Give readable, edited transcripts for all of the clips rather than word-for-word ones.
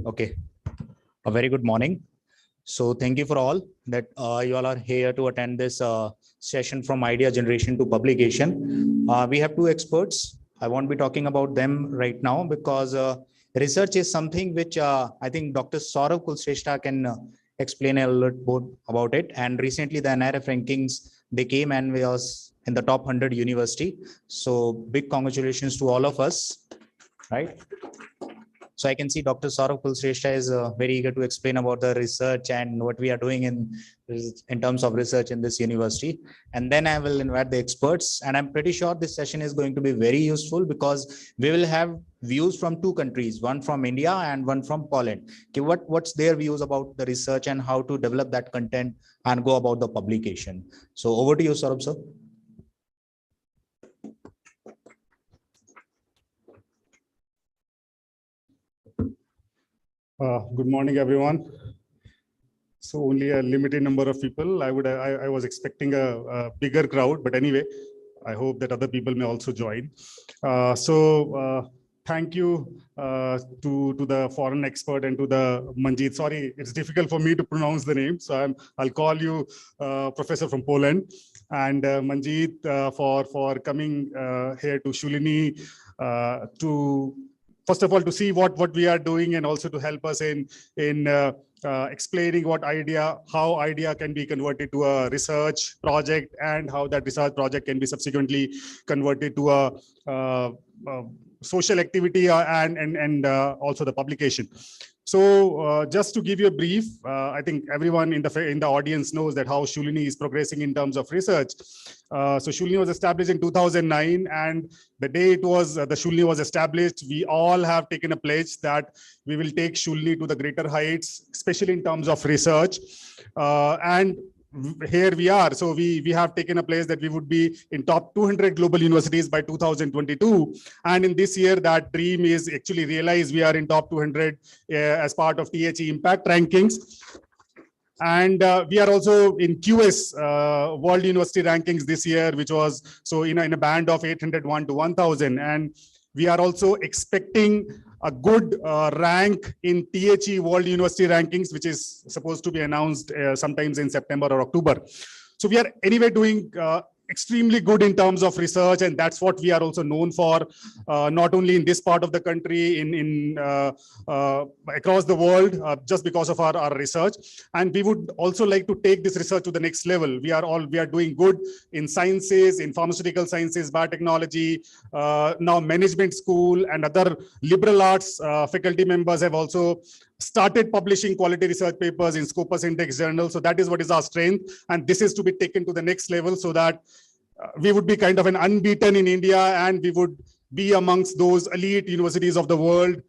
Okay, a very good morning. So thank you for all that you all are here to attend this session from idea generation to publication. We have two experts. I won't be talking about them right now because research is something which I think Dr. Saurav Kulshrestha can explain a little bit about it. And recently the NRF rankings, they came and we was in the top 100 university. So big congratulations to all of us, right? So I can see Dr. Saurav Kulshrestha is very eager to explain about the research and what we are doing in terms of research in this university. And then I will invite the experts. And I'm pretty sure this session is going to be very useful because we will have views from two countries, one from India and one from Poland. Okay, what's their views about the research and how to develop that content and go about the publication. So over to you, Saurabh sir. Good morning, everyone. So only a limited number of people. I was expecting a bigger crowd, but anyway, I hope that other people may also join. Thank you to the foreign expert and to the Manjeet. Sorry, it's difficult for me to pronounce the name, so I'll call you Professor from Poland, and Manjeet for coming here to Shulini to. First of all, to see what we are doing and also to help us in explaining how idea can be converted to a research project and how that research project can be subsequently converted to a social activity and also the publication. So just to give you a brief, I think everyone in the audience knows that how Shulini is progressing in terms of research. So Shulini was established in 2009, and the day the Shulini was established, we all have taken a pledge that we will take Shulini to the greater heights, especially in terms of research. And here we are. So we have taken a place that we would be in top 200 global universities by 2022. And in this year, that dream is actually realized. We are in top 200 as part of THE Impact Rankings. And we are also in QS World University Rankings this year, which was so in a band of 801 to 1000. And we are also expecting a good rank in THE World University Rankings, which is supposed to be announced sometimes in September or October. So we are anyway doing extremely good in terms of research, and that's what we are also known for, not only in this part of the country, across the world, just because of our research. And we would also like to take this research to the next level. We are doing good in sciences, in pharmaceutical sciences, biotechnology, now management school and other liberal arts faculty members have also started publishing quality research papers in Scopus Index Journal. So that is what is our strength. And this is to be taken to the next level so that we would be kind of an unbeaten in India, and we would be amongst those elite universities of the world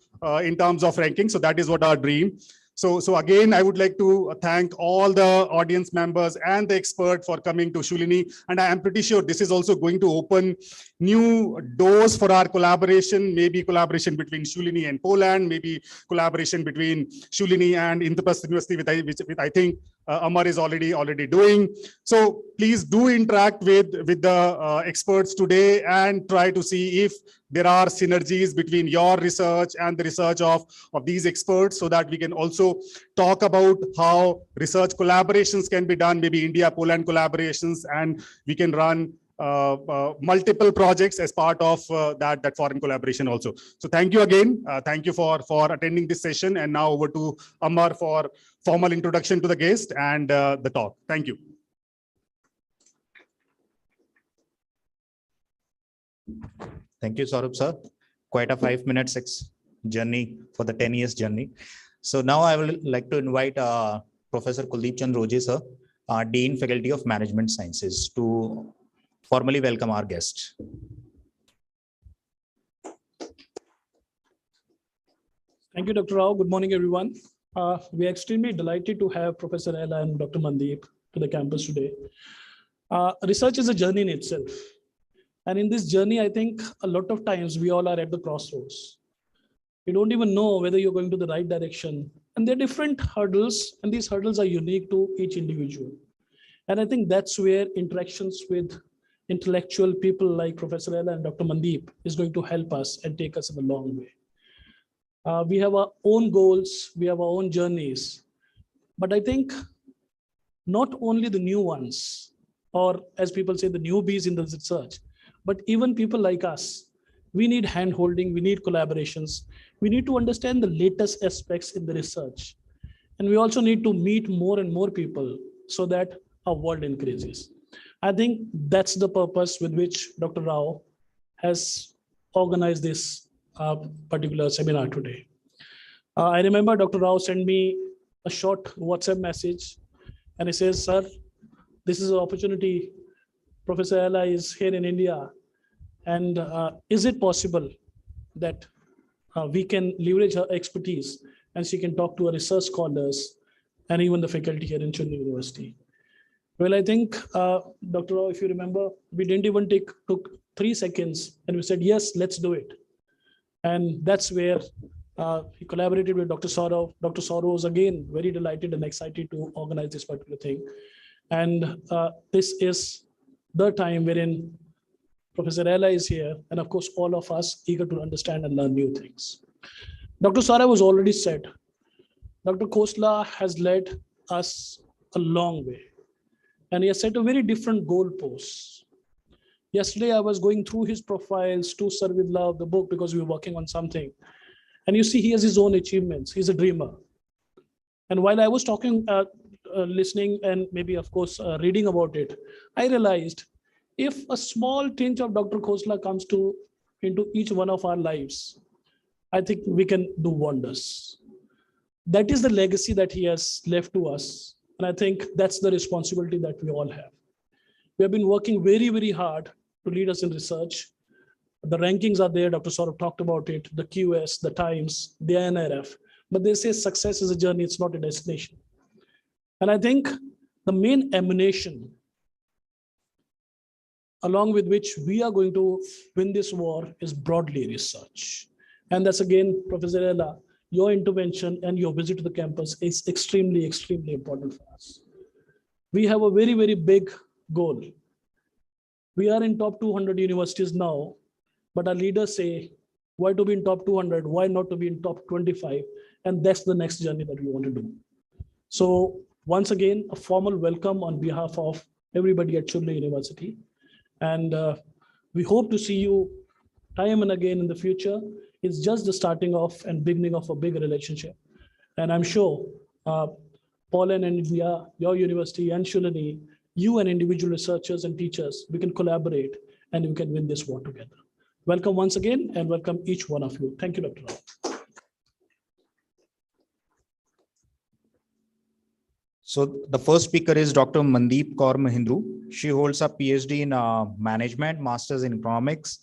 in terms of ranking. So that is what our dream. So again, I would like to thank all the audience members and the expert for coming to Shulini. And I am pretty sure this is also going to open new doors for our collaboration, maybe collaboration between Shulini and Poland, maybe collaboration between Shulini and Indraprastha University, which I think Amar is already doing. So please do interact with the experts today and try to see if there are synergies between your research and the research of these experts, so that we can also talk about how research collaborations can be done, maybe India-Poland collaborations, and we can run multiple projects as part of that foreign collaboration also. So thank you again. Thank you for attending this session. And now over to Amar for formal introduction to the guest and the talk. Thank you. Thank you, Saurabh sir. Quite a 5 minutes journey for the 10 years journey. So now I will like to invite Professor Kuldeep Chand Roje sir, Dean Faculty of Management Sciences, to formally welcome our guest. Thank you, Dr. Rao. Good morning, everyone. We are extremely delighted to have Professor Ella and Dr. Mandeep to the campus today. Research is a journey in itself. And in this journey, I think a lot of times we all are at the crossroads. You don't even know whether you're going to the right direction. And there are different hurdles, and these hurdles are unique to each individual. And I think that's where interactions with intellectual people like Professor Ella and Dr. Mandeep is going to help us and take us in a long way. We have our own goals, we have our own journeys. But I think not only the new ones, or as people say, the newbies in the research, but even people like us, we need hand-holding, we need collaborations, we need to understand the latest aspects in the research. And we also need to meet more and more people so that our world increases. I think that's the purpose with which Dr. Rao has organized this particular seminar today. I remember Dr. Rao sent me a short WhatsApp message and he says, sir, this is an opportunity. Professor Ella is here in India. And is it possible that we can leverage her expertise and she can talk to our research scholars and even the faculty here in Chennai University? Well, I think, Dr. Rao, if you remember, we didn't even took 3 seconds and we said, yes, let's do it. And that's where he collaborated with Dr. Saurav. Dr. Saurav was again very delighted and excited to organize this particular thing. And this is the time wherein Professor Ella is here, and of course, all of us eager to understand and learn new things. Dr. Saurav was already said, Dr. Khosla has led us a long way, and he has set a very different goalposts. Yesterday, I was going through his profiles to Serve with Love, the book, because we were working on something. And you see, he has his own achievements. He's a dreamer. And while I was talking, listening, and maybe, of course, reading about it, I realized if a small tinge of Dr. Khosla comes into each one of our lives, I think we can do wonders. That is the legacy that he has left to us. And I think that's the responsibility that we all have. We have been working very, very hard to lead us in research. The rankings are there. Dr. Saurav talked about it, the QS, the Times, the INRF. But they say success is a journey, it's not a destination. And I think the main emanation along with which we are going to win this war is broadly research. And that's again, Professor Ella, your intervention and your visit to the campus is extremely, extremely important for us. We have a very, very big goal. We are in top 200 universities now, but our leaders say, why to be in top 200? Why not to be in top 25? And that's the next journey that we want to do. So once again, a formal welcome on behalf of everybody at Chennai University. And we hope to see you time and again in the future. It's just the starting off and beginning of a big relationship. And I'm sure Paul and India, your university and Shulani, you and individual researchers and teachers, we can collaborate and we can win this war together. Welcome once again and welcome each one of you. Thank you, Dr. Rao. So the first speaker is Dr. Mandeep Kaur Mahindra. She holds a PhD in management, master's in economics,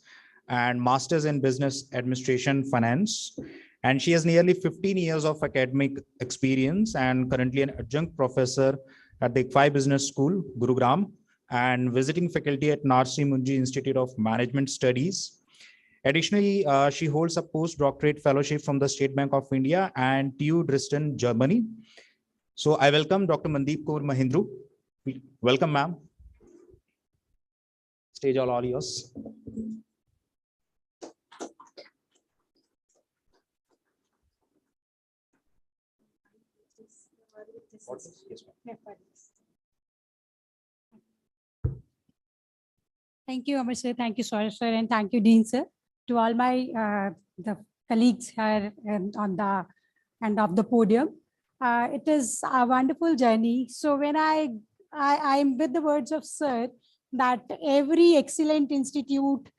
and master's in business administration finance. And she has nearly 15 years of academic experience and currently an adjunct professor at the ICFI Business School, Gurugram, and visiting faculty at Narsi Munji Institute of Management Studies. Additionally, she holds a postdoctorate fellowship from the State Bank of India and TU Dresden, Germany. So I welcome Dr. Mandeep Kaur Mahindra. Welcome, ma'am. Stage all yours. Thank you, Amar sir. Thank you, Saurav sir, and thank you, Dean sir. To all my the colleagues here on the end of the podium. It is a wonderful journey. So when I'm with the words of sir, that every excellent institute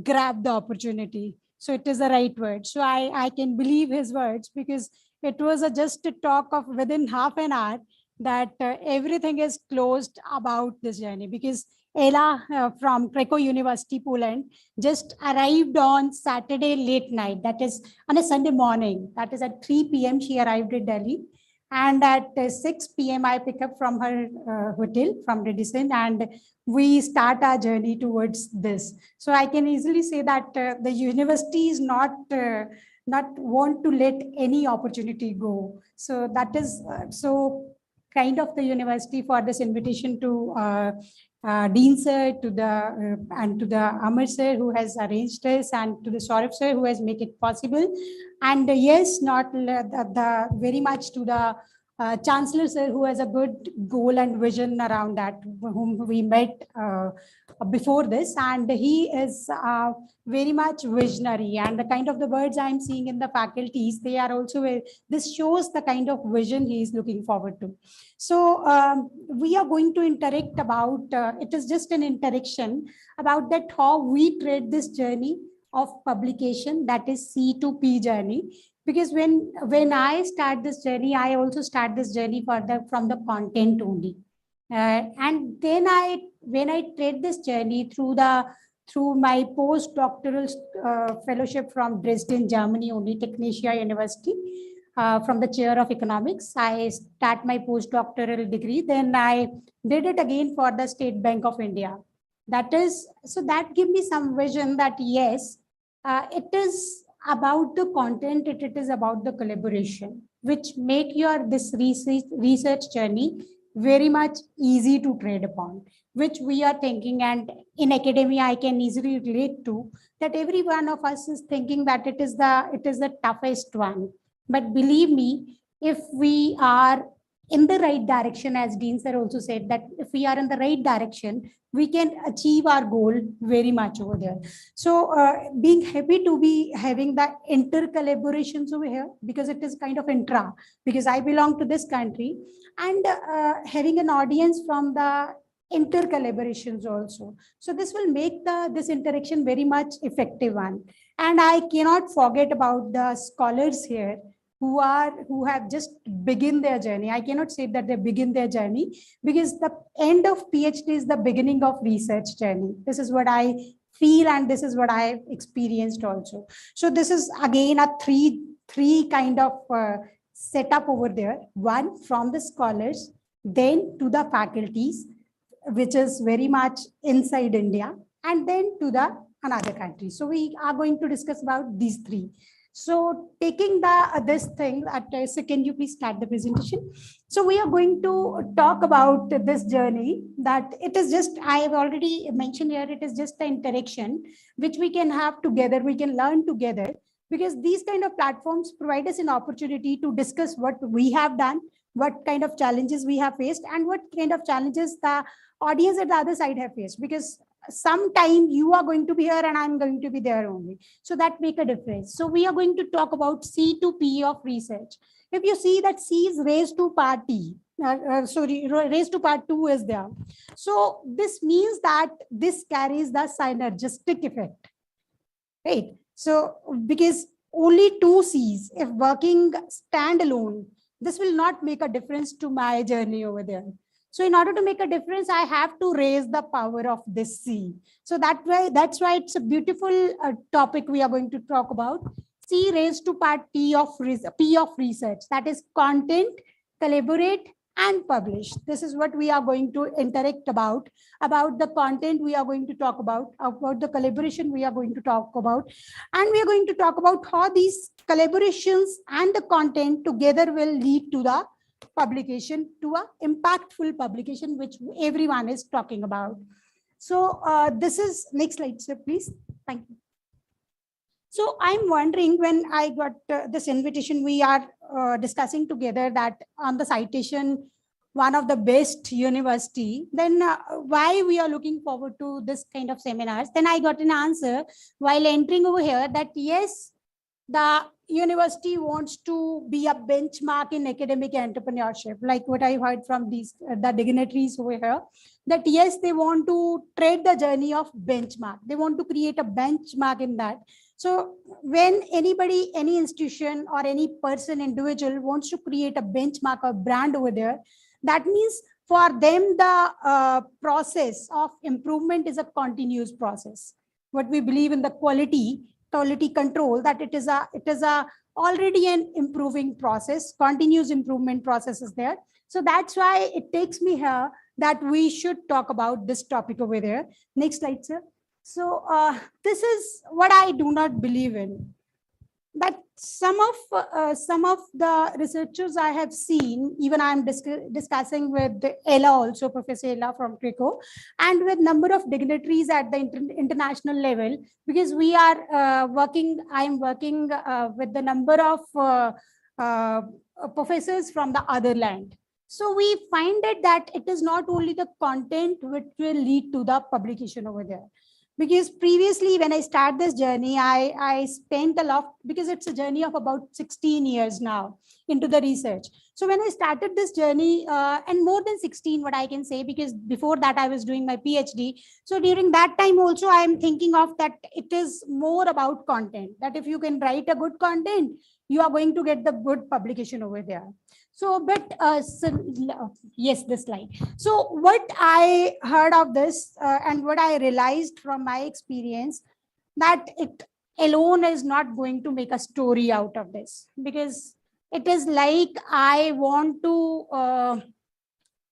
grab the opportunity. So it is the right word. So I can believe his words because it was just a talk of within half an hour that everything is closed about this journey, because Ella from Krakow University, Poland, just arrived on Saturday late night. That is on a Sunday morning. That is at 3 p.m. She arrived at Delhi. And at 6 p.m. I pick up from her hotel from Redison, and we start our journey towards this. So I can easily say that the university is not want to let any opportunity go. So that is kind of the university for this invitation to Dean sir, to the and to the Amar sir who has arranged this, and to the Saurabh sir who has made it possible. And yes, not the very much to the Chancellor sir who has a good goal and vision around that, whom we met before this, and he is very much visionary, and the kind of the words I'm seeing in the faculties, they are also this shows the kind of vision he is looking forward to. So we are going to interact about it is just an interaction about that how we trade this journey of publication, that is C2P journey. Because when I start this journey, I also start this journey from the content only. And then when I trade this journey through my postdoctoral fellowship from Dresden, Germany, only Technische University, from the chair of economics, I start my postdoctoral degree. Then I did it again for the State Bank of India. That gave me some vision that yes, it is about the content, it is about the collaboration, which make this research journey very much easy to trade upon, which we are thinking. And in academia, I can easily relate to that every one of us is thinking that it is the toughest one. But believe me, if we are in the right direction, as Dean sir also said, that if we are in the right direction, we can achieve our goal very much over there. So being happy to be having the inter collaborations over here, because it is kind of intra, because I belong to this country, and having an audience from the inter collaborations also. So this will make this interaction very much effective one. And I cannot forget about the scholars here who have just begin their journey. I cannot say that they begin their journey, because the end of PhD is the beginning of research journey. This is what I feel, and this is what I have experienced also. So this is again a three kind of setup over there. One from the scholars, then to the faculties, which is very much inside India, and then to the another country. So we are going to discuss about these three. So taking this thing, so can you please start the presentation? So we are going to talk about this journey, that it is just, I have already mentioned here, it is just an interaction which we can have together, we can learn together, because these kind of platforms provide us an opportunity to discuss what we have done, what kind of challenges we have faced, and what kind of challenges the audience at the other side have faced. Because sometime you are going to be here and I'm going to be there only. So that make a difference. So we are going to talk about C2P of research. If you see that C is raised to part T, raised to part 2 is there. So this means that this carries the synergistic effect, right? So because only 2 C's, if working standalone, this will not make a difference to my journey over there. So in order to make a difference, I have to raise the power of this C. So that's why it's a beautiful topic we are going to talk about. C raised to part P of research, that is content, collaborate, and publish. This is what we are going to interact about the content we are going to talk about the collaboration we are going to talk about, and we are going to talk about how these collaborations and the content together will lead to the publication, to a impactful publication, which everyone is talking about. So this is next slide, sir, please. Thank you. So I'm wondering, when I got this invitation, we are discussing together that on the citation, one of the best university, then why we are looking forward to this kind of seminars. Then I got an answer while entering over here that yes, the university wants to be a benchmark in academic entrepreneurship, like what I heard from these the dignitaries over here, that yes, they want to trade the journey of benchmark. They want to create a benchmark in that. So when anybody, any institution or any person, individual wants to create a benchmark or brand over there, that means for them the process of improvement is a continuous process. What we believe in the quality control, that it is a already an improving process, continuous improvement process is there. So that's why it takes me here that we should talk about this topic over there. Next slide, sir. So this is what I do not believe in. that some of the researchers I have seen, even I'm discussing with Ella also, Professor Ella from Trico, and with number of dignitaries at the international level, because we are I'm working with the number of professors from the other land. So we find it that it is not only the content which will lead to the publication over there. Because previously, when I start this journey, I spent a lot, because it's a journey of about 16 years now into the research. So when I started this journey, and more than 16, what I can say, because before that I was doing my PhD. So during that time also, I am thinking of that it is more about content, that if you can write a good content, you are going to get the good publication over there. So, but yes, this slide. So what I heard of this and what I realized from my experience, that it alone is not going to make a story out of this, because it is like I want to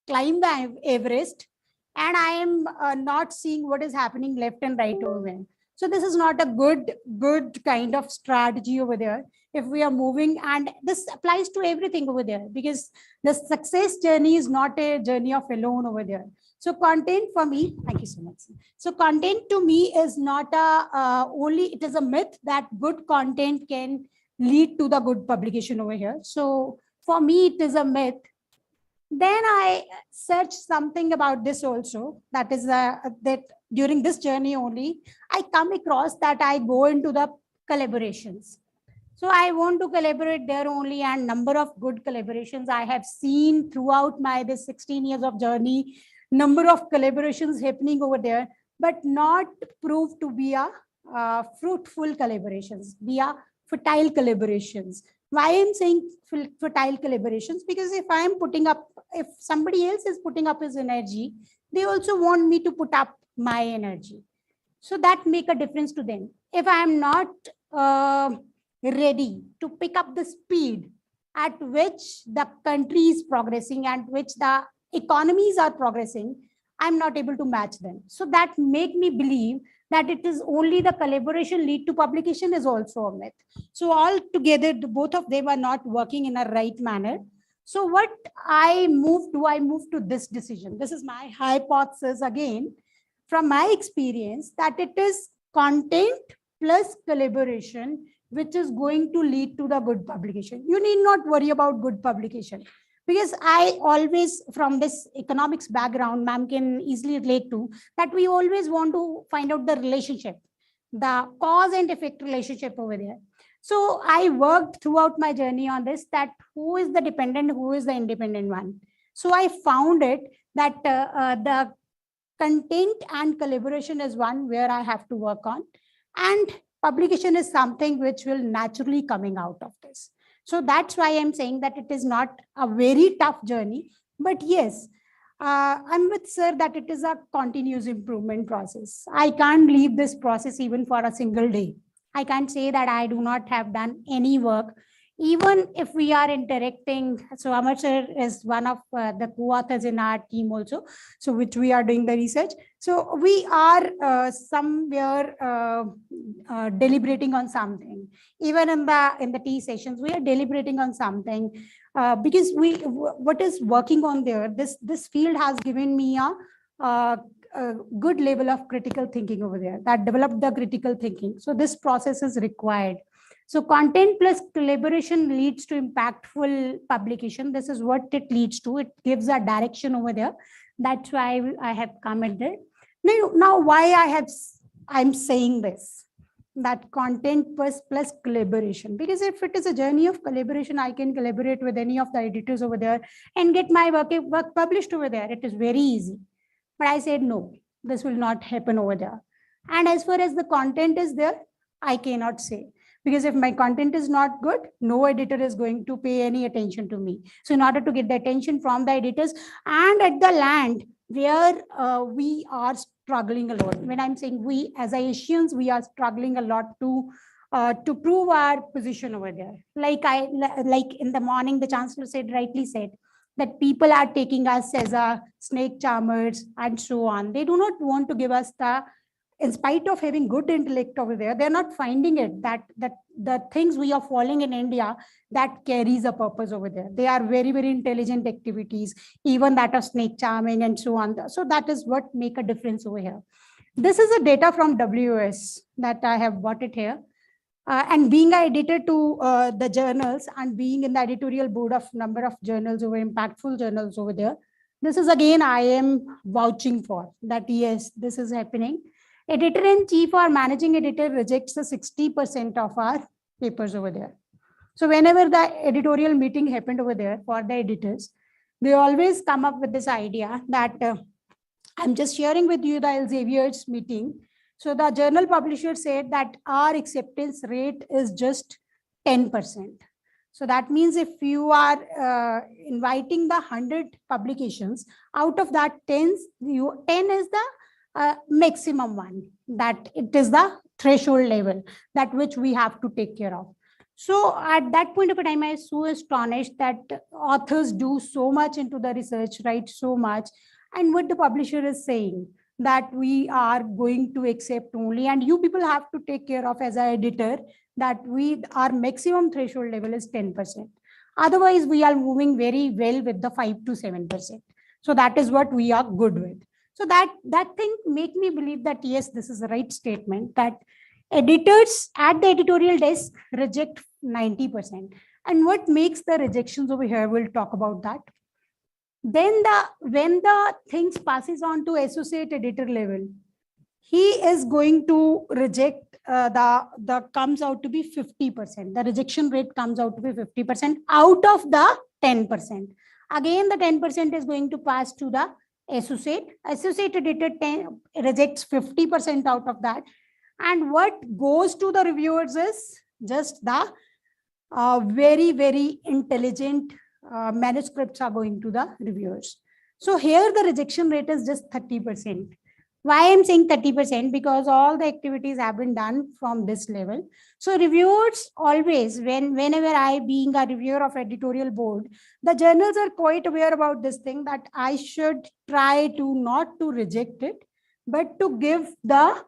climb the Everest and I am not seeing what is happening left and right over there. So this is not a good kind of strategy over there if we are moving, and this applies to everything over there, because the success journey is not a journey of alone over there. So content for me, thank you so much. So content to me is not a only, it is a myth that good content can lead to the good publication over here. So for me, it is a myth. Then I searched something about this also, that is that during this journey only, I come across that I go into the collaborations. So I want to collaborate there only, and number of good collaborations I have seen throughout my this 16 years of journey, number of collaborations happening over there, but not proved to be a fruitful collaborations, be a fertile collaborations. Why I'm saying fertile collaborations? Because if I'm putting up, if somebody else is putting up his energy, they also want me to put up my energy. So that make a difference to them. If I am not ready to pick up the speed at which the country is progressing and which the economies are progressing, I'm not able to match them. So that make me believe that it is only the collaboration lead to publication is also a myth. So all together, both of them are not working in a right manner. So what I move to this decision. This is my hypothesis again, from my experience, that it is content plus collaboration which is going to lead to the good publication. You need not worry about good publication, because I always, from this economics background, ma'am can easily relate to, that we always want to find out the relationship, the cause and effect relationship over there. So I worked throughout my journey on this, that who is the dependent, who is the independent one. So I found it that the content and collaboration is one where I have to work on, and publication is something which will naturally coming out of this. So that's why I'm saying that it is not a very tough journey, but yes, I'm with sir that it is a continuous improvement process. I can't leave this process even for a single day. I can't say that I do not have done any work, even if we are interacting. So Amar sir is one of the co-authors in our team also, so which we are doing the research. So we are somewhere deliberating on something. Even in the tea sessions, we are deliberating on something because what is working on there. This field has given me a good level of critical thinking over there, that developed the critical thinking. So this process is required. So content plus collaboration leads to impactful publication. This is what it leads to. It gives a direction over there. That's why I have commented. Now why I'm saying this, that content plus collaboration, because if it is a journey of collaboration, I can collaborate with any of the editors over there and get my work published over there. It is very easy. But I said, no, this will not happen over there. And as far as the content is there, I cannot say. Because if my content is not good, no editor is going to pay any attention to me. So in order to get the attention from the editors and at the land where we are struggling a lot. When I'm saying we, as Asians, we are struggling a lot to prove our position over there. Like in the morning, the chancellor rightly said, that people are taking us as a snake charmers and so on. They do not want to give us the in spite of having good intellect over there, they're not finding it that the things we are following in India, that carries a purpose over there. They are very, very intelligent activities, even that of snake charming and so on. So that is what make a difference over here. This is a data from WS that I have brought it here. And being an editor to the journals and being in the editorial board of number of journals over impactful journals over there, this is again I am vouching for that. Yes, this is happening. Editor-in-chief or managing editor rejects the 60% of our papers over there. So whenever the editorial meeting happened over there for the editors, they always come up with this idea that I'm just sharing with you the Elsevier's meeting. So the journal publisher said that our acceptance rate is just 10%. So that means if you are inviting the 100 publications, out of that 10 is the maximum one, that it is the threshold level that which we have to take care of. So at that point of time, I was so astonished that authors do so much into the research, write so much, and what the publisher is saying, that we are going to accept only, and you people have to take care of as an editor, that our maximum threshold level is 10%. Otherwise, we are moving very well with the 5 to 7%. So that is what we are good with. So that thing make me believe that, yes, this is the right statement, that editors at the editorial desk reject 90%. And what makes the rejections over here, we'll talk about that. Then when the things passes on to associate editor level, he is going to reject the comes out to be 50%. The rejection rate comes out to be 50% out of the 10%. Again, the 10% is going to pass to the associate. Associate editor rejects 50% out of that. And what goes to the reviewers is just the very, very intelligent manuscripts are going to the reviewers. So here the rejection rate is just 30%. Why I'm saying 30%? Because all the activities have been done from this level. So reviewers always, whenever I being a reviewer of editorial board, the journals are quite aware about this thing, that I should try to not to reject it, but to give the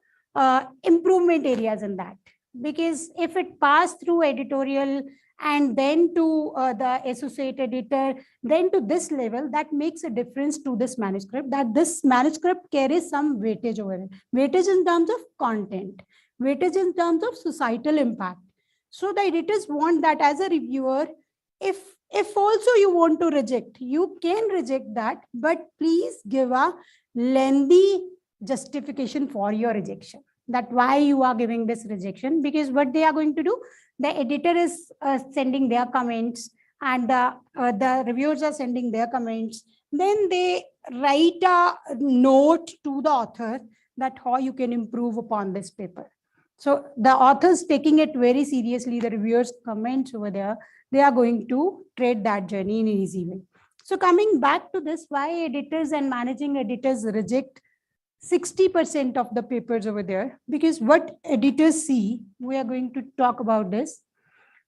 improvement areas in that. Because if it passed through editorial and then to the associate editor, then to this level, that makes a difference to this manuscript, that this manuscript carries some weightage over it. Weightage in terms of content, weightage in terms of societal impact. So the editors want that as a reviewer, if also you want to reject, you can reject that, but please give a lengthy justification for your rejection, that why you are giving this rejection. Because what they are going to do, the editor is sending their comments, and the reviewers are sending their comments. Then they write a note to the author that how you can improve upon this paper. So the authors taking it very seriously, the reviewers' comments over there, they are going to tread that journey in an easy way. So coming back to this, why editors and managing editors reject 60% of the papers over there, because what editors see, we are going to talk about this.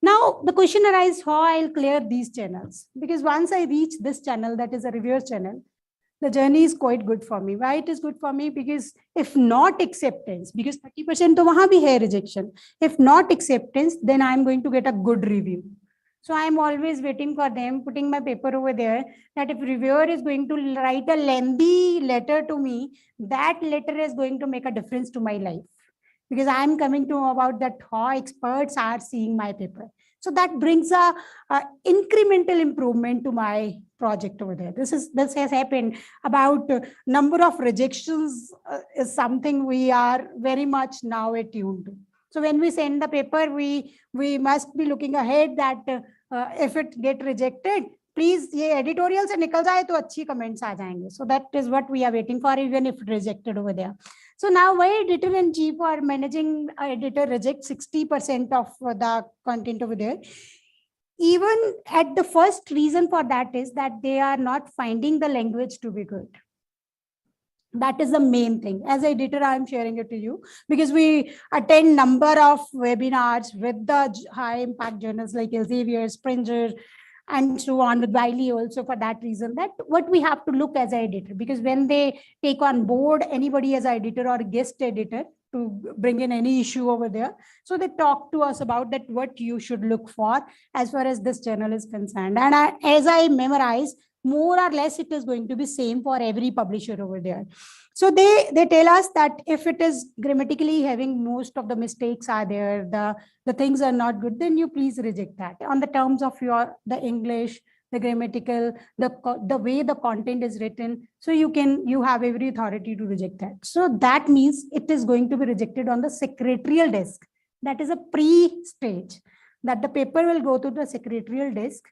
Now the question arises, how I'll clear these channels, because once I reach this channel, that is a reviewer channel, the journey is quite good for me. Why it is good for me? Because if not acceptance, because 30% to wahan bhi hai rejection, if not acceptance, then I'm going to get a good review. So I'm always waiting for them, putting my paper over there, that if reviewer is going to write a lengthy letter to me, that letter is going to make a difference to my life. Because I'm coming to know about that how experts are seeing my paper. So that brings a incremental improvement to my project over there. This has happened. About number of rejections is something we are very much now attuned to. So when we send the paper, we must be looking ahead that if it get rejected, please ye editorial se nikal jaye to achhi comments aa jayenge. So that is what we are waiting for, even if rejected over there. So now why editor-in-chief or managing editor reject 60% of the content over there? Even at the first reason for that is that they are not finding the language to be good. That is the main thing. As an editor, I'm sharing it to you because we attend number of webinars with the high impact journals like Elsevier, Springer, and so on with Wiley also, for that reason, that what we have to look as an editor, because when they take on board anybody as an editor or a guest editor to bring in any issue over there, so they talk to us about that what you should look for as far as this journal is concerned. And as I memorize, more or less it is going to be same for every publisher over there. So they tell us that if it is grammatically having most of the mistakes are there, the things are not good, then you please reject that on the terms of the English, the grammatical, the way the content is written. So you have every authority to reject that. So that means it is going to be rejected on the secretarial desk. That is a pre-stage, that the paper will go to the secretarial desk.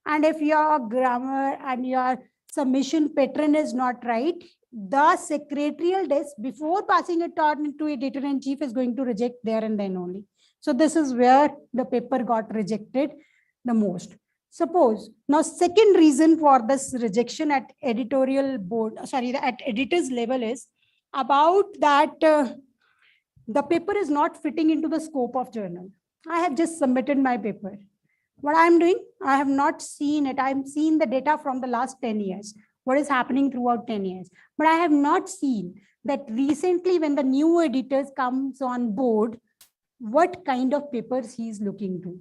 And if your grammar and your submission pattern is not right, the secretarial desk, before passing it on to editor-in-chief, is going to reject there and then only. So this is where the paper got rejected the most. Suppose now, second reason for this rejection at editorial board, at editor's level, is about that the paper is not fitting into the scope of journal. I have just submitted my paper. What I'm doing, I have not seen it. I've seen the data from the last 10 years. What is happening throughout 10 years. But I have not seen that recently when the new editors comes on board, what kind of papers he is looking to.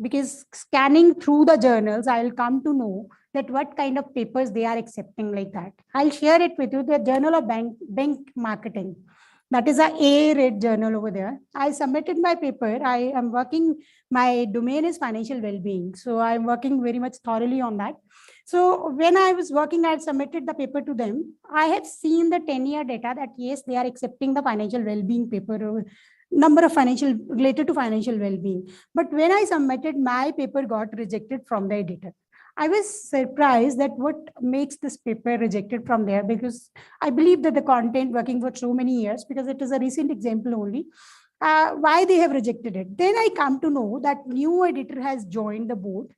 Because scanning through the journals, I'll come to know that what kind of papers they are accepting like that. I'll share it with you, the Journal of Bank Marketing. That is a A-rate journal over there. I submitted my paper. I am working, my domain is financial well-being. So I'm working very much thoroughly on that. So when I was working, I submitted the paper to them. I have seen the 10-year data that yes, they are accepting the financial well-being paper, number of financial related to financial well-being. But when I submitted, my paper got rejected from the editor. I was surprised that what makes this paper rejected from there, because I believe that the content working for so many years, because it is a recent example only, why they have rejected it. Then I come to know that new editor has joined the board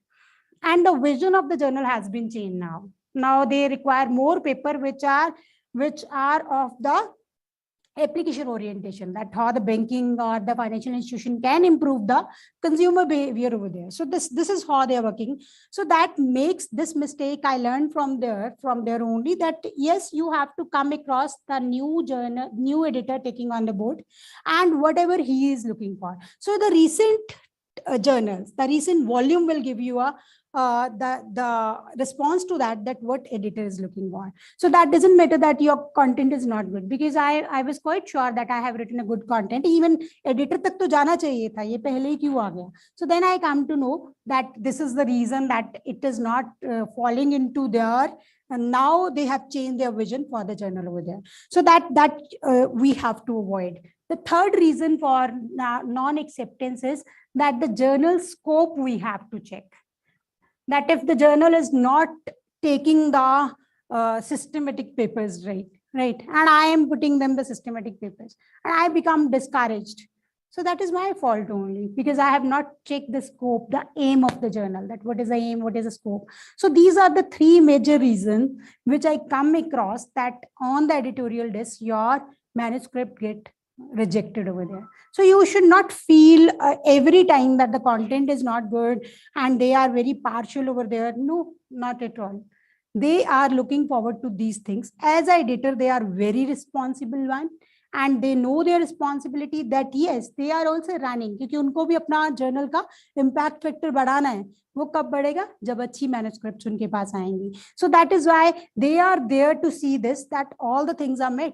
and the vision of the journal has been changed now. Now they require more paper which are of the application orientation, that how the banking or the financial institution can improve the consumer behavior over there. So this is how they are working. So that makes this mistake I learned from there only, that yes, you have to come across the new editor taking on the board and whatever he is looking for. So the recent journals, the recent volume will give you the response to that what editor is looking for. So that doesn't matter that your content is not good, because I was quite sure that I have written a good content. Even editor tak to jana chahiye tha, ye pehle hi kyun aa gaya? So then I come to know that this is the reason that it is not falling into their, and now they have changed their vision for the journal over there. So that we have to avoid. The third reason for non-acceptance is that the journal scope we have to check. That if the journal is not taking the systematic papers right, and I am putting them the systematic papers, and I become discouraged. So that is my fault only, because I have not checked the scope, the aim of the journal, that what is the aim, what is the scope. So these are the three major reasons which I come across that on the editorial desk, your manuscript get rejected over there. So you should not feel every time that the content is not good and they are very partial over there. No, not at all. They are looking forward to these things. As an editor, they are very responsible one, and they know their responsibility, that yes, they are also running, क्योंकि उनको भी अपना journal का impact factor बढ़ाना है. वो कब बढ़ेगा? जब अच्छी manuscripts उनके पास आएंगी. So that is why they are there to see this, that all the things are met.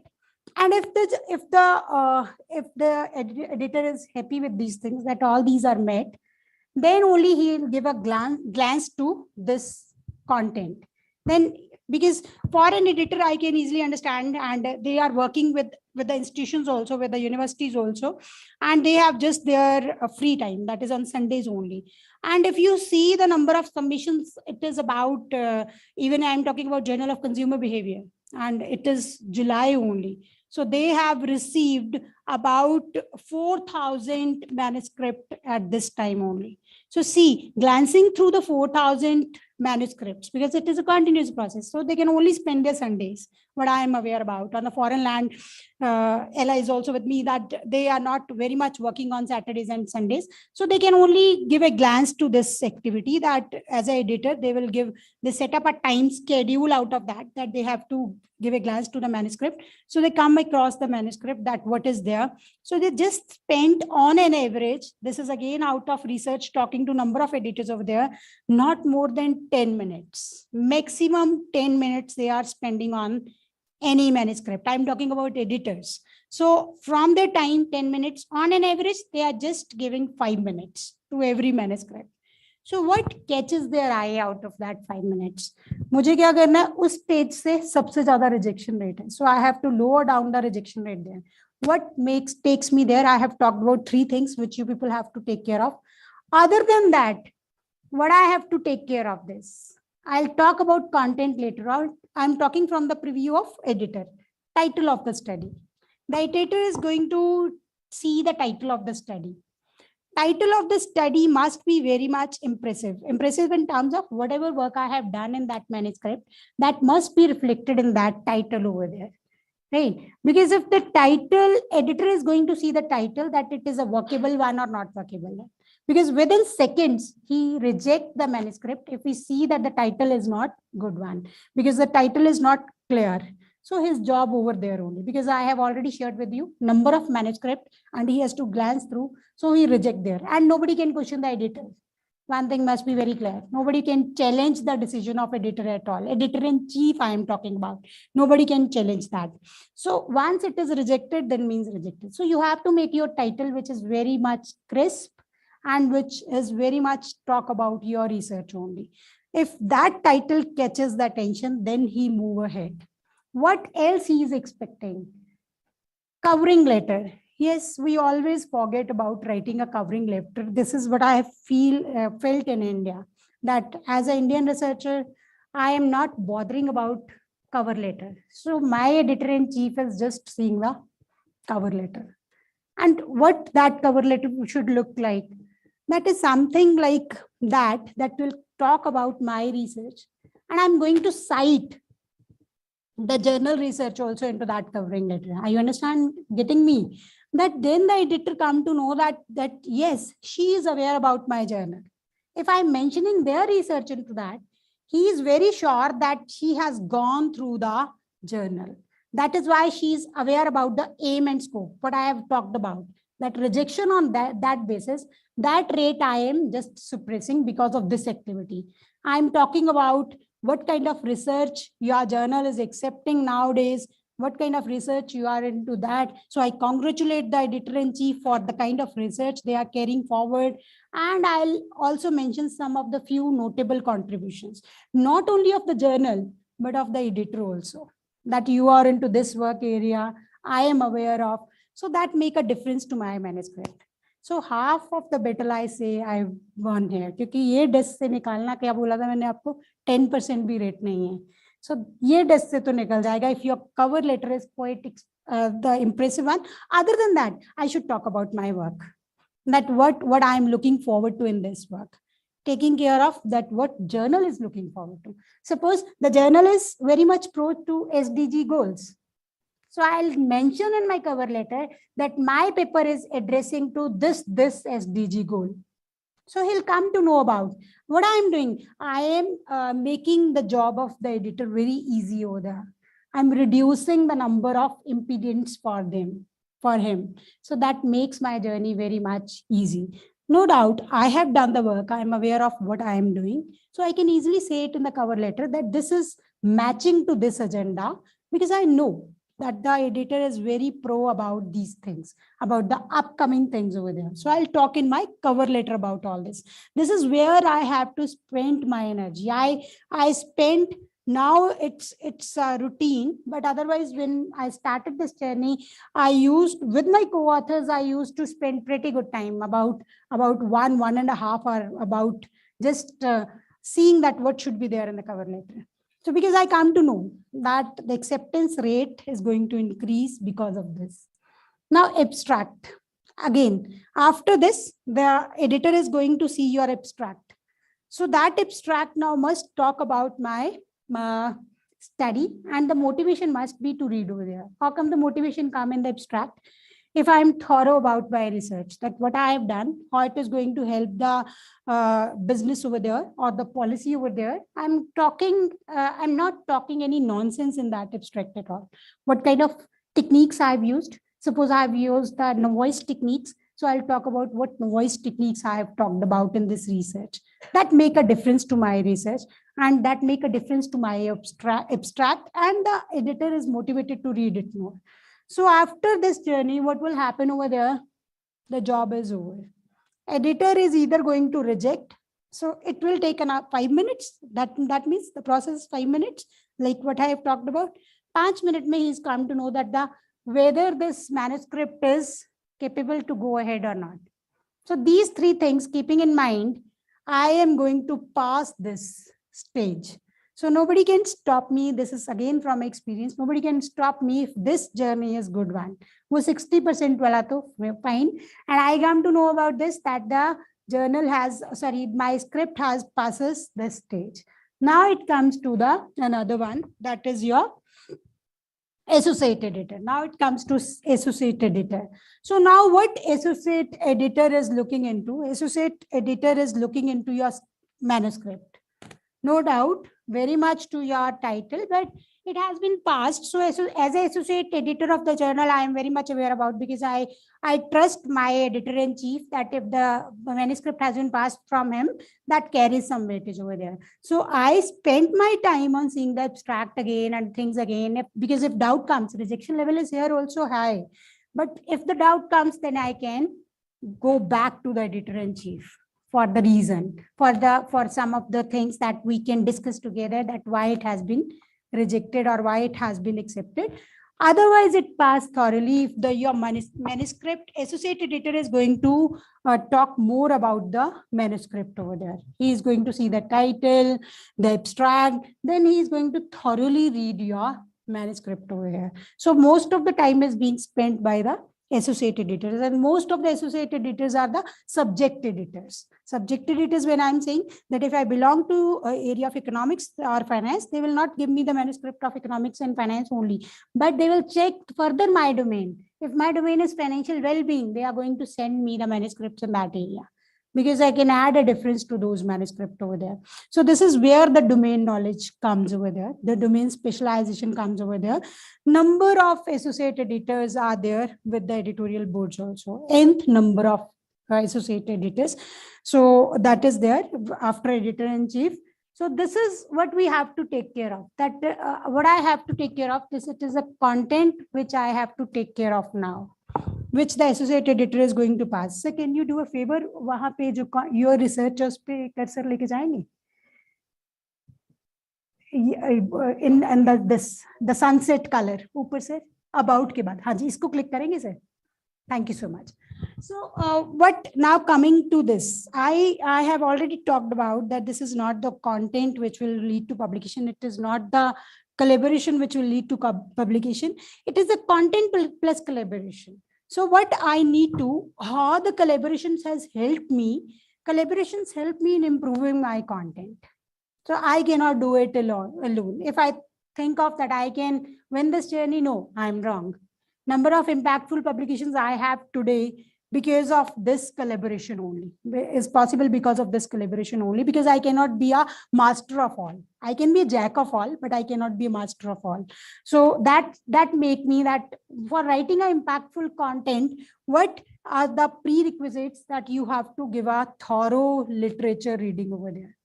And if the editor is happy with these things, that all these are met, then only he will give a glance to this content. Then, because for an editor, I can easily understand, and they are working with the institutions also, with the universities also, and they have just their free time, that is on Sundays only. And if you see the number of submissions, it is about, even I'm talking about Journal of Consumer Behavior, and it is July only. So they have received about 4,000 manuscript at this time only. So see, glancing through the 4,000 manuscripts because it is a continuous process. So they can only spend their Sundays, what I am aware about. On the foreign land, Ella is also with me, that they are not very much working on Saturdays and Sundays. So they can only give a glance to this activity, that as an editor, they set up a time schedule out of that they have to give a glance to the manuscript. So they come across the manuscript, that what is there. So they just spend on an average, this is again out of research, talking to number of editors over there, not more than 10 minutes, maximum 10 minutes they are spending on any manuscript. I'm talking about editors. So from their time, 10 minutes on an average, they are just giving 5 minutes to every manuscript. So what catches their eye out of that 5 minutes? मुझे क्या करना है उस page से सबसे ज्यादा rejection rate है. So I have to lower down the rejection rate there. What takes me there? I have talked about 3 things which you people have to take care of. Other than that, what I have to take care of this, I'll talk about content later on. I'm talking from the preview of editor, title of the study. The editor is going to see the title of the study. Title of the study must be very much impressive in terms of whatever work I have done in that manuscript, that must be reflected in that title over there, right? Because if the title, editor is going to see the title, that it is a workable one or not workable. Because within seconds, he rejects the manuscript if we see that the title is not good one, because the title is not clear. So his job over there only, because I have already shared with you number of manuscript and he has to glance through. So he reject there, and nobody can question the editor. One thing must be very clear. Nobody can challenge the decision of editor at all. Editor-in-chief I am talking about. Nobody can challenge that. So once it is rejected, then means rejected. So you have to make your title, which is very much crisp and which is very much talk about your research only. If that title catches the attention, then he move ahead. What else he is expecting? Covering letter. Yes, we always forget about writing a covering letter. This is what I felt in India, that as an Indian researcher, I am not bothering about cover letter. So my editor-in-chief is just seeing the cover letter. And what that cover letter should look like. That is something like that will talk about my research. And I'm going to cite the journal research also into that covering letter. Are you understand getting me? That then the editor come to know that yes, she is aware about my journal. If I'm mentioning their research into that, he is very sure that she has gone through the journal. That is why she is aware about the aim and scope, what I have talked about. That rejection on that basis, that rate I am just suppressing because of this activity. I'm talking about what kind of research your journal is accepting nowadays, what kind of research you are into that. So I congratulate the editor-in-chief for the kind of research they are carrying forward. And I'll also mention some of the few notable contributions, not only of the journal, but of the editor also, that you are into this work area, I am aware of. So that make a difference to my manuscript. So half of the battle I say I won here, क्योंकि ये desk से निकालना, क्या बोला था मैंने आपको, 10% भी rate नहीं है. So ये desk से तो निकल जाएगा if your cover letter is quite the impressive one. Other than that, I should talk about my work. That what I am looking forward to in this work. Taking care of that what journal is looking forward to. Suppose the journal is very much pro to SDG goals. So I'll mention in my cover letter that my paper is addressing to this SDG goal. So he'll come to know about what I'm doing. I am making the job of the editor very easy over there. I'm reducing the number of impediments for him. So that makes my journey very much easy. No doubt, I have done the work. I'm aware of what I am doing. So I can easily say it in the cover letter that this is matching to this agenda, because I know that the editor is very pro about these things, about the upcoming things over there. So I'll talk in my cover letter about all this. This is where I have to spend my energy. I spent, now it's a routine, but otherwise when I started this journey, I used, with my co-authors, I used to spend pretty good time, about 1.5 hour, about just seeing that what should be there in the cover letter. So because I come to know that the acceptance rate is going to increase because of this. Now abstract. Again, after this, the editor is going to see your abstract. So that abstract now must talk about my study, and the motivation must be to read over there. How come the motivation come in the abstract? If I'm thorough about my research, that what I have done, how it is going to help the business over there or the policy over there, I'm not talking any nonsense in that abstract at all. What kind of techniques I've used? Suppose I've used the noise techniques. So I'll talk about what noise techniques I have talked about in this research that make a difference to my research and that make a difference to my abstract, and the editor is motivated to read it more. So after this journey, what will happen over there? The job is over. Editor is either going to reject. So it will take 5 minutes. That means the process is 5 minutes, like what I have talked about. 5 minutes mein he's come to know that whether this manuscript is capable to go ahead or not. So these three things keeping in mind, I am going to pass this stage. So nobody can stop me. This is again from experience. Nobody can stop me if this journey is good one. वो 60% वाला तो fine. And I come to know about this, that the journal has, my script has passes this stage. Now it comes to the another one, that is your associate editor. Now it comes to associate editor. So now what associate editor is looking into? Associate editor is looking into your manuscript. No doubt, very much to your title, but it has been passed. So as an associate editor of the journal, I am very much aware about, because I trust my editor-in-chief that if the manuscript has been passed from him, that carries some weightage over there. So I spent my time on seeing the abstract again and things again, because if doubt comes, rejection level is here also high. But if the doubt comes, then I can go back to the editor-in-chief for the reason, for some of the things that we can discuss together, that why it has been rejected or why it has been accepted. Otherwise, it passed thoroughly if your manuscript associate editor is going to talk more about the manuscript over there. He is going to see the title, the abstract, then he is going to thoroughly read your manuscript over here. So most of the time is being spent by the associate editors, and most of the associate editors are the subject editors. Subject editors, when I'm saying that if I belong to an area of economics or finance, they will not give me the manuscript of economics and finance only, but they will check further my domain. If my domain is financial well-being, they are going to send me the manuscripts in that area, because I can add a difference to those manuscripts over there. So this is where the domain knowledge comes over there. The domain specialization comes over there. Number of associate editors are there with the editorial boards also. Nth number of associate editors. So that is there after editor-in-chief. So this is what we have to take care of. That what I have to take care of, it is a content which I have to take care of now, which the associate editor is going to pass. So can you do a favor? वहाँ पे जो your researchers पे cursor लेके जाएंगे? In the sunset color ऊपर से about के बाद, हाँ जी, इसको click करेंगे sir. Thank you so much. So what now coming to this, I have already talked about that this is not the content which will lead to publication. It is not the collaboration which will lead to publication. It is the content plus collaboration. So what I need to, how the collaborations has helped me, collaborations help me in improving my content. So I cannot do it alone. If I think of that I can win this journey, no, I'm wrong. Number of impactful publications I have today because of this collaboration only, is possible because of this collaboration only, because I cannot be a master of all. I can be a jack of all, but I cannot be a master of all. So that make me that for writing an impactful content, what are the prerequisites that you have to give a thorough literature reading over there?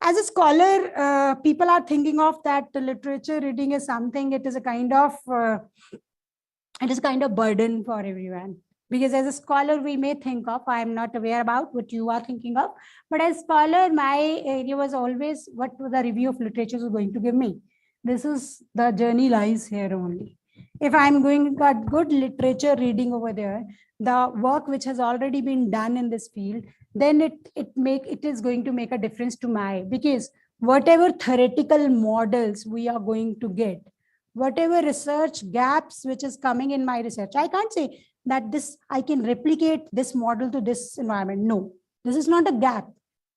As a scholar, people are thinking of that the literature reading is something, it is a kind of burden for everyone. Because as a scholar, we may think of, I am not aware about what you are thinking of, but as a scholar, my area was always what the review of literature is going to give me. This is the journey lies here only. If I'm going got good literature reading over there, the work which has already been done in this field, then it is going to make a difference to my, because whatever theoretical models we are going to get, whatever research gaps which is coming in my research, I can't say that I can replicate this model to this environment. No, this is not a gap.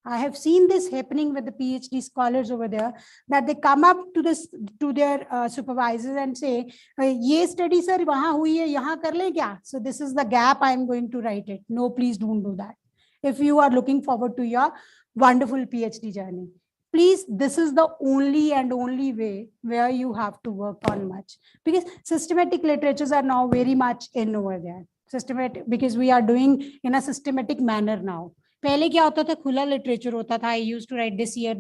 I have seen this happening with the PhD scholars over there, that they come up to this to their supervisors and say, "Ye study sir, wahan hui hai, yahan kar le kya?" So this is the gap. I am going to write it. No, please don't do that. If you are looking forward to your wonderful PhD journey, please, this is the only way where you have to work on much, because systematic literatures are now very much in over there. Systematic, because we are doing in a systematic manner now. पहले क्या होता था, खुला literature होता था. I used to write this year,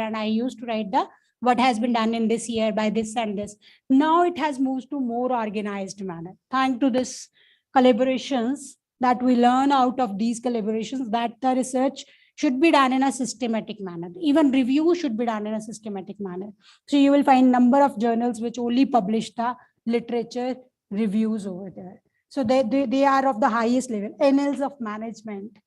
and I used to write the what has been done in this year by this and this. Now it has moved to more organized manner. Thanks to this collaborations that we learn out of these collaborations, that the research should be done in a systematic manner. Even review should be done in a systematic manner. So you will find number of journals which only publish the literature reviews over there. So they are of the highest level. Annals of Management,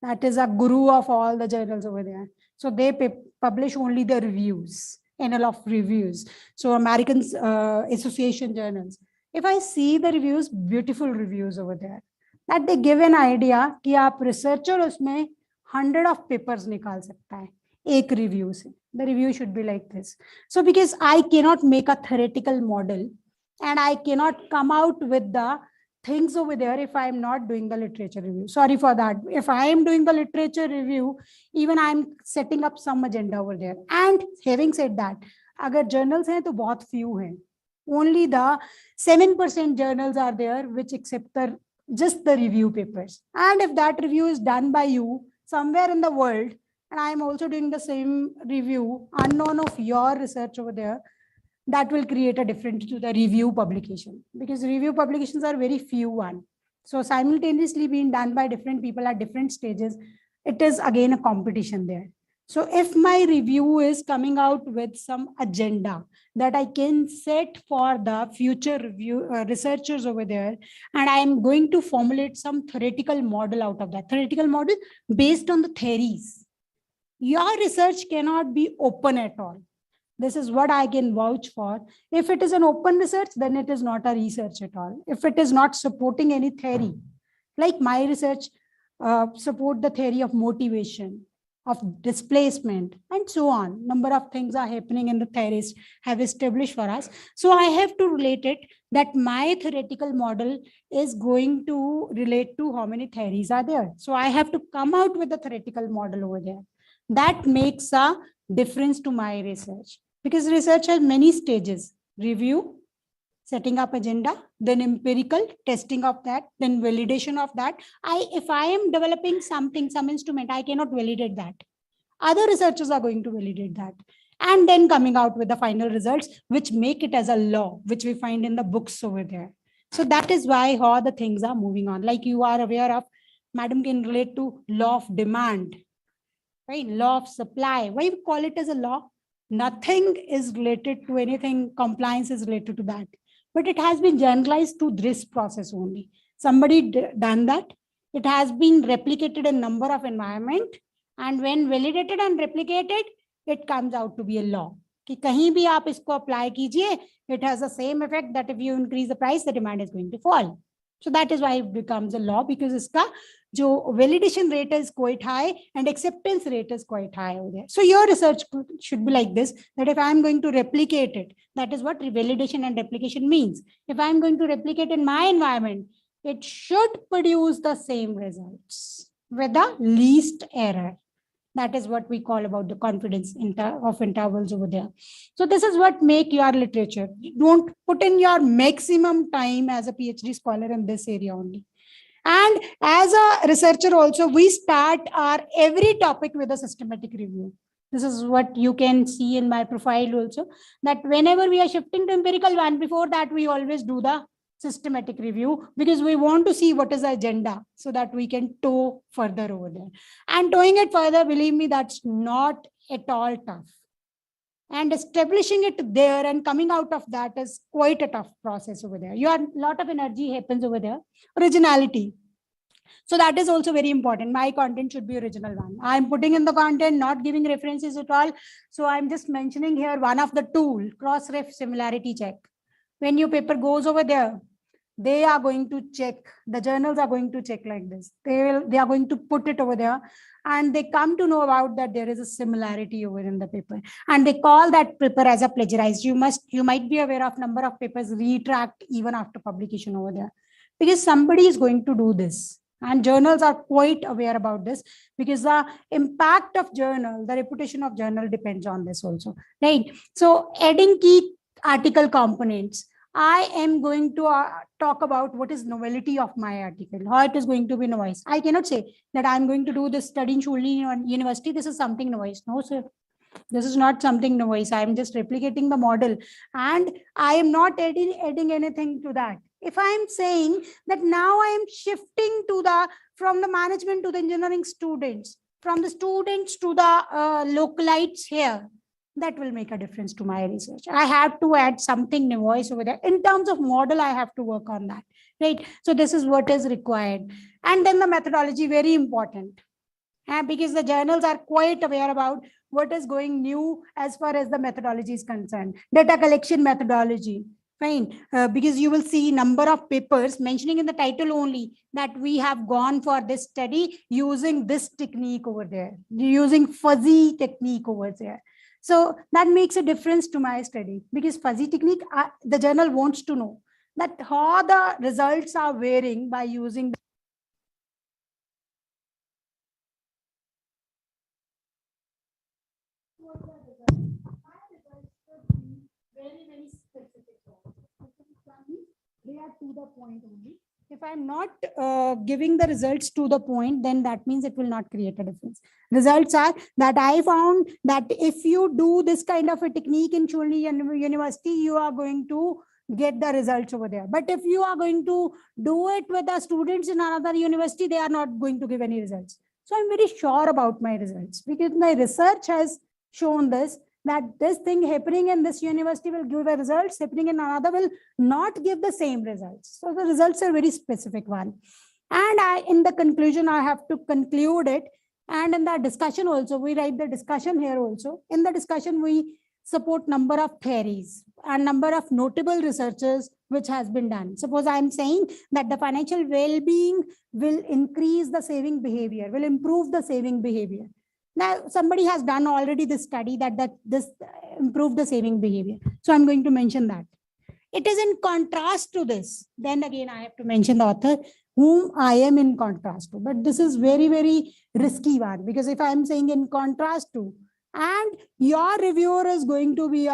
that is a guru of all the journals over there. So they publish only the reviews, annal of reviews. So American Association journals. If I see the reviews, beautiful reviews over there, that they give an idea कि आप researcher उसमें 100 of papers निकाल सकता है एक review से. The review should be like this. So because I cannot make a theoretical model and I cannot come out with the things over there if I am not doing the literature review. Sorry for that. If I am doing the literature review, even I am setting up some agenda over there. And having said that, अगर journals हैं तो बहुत few हैं. Only the 7% journals are there which accept just the review papers. And if that review is done by you somewhere in the world, and I am also doing the same review, unknown of your research over there, that will create a difference to the review publication, because review publications are very few one. So simultaneously being done by different people at different stages, it is again a competition there. So if my review is coming out with some agenda that I can set for the future review researchers over there, and I am going to formulate some theoretical model out of that theoretical model based on the theories, your research cannot be open at all. This is what I can vouch for. If it is an open research, then it is not a research at all. If it is not supporting any theory, like my research support the theory of motivation, of displacement, and so on. Number of things are happening in the theorists have established for us. So I have to relate it that my theoretical model is going to relate to how many theories are there. So I have to come out with a theoretical model over there. That makes a difference to my research, because research has many stages: review, setting up agenda, then empirical testing of that, then validation of that. If I am developing something, some instrument, I cannot validate that. Other researchers are going to validate that, and then coming out with the final results, which make it as a law, which we find in the books over there. So that is why how the things are moving on. Like you are aware of, madam can relate to law of demand, right? Law of supply. Why we call it as a law? Nothing is related to anything. Compliance is related to that, but it has been generalized to this process only. Somebody done that. It has been replicated in number of environment, and when validated and replicated, it comes out to be a law. कि कहीं भी आप इसको apply कीजिए, it has the same effect that if you increase the price, the demand is going to fall. So that is why it becomes a law, because इसका जो validation rate is quite high and acceptance rate is quite high over there. So your research should be like this, that if I'm going to replicate it, that is what validation and replication means. If I'm going to replicate in my environment, it should produce the same results with the least error. That is what we call about the confidence of intervals over there. So this is what make your literature. Don't put in your maximum time as a PhD scholar in this area only. And as a researcher also, we start our every topic with a systematic review. This is what you can see in my profile also, that whenever we are shifting to empirical one, before that we always do the systematic review, because we want to see what is the agenda so that we can tow further over there. And towing it further, believe me, that's not at all tough. And establishing it there and coming out of that is quite a tough process over there. A lot of energy happens over there. Originality. So that is also very important. My content should be original one. I'm putting in the content, not giving references at all. So I'm just mentioning here one of the tool, cross-ref similarity check. When your paper goes over there, they are going to check, the journals are going to check like this. They are going to put it over there, and they come to know about that there is a similarity over in the paper, and they call that paper as a plagiarized. You might be aware of number of papers retract even after publication over there, because somebody is going to do this. And journals are quite aware about this, because the impact of journal, the reputation of journal depends on this also, right? So adding key article components, I am going to talk about what is novelty of my article, how it is going to be noise. I cannot say that I'm going to do this study in Shulli University. This is something noise. No, sir. This is not something noise. I am just replicating the model, and I am not adding anything to that. If I am saying that now I am shifting from the management to the engineering students, from the students to the localites here, that will make a difference to my research. I have to add something noise over there. In terms of model, I have to work on that, right? So this is what is required. And then the methodology, very important. Because the journals are quite aware about what is going new as far as the methodology is concerned. Data collection methodology, fine. Because you will see number of papers mentioning in the title only that we have gone for this study using this technique over there, using fuzzy technique over there. So that makes a difference to my study, because fuzzy technique, the journal wants to know that how the results are varying by using very specific. They are to the point only. If I'm not giving the results to the point, then that means it will not create a difference. Results are that I found that if you do this kind of a technique in Shulli University, you are going to get the results over there. But if you are going to do it with the students in another university, they are not going to give any results. So I'm very sure about my results, because my research has shown this, that this thing happening in this university will give the results, happening in another will not give the same results. So the results are very specific one. And in the conclusion, I have to conclude it. And in the discussion also, we write the discussion here also. In the discussion, we support number of theories and number of notable researches which has been done. Suppose I'm saying that the financial well-being will increase the saving behavior, will improve the saving behavior. Now, somebody has done already this study that this improved the saving behavior. So I'm going to mention that. It is in contrast to this. Then again, I have to mention the author whom I am in contrast to. But this is very risky one, because if I'm saying in contrast to, and your reviewer is going to be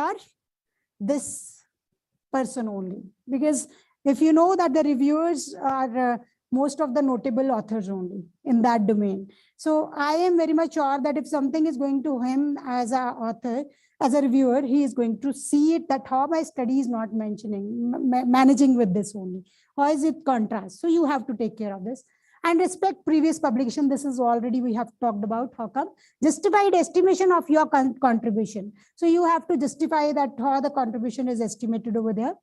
this person only. Because if you know that the reviewers are most of the notable authors only in that domain. So I am very much sure that if something is going to him as an author, as a reviewer, he is going to see it that how my study is not managing with this only. How is it contrast? So you have to take care of this. And respect previous publication. This is already we have talked about. How come? Justified estimation of your contribution. So you have to justify that how the contribution is estimated over there.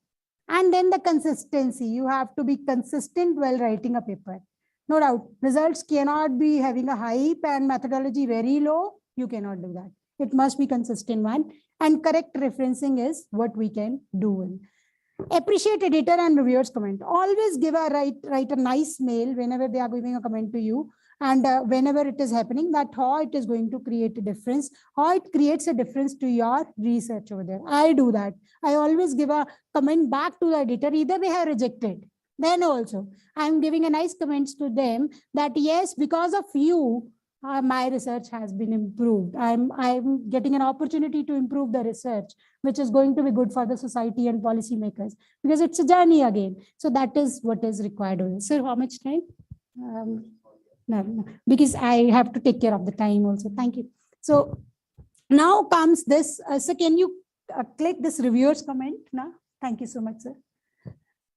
And then the consistency. You have to be consistent while writing a paper. No doubt, results cannot be having a hype and methodology very low. You cannot do that. It must be consistent one. And correct referencing is what we can do. Appreciate editor and reviewers comment. Always give write a nice mail whenever they are giving a comment to you, and whenever it is happening, that how it is going to create a difference, how it creates a difference to your research over there. I do that. I always give a comment back to the editor. Either they have rejected, then also I'm giving a nice comments to them that yes, because of you, my research has been improved. I'm getting an opportunity to improve the research, which is going to be good for the society and policymakers, because it's a journey again. So that is what is required. Sir, how much time? No, because I have to take care of the time also. Thank you. So now comes this. So can you click this reviewers comment now? Thank you so much, sir.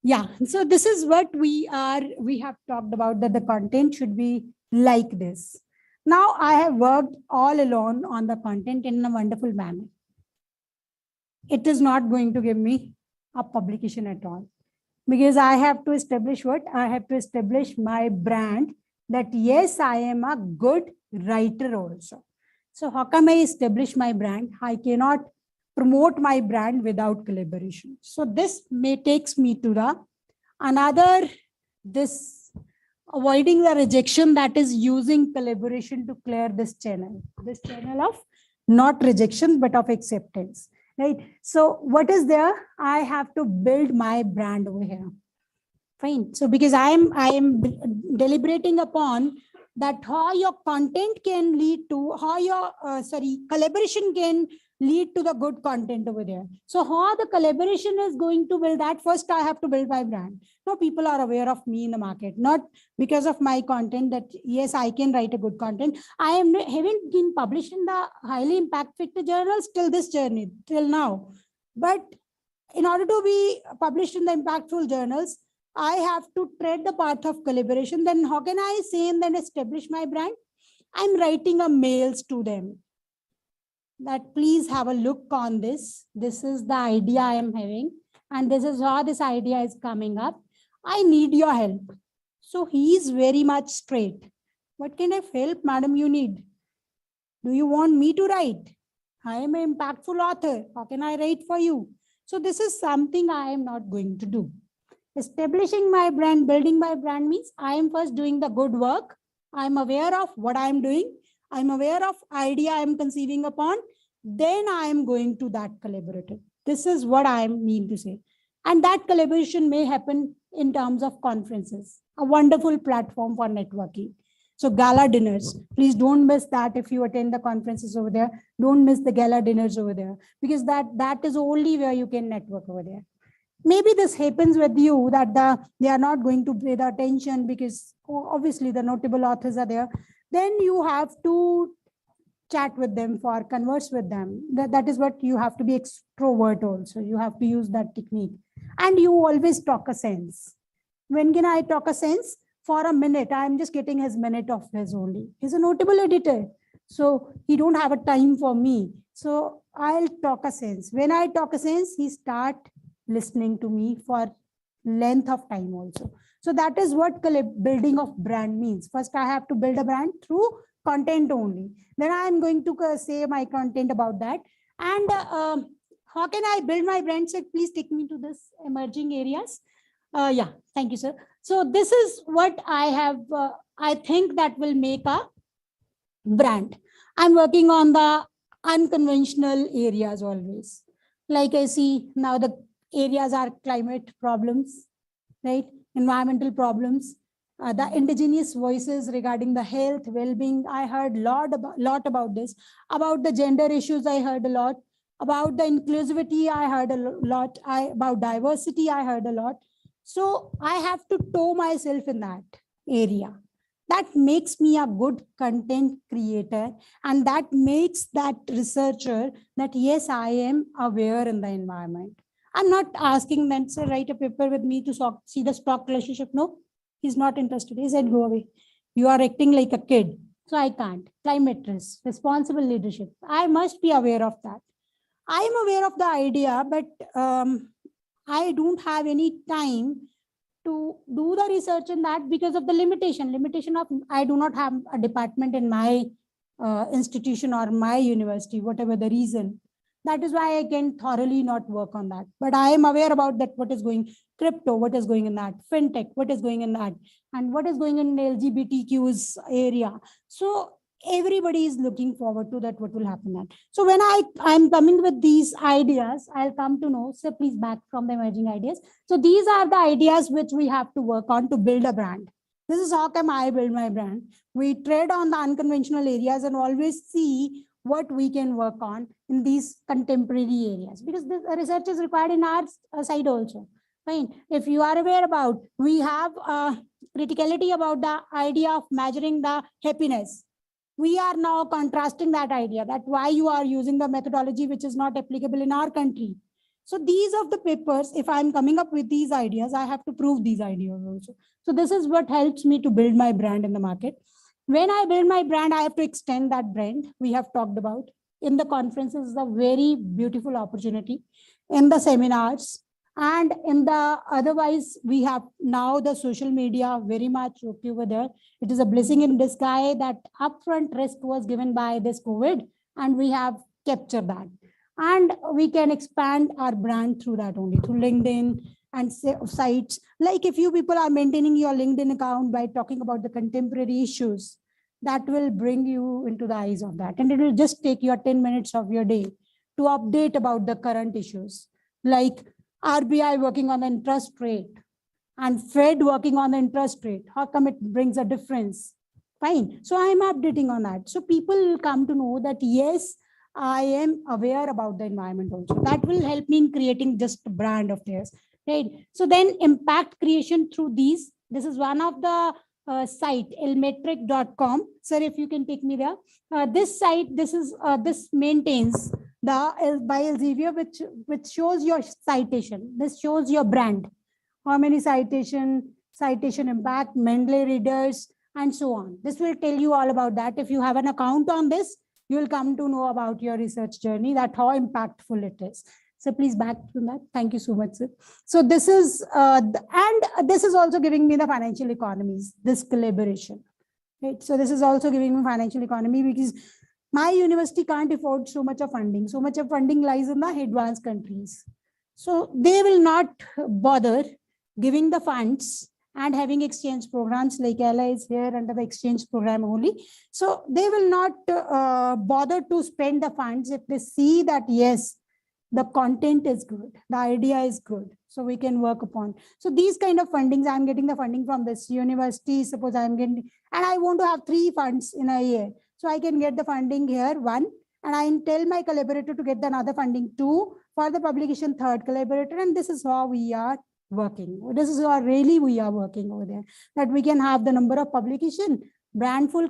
Yeah. So this is what we have talked about, that the content should be like this. Now I have worked all alone on the content in a wonderful manner. It is not going to give me a publication at all, because I have to establish what? I have to establish my brand, that yes, I am a good writer also. So how come I establish my brand? I cannot promote my brand without collaboration. So this takes me to the Another, this avoiding the rejection, that is using collaboration to clear this channel of not rejection, but of acceptance, right? So what is there? I have to build my brand over here. Fine. So because I am deliberating upon that how your content can lead to, how your collaboration can lead to the good content over there. So how the collaboration is going to build that? First, I have to build my brand. No, people are aware of me in the market, not because of my content that yes, I can write a good content. I haven't been published in the highly impact factor journals till this journey, till now. But in order to be published in the impactful journals, I have to tread the path of collaboration. Then how can I say and then establish my brand? I'm writing a mails to them that please have a look on this. This is the idea I am having, and this is how this idea is coming up. I need your help. So he is very much straight. What kind of help, madam, you need? Do you want me to write? I am an impactful author. How can I write for you? So this is something I am not going to do. Establishing my brand, building my brand means I am first doing the good work. I'm aware of what I'm doing. I'm aware of idea I'm conceiving upon. Then I am going to that collaborative. This is what I mean to say. And that collaboration may happen in terms of conferences, a wonderful platform for networking. So gala dinners, please don't miss that. If you attend the conferences over there, don't miss the gala dinners over there, because that is only where you can network over there. Maybe this happens with you that they are not going to pay the attention because obviously the notable authors are there. Then you have to chat with them, for converse with them. That is what you have to be extrovert also. You have to use that technique. And you always talk a sense. When can I talk a sense? For a minute. I'm just getting his minute of his only. He's a notable editor. So he don't have a time for me. So I'll talk a sense. When I talk a sense, he start listening to me for length of time also. So that is what building of brand means. First, I have to build a brand through content only. Then I'm going to say my content about that. And how can I build my brand? So please take me to this emerging areas. Yeah, thank you, sir. So this is what I have, I think that will make a brand. I'm working on the unconventional areas always. Like I see now the areas are climate problems, right? Environmental problems, the indigenous voices regarding the health, well-being. I heard a lot about this. About the gender issues, I heard a lot. About the inclusivity, I heard a lot. About diversity, I heard a lot. So I have to toe myself in that area. That makes me a good content creator, and that makes that researcher that yes, I am aware in the environment. I'm not asking them to write a paper with me to see the stock relationship. No, he's not interested. He said, go away. You are acting like a kid. So I can't. Climate risk, responsible leadership. I must be aware of that. I am aware of the idea, but I don't have any time to do the research in that because of the limitation of I do not have a department in my institution or my university, whatever the reason. That is why I can thoroughly not work on that. But I am aware about that, what is going crypto, what is going in that, fintech, what is going in that, and what is going in LGBTQ's area. So everybody is looking forward to that, what will happen that. So when I'm coming with these ideas, I'll come to know, so please back from the emerging ideas. So these are the ideas which we have to work on to build a brand. This is how come I build my brand. We tread on the unconventional areas and always see what we can work on in these contemporary areas, because the research is required in our side also. Fine. If you are aware about, we have criticality about the idea of measuring the happiness. We are now contrasting that idea, that why you are using the methodology which is not applicable in our country. So these are the papers, if I'm coming up with these ideas, I have to prove these ideas also. So this is what helps me to build my brand in the market. When I build my brand, I have to extend that brand we have talked about. In the conferences is a very beautiful opportunity. In the seminars and in the otherwise, we have now the social media very much okay over there. It is a blessing in disguise that upfront risk was given by this COVID, and we have captured that. And we can expand our brand through that only, through LinkedIn, and sites. Like if you people are maintaining your LinkedIn account by talking about the contemporary issues, that will bring you into the eyes of that. And it will just take your 10 minutes of your day to update about the current issues, like RBI working on the interest rate and Fed working on the interest rate. How come it brings a difference? Fine. So I'm updating on that. So people will come to know that, yes, I am aware about the environment also. That will help me in creating just a brand of theirs. Right. So then impact creation through these. This is one of the site, elmetric.com. Sir, if you can take me there. This site, this maintains the by Elsevier, which shows your citation. This shows your brand. How many citation impact, Mendeley readers, and so on. This will tell you all about that. If you have an account on this, you will come to know about your research journey, that how impactful it is. So please back to that. Thank you so much, sir. So this is, and this is also giving me the financial economies, this collaboration. Right? So this is also giving me financial economy, because my university can't afford so much of funding. So much of funding lies in the advanced countries. So they will not bother giving the funds and having exchange programs, like Ella is here under the exchange program only. So they will not bother to spend the funds if they see that, yes, the content is good, the idea is good, so we can work upon. So these kind of fundings, I'm getting the funding from this university. Suppose I'm getting, and I want to have 3 funds in a year. So I can get the funding here, 1, and I tell my collaborator to get another funding, 2, for the publication, 3rd collaborator. And this is how we are working. This is how really we are working over there, that we can have the number of publication, brandful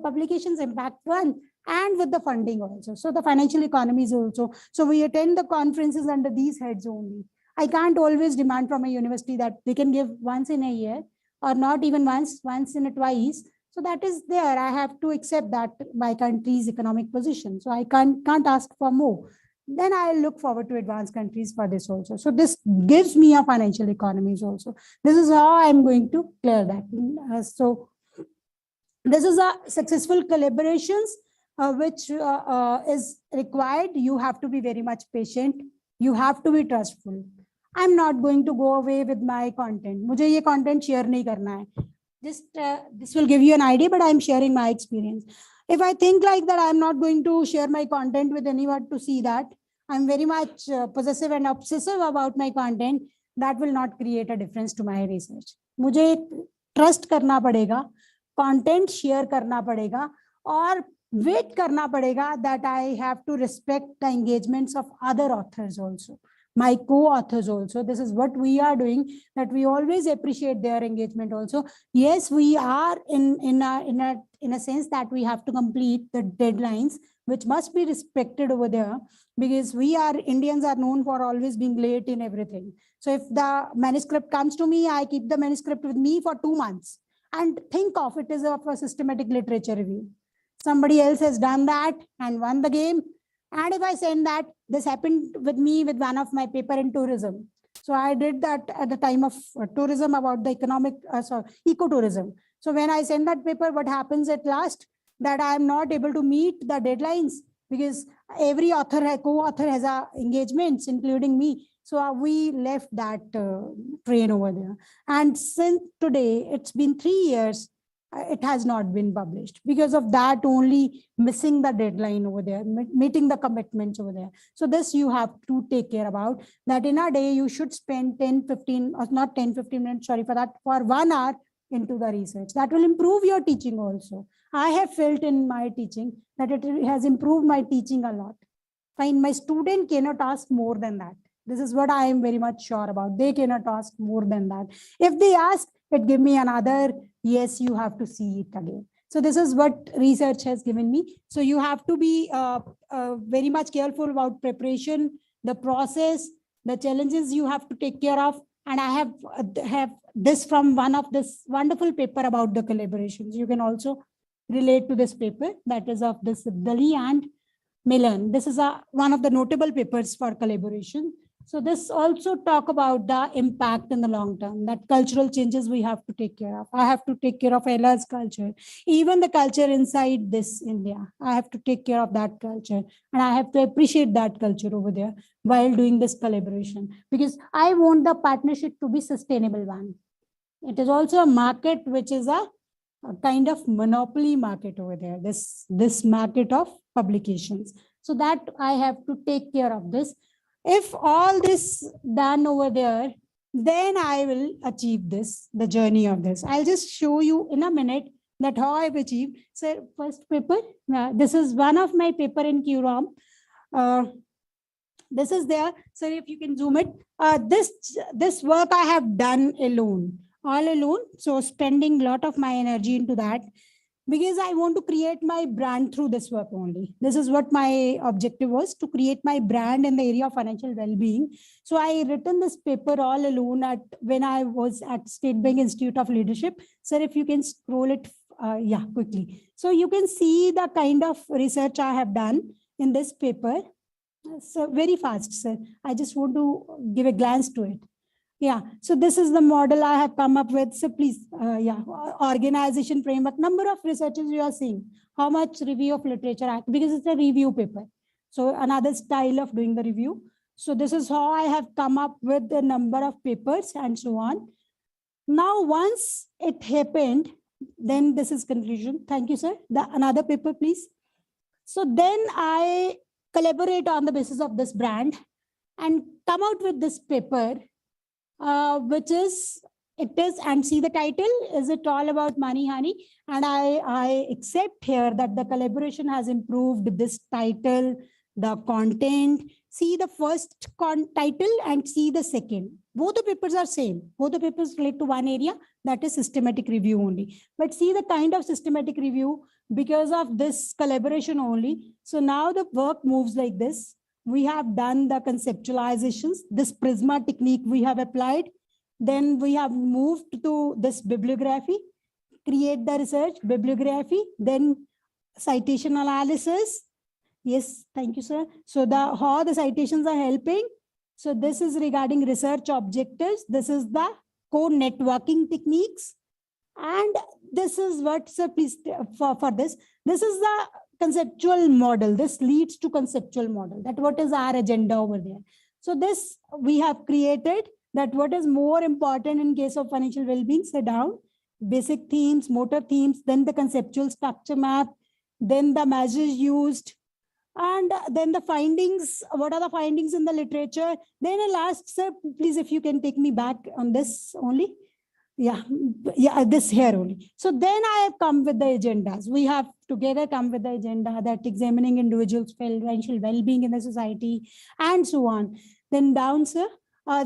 publications, impact one, and with the funding also. So the financial economies also. So we attend the conferences under these heads only. I can't always demand from a university that they can give once in a year, or not even once in a twice. So that is there. I have to accept that my country's economic position. So I can't ask for more. Then I look forward to advanced countries for this also. So this gives me a financial economies also. This is how I'm going to clear that. So this is a successful collaborations which is required. You have to be very much patient. You have to be trustful. I'm not going to go away with my content. मुझे ये content share नहीं करना है. Just this will give you an idea, but I'm sharing my experience. If I think like that, I'm not going to share my content with anyone to see that. I'm very much possessive and obsessive about my content. That will not create a difference to my research. मुझे trust करना पड़ेगा, content share करना पड़ेगा, और wait करना पड़ेगा that I have to respect the engagements of other authors also, my co-authors also. This is what we are doing, that we always appreciate their engagement also. Yes, we are in a sense that we have to complete the deadlines, which must be respected over there, because we are Indians are known for always being late in everything. So if the manuscript comes to me, I keep the manuscript with me for 2 months and think of it as a systematic literature review. Somebody else has done that and won the game. And if I send that, this happened with me with one of my paper in tourism. So I did that at the time of tourism, about the ecotourism. So when I send that paper, what happens at last? That I am not able to meet the deadlines, because every author, co-author has engagements, including me. So we left that train over there. And since today, it's been 3 years, it has not been published because of that only, missing the deadline over there, meeting the commitments over there. So this you have to take care about, that in a day you should spend 10-15 or not 10-15 minutes, sorry for that, for 1 hour into the research. That will improve your teaching also. I have felt in my teaching that it has improved my teaching a lot. Fine, my student cannot ask more than that. This is what I am very much sure about. They cannot ask more than that. If they ask, it give me another, yes, you have to see it again. So this is what research has given me. So you have to be very much careful about preparation, the process, the challenges you have to take care of. And I have this from one of this wonderful paper about the collaborations. You can also relate to this paper, that is of this Dali and Milan. This is one of the notable papers for collaboration. So this also talk about the impact in the long term, that cultural changes we have to take care of. I have to take care of Ella's culture, even the culture inside this India. I have to take care of that culture, and I have to appreciate that culture over there while doing this collaboration, because I want the partnership to be sustainable one. It is also a market which is a kind of monopoly market over there, this market of publications. So that I have to take care of this. If all this done over there, then I will achieve this, the journey of this. I'll just show you in a minute that how I've achieved. So first paper, this is one of my paper in QROM. This is there. So if you can zoom it, this work I have done alone, all alone. So spending a lot of my energy into that, because I want to create my brand through this work only. This is what my objective was, to create my brand in the area of financial well-being. So I written this paper all alone when I was at State Bank Institute of Leadership. Sir, if you can scroll it, quickly. So you can see the kind of research I have done in this paper. So very fast, sir. I just want to give a glance to it. Yeah, so this is the model I have come up with. So please, organization framework, number of researches you are seeing, how much review of literature, because it's a review paper. So another style of doing the review. So this is how I have come up with the number of papers and so on. Now, once it happened, then this is conclusion. Thank you, sir. Another paper, please. So then I collaborate on the basis of this brand and come out with this paper, which is, and see the title, is it all about money, honey? And I accept here that the collaboration has improved this title, the content. See the first title and see the second. Both the papers are same. Both the papers relate to one area, that is systematic review only. But see the kind of systematic review because of this collaboration only. So now the work moves like this. We have done the conceptualizations, this Prisma technique we have applied. Then we have moved to this bibliography, create the research, bibliography, then citation analysis. Yes, thank you, sir. So how the citations are helping. So this is regarding research objectives. This is the core networking techniques. And this is what, sir, please, for this is the conceptual model. This leads to conceptual model. That what is our agenda over there. So this we have created, that what is more important in case of financial well-being, sit down, basic themes, motor themes, then the conceptual structure map, then the measures used, and then the findings. What are the findings in the literature? Then a last, sir, please, if you can take me back on this only. Yeah, this here only. So then I have come with the agendas. We have together come with the agenda that examining individuals' financial well-being in the society and so on. Then down, sir.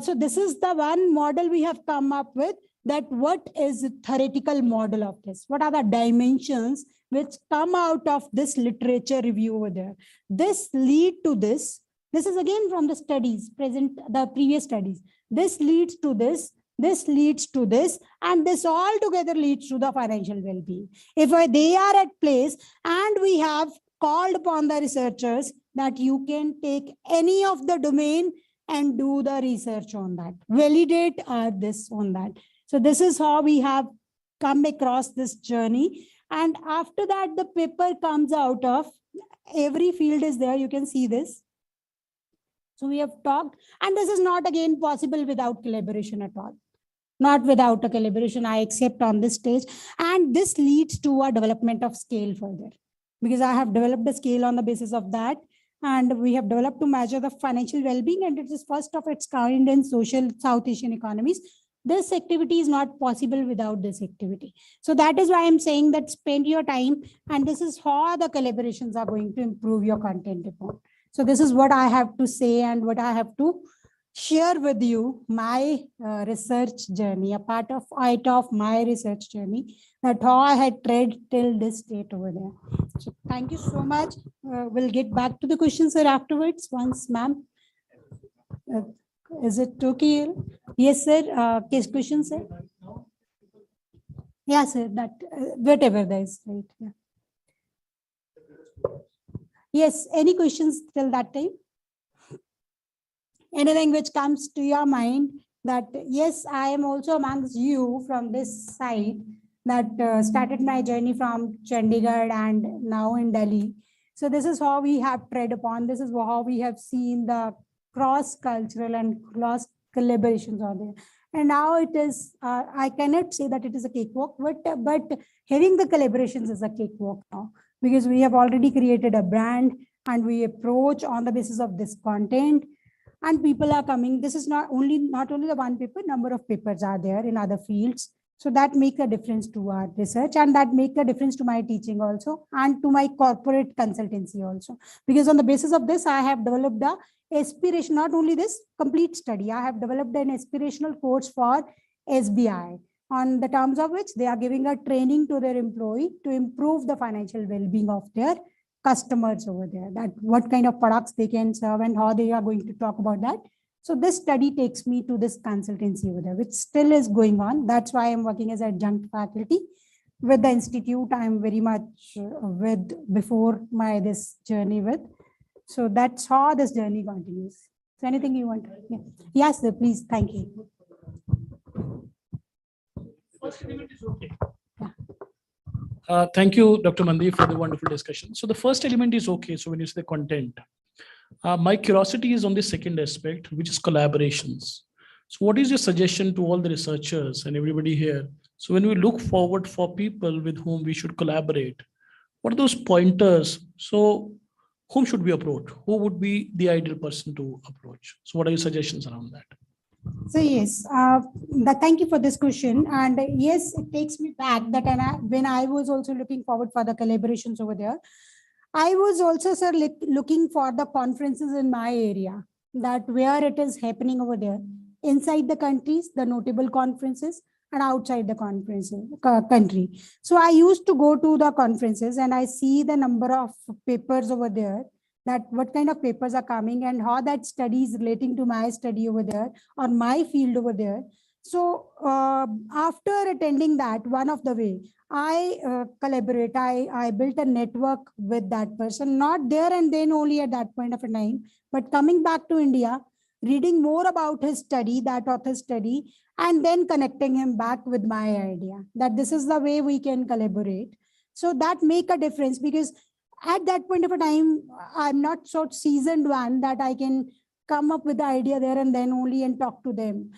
So this is the one model we have come up with, that what is the theoretical model of this? What are the dimensions which come out of this literature review over there? This lead to this. This is again from the studies, the previous studies. This leads to this. This leads to this, and this all together leads to the financial well-being. If they are at place, and we have called upon the researchers that you can take any of the domain and do the research on that, validate this on that. So this is how we have come across this journey. And after that, the paper comes out of, every field is there. You can see this. So we have talked, and this is not again possible without collaboration at all. Not without a collaboration, I accept on this stage. And this leads to a development of scale further, because I have developed a scale on the basis of that. And we have developed to measure the financial well-being, and it is first of its kind in social South Asian economies. This activity is not possible without this activity. So that is why I'm saying that spend your time, and this is how the collaborations are going to improve your content report. So this is what I have to say and what I have to share with you, my research journey, a part of my research journey, that how I had tread till this state over there. So thank you so much. We'll get back to the questions, sir, afterwards, once, ma'am. Is it okay? Yes, sir. Case question, sir. Yeah, sir. That whatever that is, right? Yeah. Yes. Any questions till that time? anything which comes to your mind that, yes, I am also amongst you from this side that started my journey from Chandigarh and now in Delhi. So this is how we have tread upon, this is how we have seen the cross-cultural and cross collaborations are there. And now it is, I cannot say that it is a cakewalk, but having the collaborations is a cakewalk now, because we have already created a brand and we approach on the basis of this content and people are coming. This is not only the one paper, number of papers are there in other fields. So that makes a difference to our research, and that makes a difference to my teaching also and to my corporate consultancy also. Because on the basis of this, I have developed the aspiration, not only this complete study, I have developed an aspirational course for SBI on the terms of which they are giving a training to their employee to improve the financial well-being of their customers over there, that what kind of products they can serve and how they are going to talk about that. So this study takes me to this consultancy over there, which still is going on. That's why I'm working as adjunct faculty with the institute. I'm very much with before my this journey with. So that's how this journey continues. So anything you want? Yeah. Yes, sir, please. Thank you. Thank you, Dr. Mandeep, for the wonderful discussion. So the first element is okay. So when you say the content, my curiosity is on the second aspect, which is collaborations. So what is your suggestion to all the researchers and everybody here? So when we look forward for people with whom we should collaborate, what are those pointers? So whom should we approach? Who would be the ideal person to approach? So what are your suggestions around that? So yes, thank you for this question. And yes, it takes me back that when I was also looking forward for the collaborations over there, I was also, sir, looking for the conferences in my area, that where it is happening over there, inside the countries, the notable conferences, and outside the country. So I used to go to the conferences and I see the number of papers over there, that what kind of papers are coming and how that study is relating to my study over there or my field over there. So after attending that, one of the way I collaborate, I built a network with that person, not there and then only at that point of a time, but coming back to India, reading more about his study, that author's study, and then connecting him back with my idea, that this is the way we can collaborate. So that make a difference, because at that point of a time, I'm not so seasoned one that I can come up with the idea there and then only and talk to them.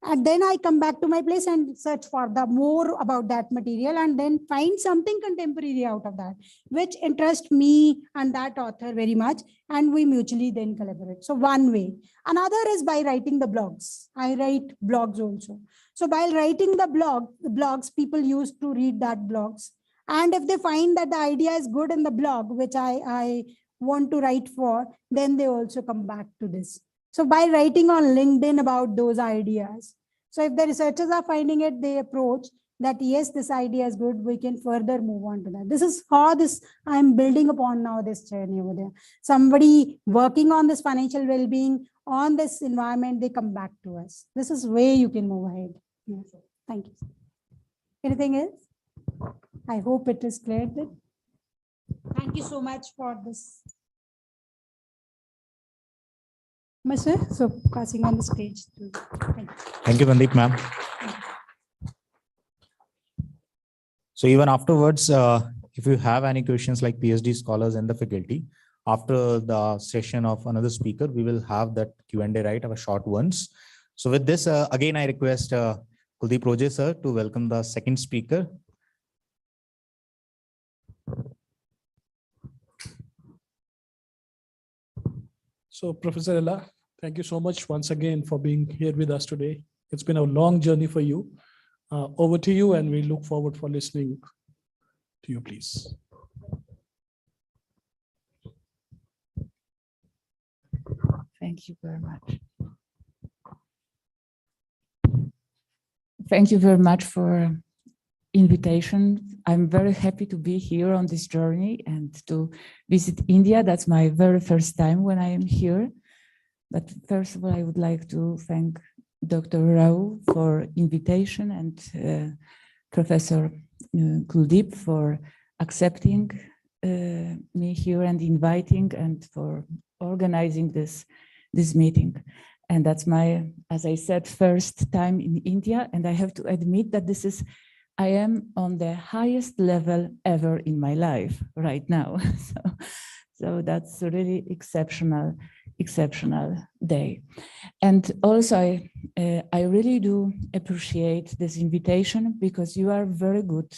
And then I come back to my place and search for the more about that material and then find something contemporary out of that, which interests me and that author very much. And we mutually then collaborate. So one way. Another is by writing the blogs. I write blogs also. So while writing the blogs, people used to read that blogs. And if they find that the idea is good in the blog, which I want to write for, then they also come back to this. So by writing on LinkedIn about those ideas. So if the researchers are finding it, they approach that, yes, this idea is good, we can further move on to that. This is how I'm building upon now this journey over there. Somebody working on this financial well-being, on this environment, they come back to us. This is where you can move ahead. Yes. Thank you. Anything else? I hope it is clear. Thank you so much for this. Sir, so passing on the stage. Thank you, Mandeep, ma'am. So even afterwards, if you have any questions like PhD scholars and the faculty, after the session of another speaker, we will have that Q&A, right, our short ones. So with this, again, I request Kuldeep Roje, sir, to welcome the second speaker. So Professor Ella, thank you so much once again for being here with us today. It's been a long journey for you. Over to you, and we look forward for listening to you, please. Thank you very much. Thank you very much for invitation. I'm very happy to be here on this journey and to visit India. That's my very first time when I am here. But first of all, I would like to thank Dr. Rao for invitation and Professor Kuldeep for accepting me here and inviting and for organizing this meeting. And that's my, as I said, first time in India. And I have to admit that I am on the highest level ever in my life right now. So that's a really exceptional day. And also, I really do appreciate this invitation because you are very good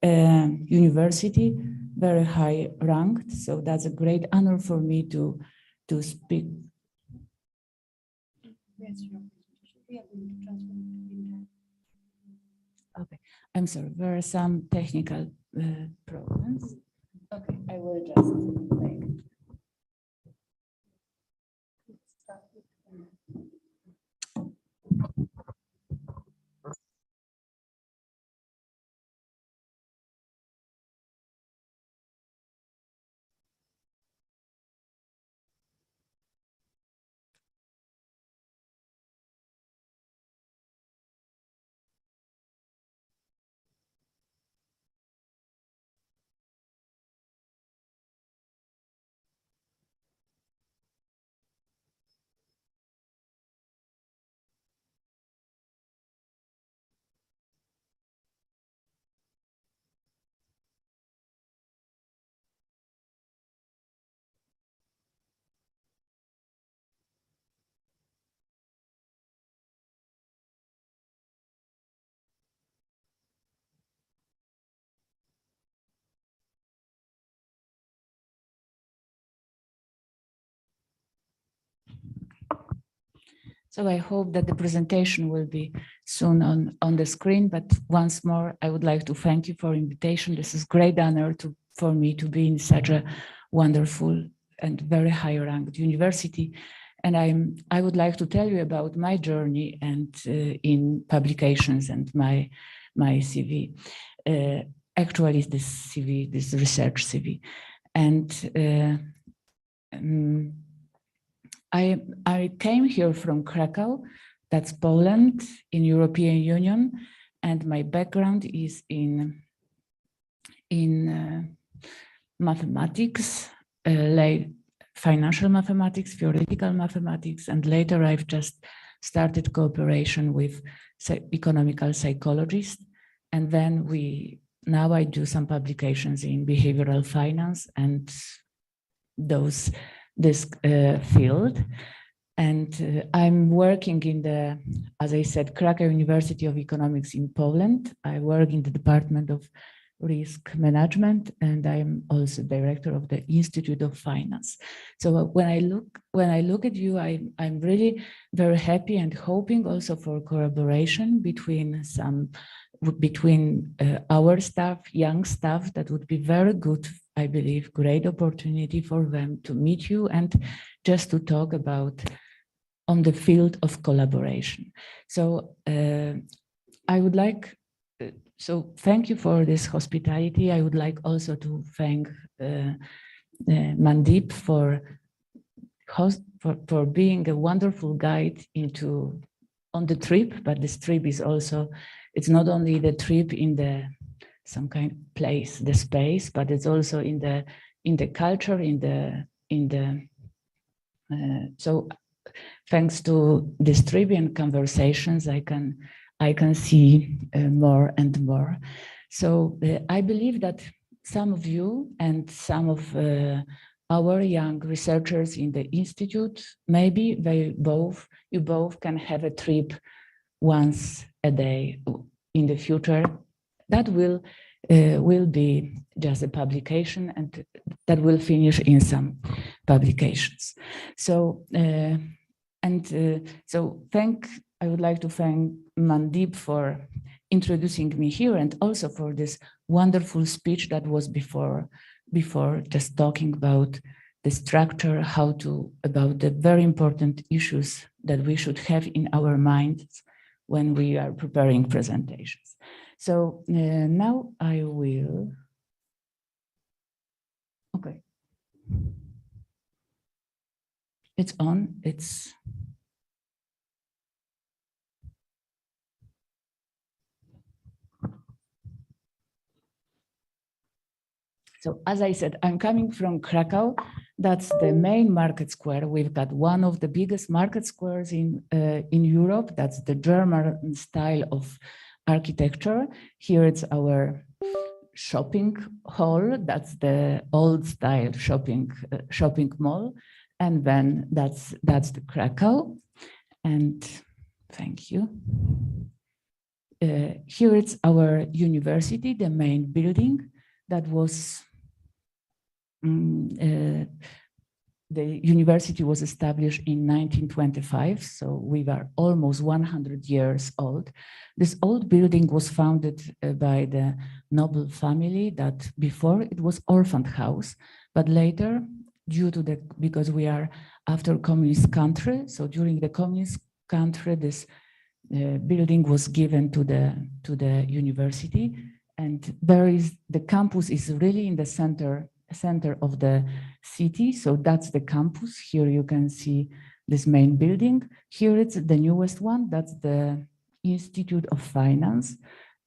university, very high ranked. So that's a great honor for me to speak. Okay, I'm sorry, there are some technical problems. Okay, I will just make it. So I hope that the presentation will be soon on the screen, but once more, I would like to thank you for invitation. This is great honor for me to be in such a wonderful and very high ranked university. And I would like to tell you about my journey and in publications and my CV. Actually, this CV, this research CV. And I came here from Krakow, that's Poland, in European Union, and my background is in mathematics, like financial mathematics, theoretical mathematics, and later I've just started cooperation with economical psychologists, and then now I do some publications in behavioral finance and this field. And I'm working in the, as I said, Krakow University of Economics in Poland. I work in the Department of Risk Management, and I'm also director of the Institute of Finance. So when I look at you, I'm really very happy and hoping also for collaboration between our staff, young staff. That would be very good, I believe, great opportunity for them to meet you and just to talk about on the field of collaboration. So I would like, so thank you for this hospitality. I would like also to thank Mandeep for being a wonderful guide on the trip, but this trip is also, it's not only the trip in some kind of place, the space, but it's also in the culture, so thanks to this trip and conversations, I can see more and more. So I believe that some of you and some of our young researchers in the institute, maybe you both can have a trip once a day in the future. That will be just a publication, and that will finish in some publications. So I would like to thank Mandeep for introducing me here, and also for this wonderful speech that was before just talking about the structure, about the very important issues that we should have in our minds when we are preparing presentations. So now I will, okay. It's on, So as I said, I'm coming from Krakow. That's the main market square. We've got one of the biggest market squares in Europe. That's the German style of architecture. Here it's our shopping hall. That's the old style shopping mall. And then that's the Krakow. And thank you. Here it's our university, the main building that was the university was established in 1925, so we were almost 100 years old. This old building was founded by the noble family that before it was orphan house, but later, because we are after communist country, so during the communist country, this building was given to the university, and the campus is really in the center of the city. So that's the campus. Here you can see this main building. Here it's the newest one. That's the Institute of Finance.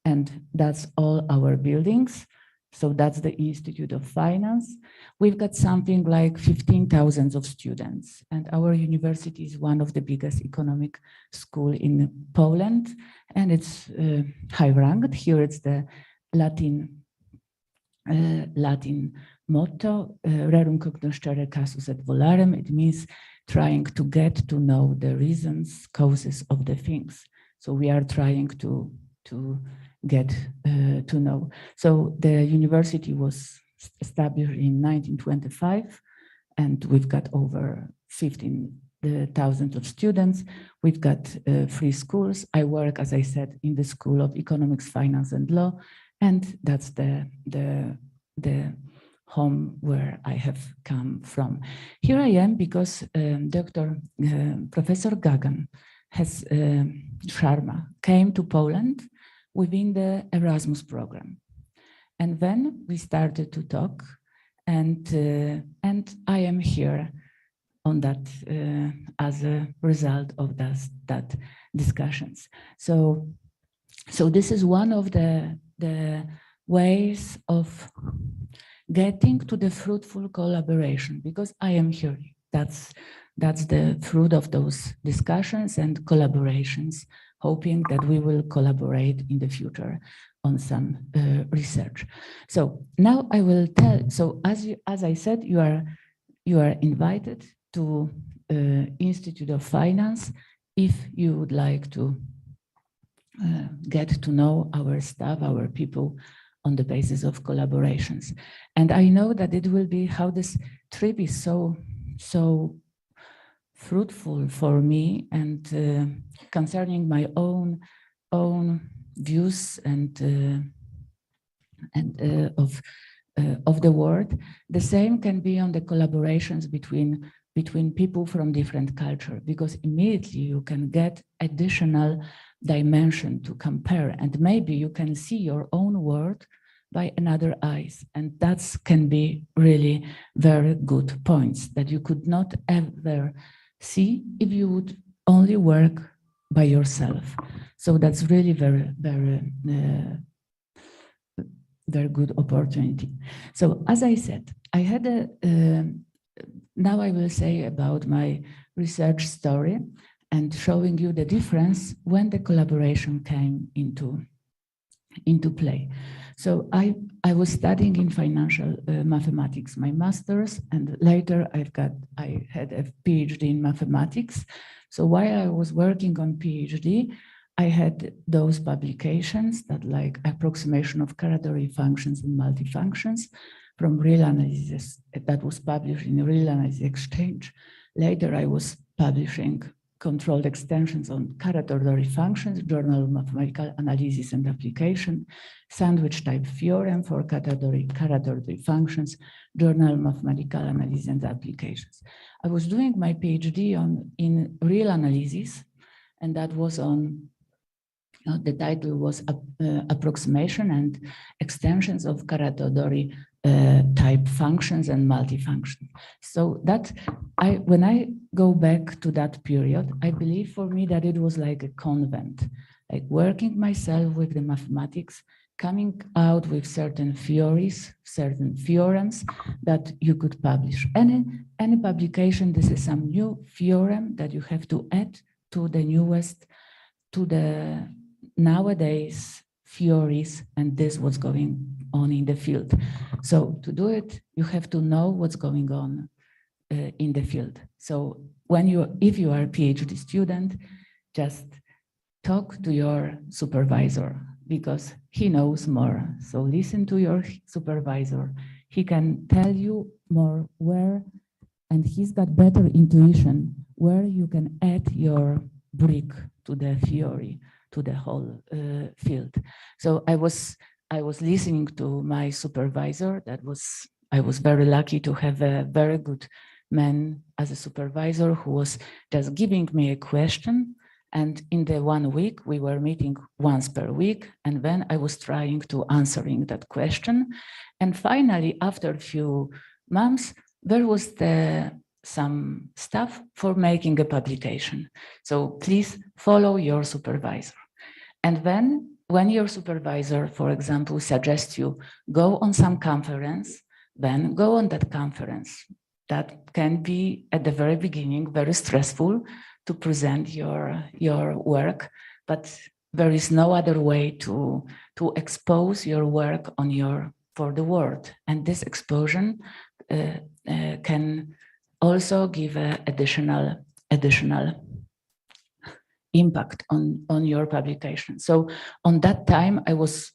And that's all our buildings. So that's the Institute of Finance. We've got something like 15,000 of students. And our university is one of the biggest economic school in Poland. And it's high ranked. Here it's the Latin motto, rerum cognoscere casus et volarem. It means trying to get to know the reasons, causes of the things. So we are trying to get to know. So the university was established in 1925, and we've got over 15,000 of students. We've got 3 schools. I work, as I said, in the School of Economics, Finance and Law, and that's the home where I have come from. Here I am because Professor Gagan Sharma came to Poland within the Erasmus program. And then we started to talk, and I am here on that as a result of that discussions. So this is one of the ways of getting to the fruitful collaboration, because I am here. That's the fruit of those discussions and collaborations, hoping that we will collaborate in the future on some research. So now I will tell. So as I said, you are invited to Institute of Finance if you would like to get to know our staff, our people, on the basis of collaborations. And I know that it will be how this trip is so fruitful for me, and concerning my own views and of the world. The same can be on the collaborations between people from different culture, because immediately you can get additional dimension to compare, and maybe you can see your own world by another eyes, and that can be really very good points that you could not ever see if you would only work by yourself. So that's really very good opportunity. So as I said, I had now I will say about my research story and showing you the difference when the collaboration came into play. So I was studying in financial mathematics, my master's, and later I had a PhD in mathematics. So while I was working on PhD, I had those publications that like approximation of category functions and multifunctions from real analysis that was published in Real Analysis Exchange. Later, I was publishing controlled extensions on category functions, Journal of Mathematical Analysis and Application, sandwich type theorem for category functions, Journal of Mathematical Analysis and Applications. I was doing my PhD in real analysis, and that was on, the title was Approximation and Extensions of Category type functions and multifunction. So that when I go back to that period, I believe for me that it was like a convent, like working myself with the mathematics, coming out with certain theories, certain theorems that you could publish. Any publication, this is some new theorem that you have to add to the newest, to the nowadays theories, and this what's going on in the field. So to do it, you have to know what's going on in the field. So if you are a PhD student, just talk to your supervisor because he knows more. So listen to your supervisor. He can tell you more where, and he's got better intuition where you can add your brick to the theory, to the whole field. So I was listening to my supervisor. I was very lucky to have a very good man as a supervisor who was just giving me a question. And in the 1 week, we were meeting once per week. And then I was trying to answering that question. And finally, after a few months, there was some stuff for making a publication. So please follow your supervisor. And then when your supervisor, for example, suggests you go on some conference, then go on that conference. That can be at the very beginning very stressful to present your work, but there is no other way to expose your work for the world. And this exposure can also give an additional impact on your publication. So on that time, I was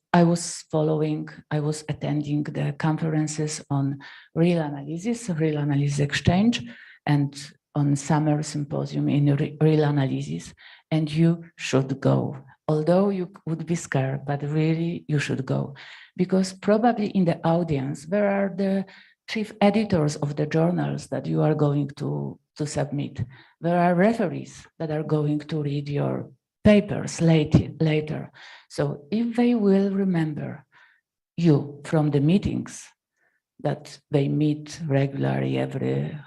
attending the conferences on real analysis exchange, and on summer symposium in real analysis, and you should go. Although you would be scared, but really you should go. Because probably in the audience, there are the chief editors of the journals that you are going to submit. There are referees that are going to read your papers later. So if they will remember you from the meetings that they meet regularly every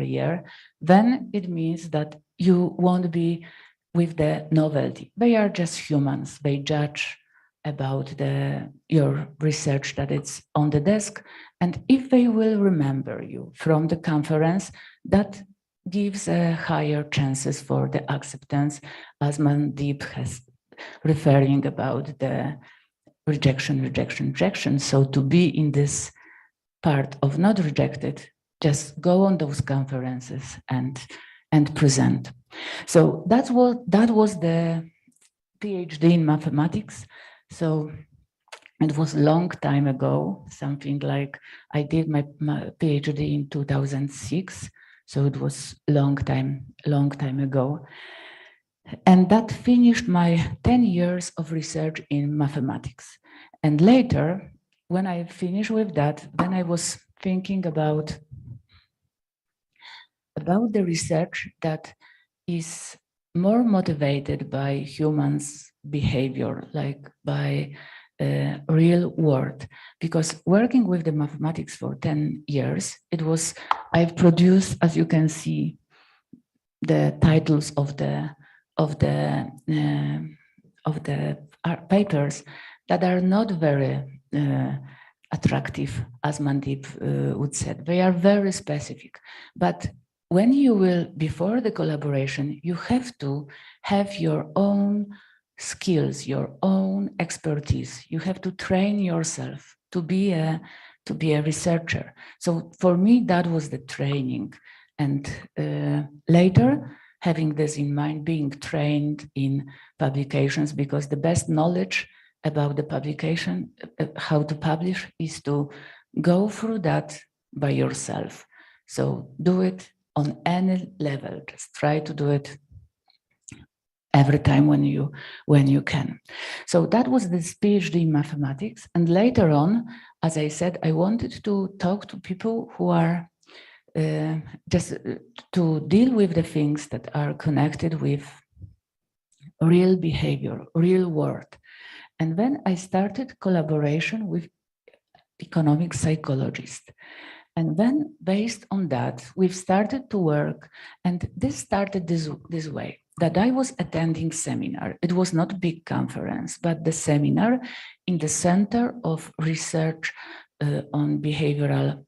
year, then it means that you won't be with the novelty. They are just humans. They judge about your research that it's on the desk. And if they will remember you from the conference, that gives higher chances for the acceptance, as Mandeep has referring about the rejection. So to be in this part of not rejected, just go on those conferences and present. So that was the PhD in mathematics. So it was a long time ago, something like I did my PhD in 2006. So it was long time ago. And that finished my 10 years of research in mathematics. And later, when I finished with that, then I was thinking about the research that is more motivated by humans' behavior, like by real world. Because working with the mathematics for 10 years, I've produced, as you can see, the titles of the papers that are not very attractive, as Mandeep would say. They are very specific. But when you will, before the collaboration, you have to have your own skills, your own expertise. You have to train yourself to be a researcher. So for me, that was the training. And later, having this in mind, being trained in publications, because the best knowledge about the publication, how to publish, is to go through that by yourself. So do it on any level. Just try to do it every time when you can. So that was this PhD in mathematics. And later on, as I said, I wanted to talk to people who are just to deal with the things that are connected with real behavior, real world. And then I started collaboration with economic psychologists. And then based on that, we've started to work, and this started this way. that I was attending seminar. It was not a big conference, but the seminar in the Center of Research on Behavioral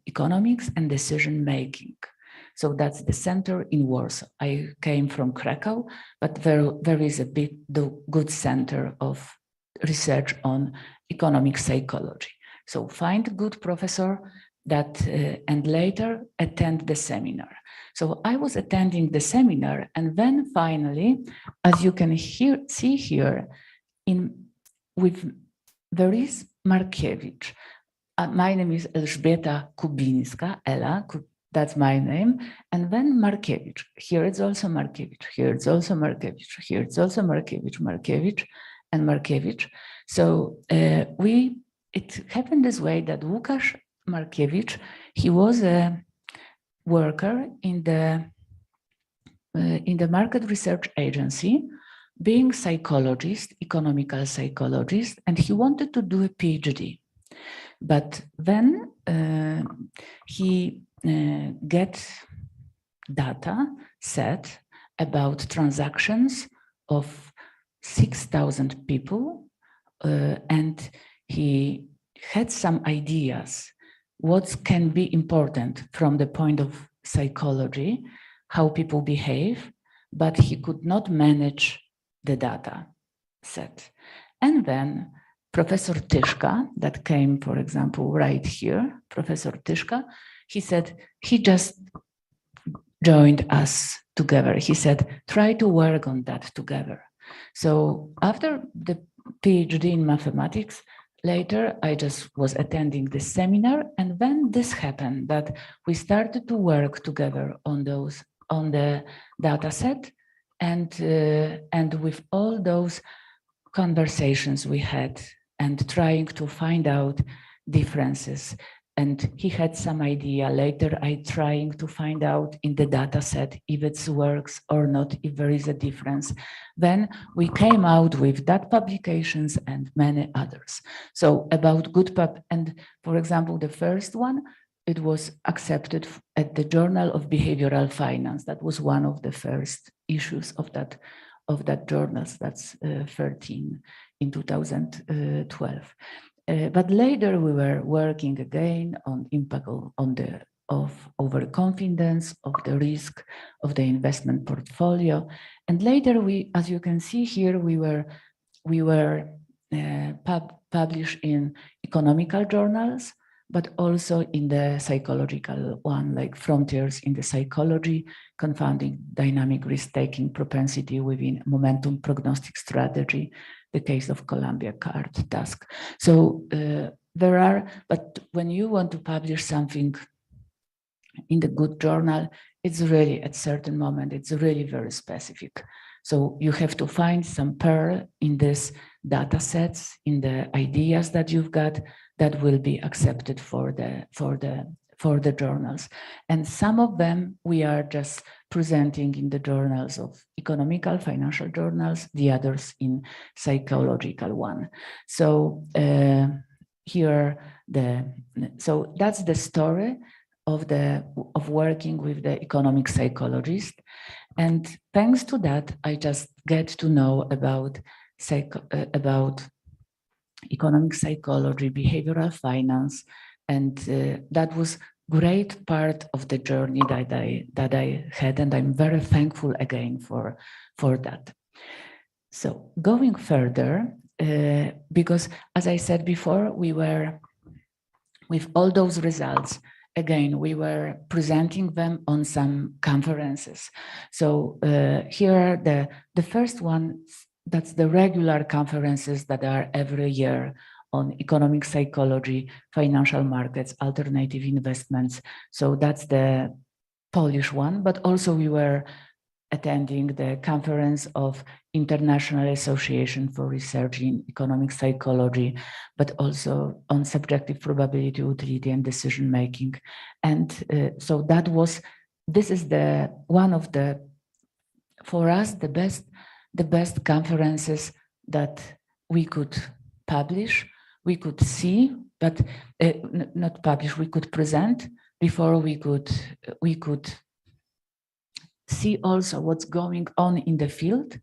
Economics and Decision Making. So that's the center in Warsaw. I came from Krakow, but there is a good center of research on economic psychology. So find a good professor that and later attend the seminar. So I was attending the seminar, and then finally, as you can see here, there is Markiewicz. My name is Elżbieta Kubińska, Ela, that's my name, and then Markiewicz. Here it's also Markiewicz, here it's also Markiewicz, here it's also Markiewicz, Markiewicz, and Markiewicz. So it happened this way that Łukasz Markiewicz, he was a worker in the market research agency, being psychologist, economical psychologist, and he wanted to do a PhD. But then he get data set about transactions of 6,000 people, and he had some ideas what can be important from the point of psychology, how people behave, but he could not manage the data set. And then Professor Tyszka, that came, for example, right here, Professor Tyszka, he said, he just joined us together. He said, try to work on that together. So after the PhD in mathematics, later I just was attending this seminar, and then this happened, that we started to work together on the data set, and with all those conversations we had and trying to find out differences. And he had some idea. Later, I trying to find out in the data set if it works or not, if there is a difference. Then we came out with that publications and many others. So about good pub, and for example, the first one, it was accepted at the Journal of Behavioral Finance. That was one of the first issues of that journals. That's 13 in 2012. But later we were working again on impact of overconfidence, of the risk of the investment portfolio. And later we, as you can see here, we were published in economical journals, but also in the psychological one, like Frontiers in the Psychology, Confounding Dynamic Risk-Taking Propensity within Momentum Prognostic Strategy, the case of Columbia Card task. So there are, but when you want to publish something in the good journal, it's really at certain moment, it's really very specific. So you have to find some pearl in this data sets, in the ideas that you've got that will be accepted for the journals. And some of them we are just presenting in the journals of economical, financial journals, the others in psychological one. So so that's the story of working with the economic psychologist. And thanks to that, I just get to know about economic psychology, behavioral finance, and that was great part of the journey that I had, and I'm very thankful again for that. So going further, because as I said before, we were with all those results. Again, we were presenting them on some conferences. So here the first one, that's the regular conferences that are every year on economic psychology, financial markets, alternative investments. So that's the Polish one, but also we were attending the conference of International Association for Research in Economic Psychology, but also on subjective probability, utility, and decision making. And so this is one of the, for us, the best conferences that we could publish, we could see, but not publish, we could present before we could see also what's going on in the field.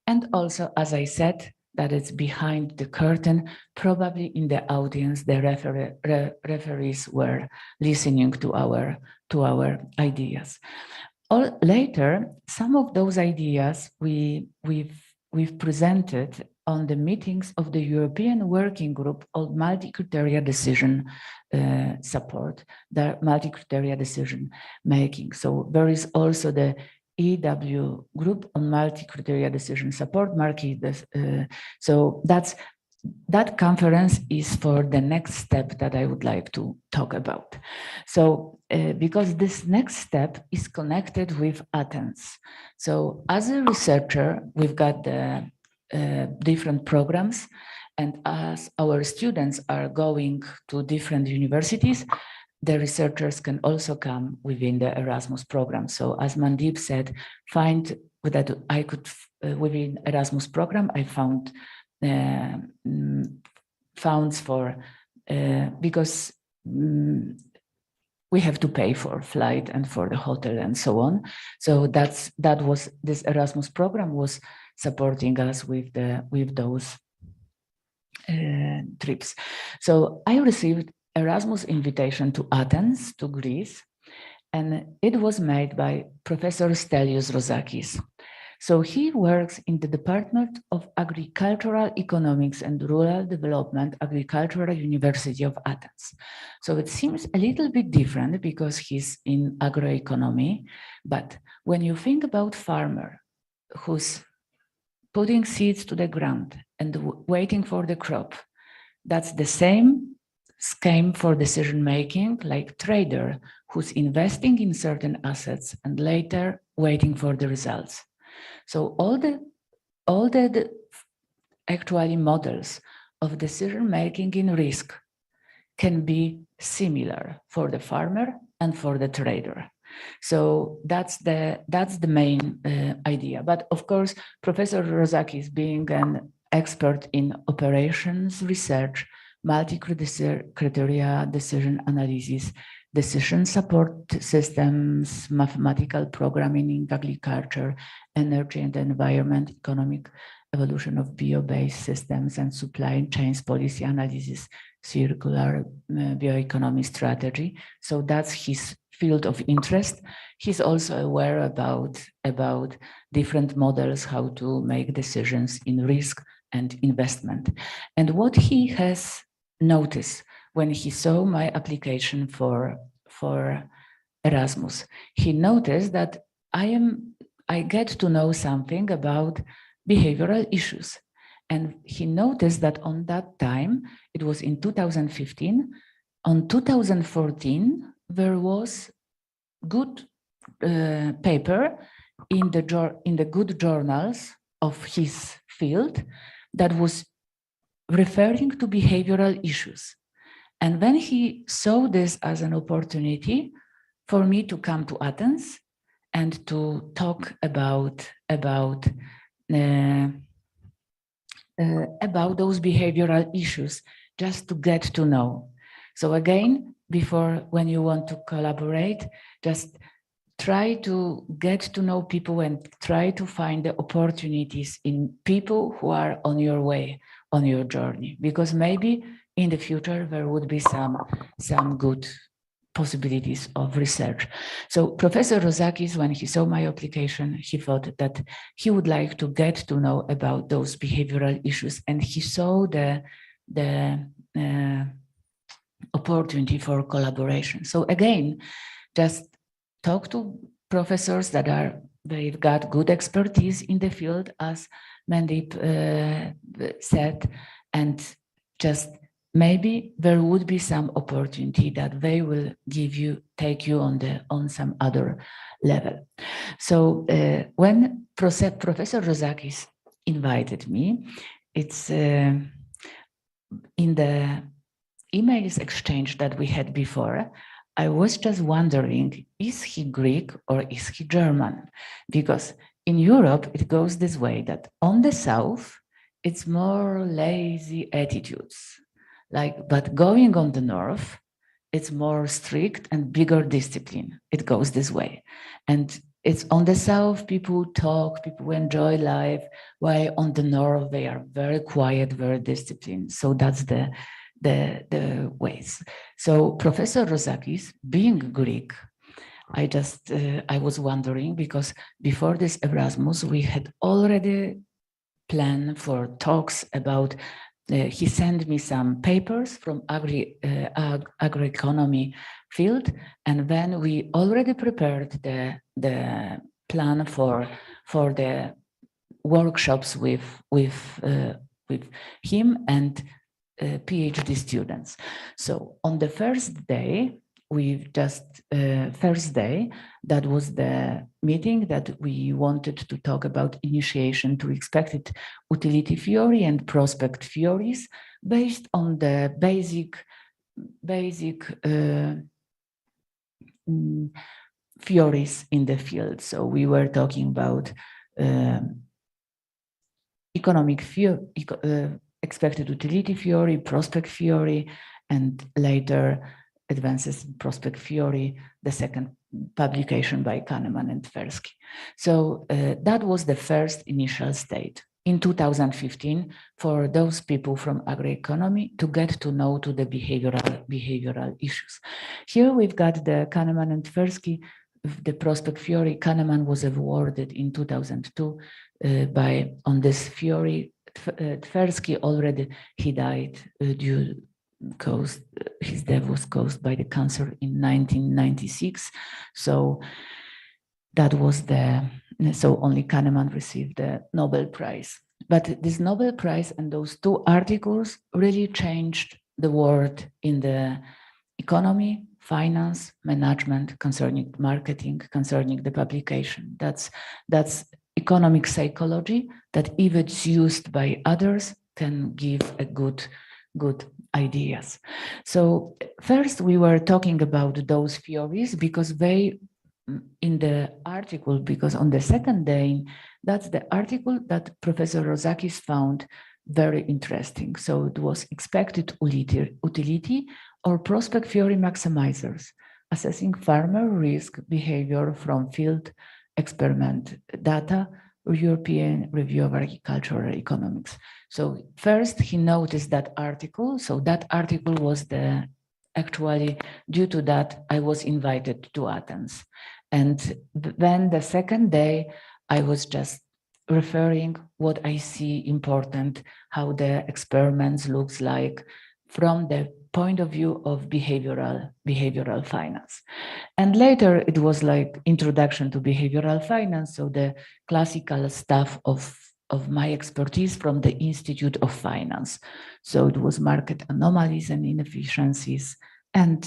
And also, as I said, that it's behind the curtain, probably in the audience, the referees were listening to our ideas. Later, some of those ideas we've presented on the meetings of the European Working Group on multi-criteria decision support, the multi-criteria decision making. So there is also the EW group on multi-criteria decision support. So that conference is for the next step that I would like to talk about. So because this next step is connected with Athens. So as a researcher, we've got the different programs, and as our students are going to different universities, the researchers can also come within the Erasmus program. So as Mandeep said, find that I could, within Erasmus program, I found funds for, because we have to pay for flight and for the hotel and so on. So this Erasmus program was supporting us with those trips. So I received Erasmus invitation to Athens, to Greece, and it was made by Professor Stelios Rozakis. So he works in the Department of Agricultural Economics and Rural Development, Agricultural University of Athens. So it seems a little bit different because he's in agroeconomy, but when you think about farmer who's putting seeds to the ground and waiting for the crop, that's the same scheme for decision making like trader who's investing in certain assets and later waiting for the results. So all the actually models of decision making in risk can be similar for the farmer and for the trader. So that's the main idea. But of course, Professor Rozakis, being an expert in operations research, multi-criteria decision analysis, decision support systems, mathematical programming in agriculture, energy and environment, economic evolution of bio-based systems and supply chains policy analysis, circular bioeconomy strategy. So that's his field of interest. He's also aware about different models, how to make decisions in risk and investment. And what he has noticed when he saw my application for Erasmus, he noticed that I get to know something about behavioral issues. And he noticed that on that time, it was in 2015, on 2014, there was good paper in the good journals of his field that was referring to behavioral issues. And then he saw this as an opportunity for me to come to Athens and to talk about those behavioral issues, just to get to know. So again, when you want to collaborate, just try to get to know people and try to find the opportunities in people who are on your way, on your journey, because maybe in the future there would be some good possibilities of research. So Professor Rozakis, when he saw my application, he thought that he would like to get to know about those behavioral issues, and he saw the opportunity for collaboration. So again, just talk to professors they've got good expertise in the field, as Mandeep said, and just maybe there would be some opportunity that they will take you on some other level. So when Professor Rozakis invited me, it's in the emails exchange that we had before, I was just wondering, is he Greek or is he German? Because in Europe, it goes this way, that on the south, it's more lazy attitudes. But going on the north, it's more strict and bigger discipline. It goes this way. And it's on the south, people talk, people enjoy life, while on the north, they are very quiet, very disciplined. So that's the ways. So Professor Rosakis, being Greek, I was wondering, because before this Erasmus, we had already planned for talks about, he sent me some papers from agroeconomy field, and then we already prepared the plan for the workshops with him and PhD students. So on the first day, that was the meeting that we wanted to talk about initiation to expected utility theory and prospect theories based on the basic theories in the field. So we were talking about economic expected utility theory, prospect theory, and later advances in prospect theory, the second publication by Kahneman and Tversky. So that was the first initial state in 2015 for those people from agroeconomy to get to know to the behavioral issues. Here we've got the Kahneman and Tversky, the prospect theory. Kahneman was awarded in 2002 on this theory. Tversky already, he died his death was caused by the cancer in 1996. So that was so only Kahneman received the Nobel Prize. But this Nobel Prize and those two articles really changed the world in the economy, finance, management, concerning marketing, concerning the publication. That's economic psychology that if it's used by others can give a good ideas. So first we were talking about those theories because they in the article, because on the second day, that's the article that Professor Rosakis found very interesting. So it was expected utility or prospect theory maximizers, assessing farmer risk behavior from field experiment data, European Review of Agricultural Economics. So first he noticed that article. So that article was actually due to that I was invited to Athens. And then the second day I was just referring what I see important, how the experiments looks like from the point of view of behavioral finance. And later it was like introduction to behavioral finance, so the classical stuff of my expertise from the Institute of Finance. So it was market anomalies and inefficiencies and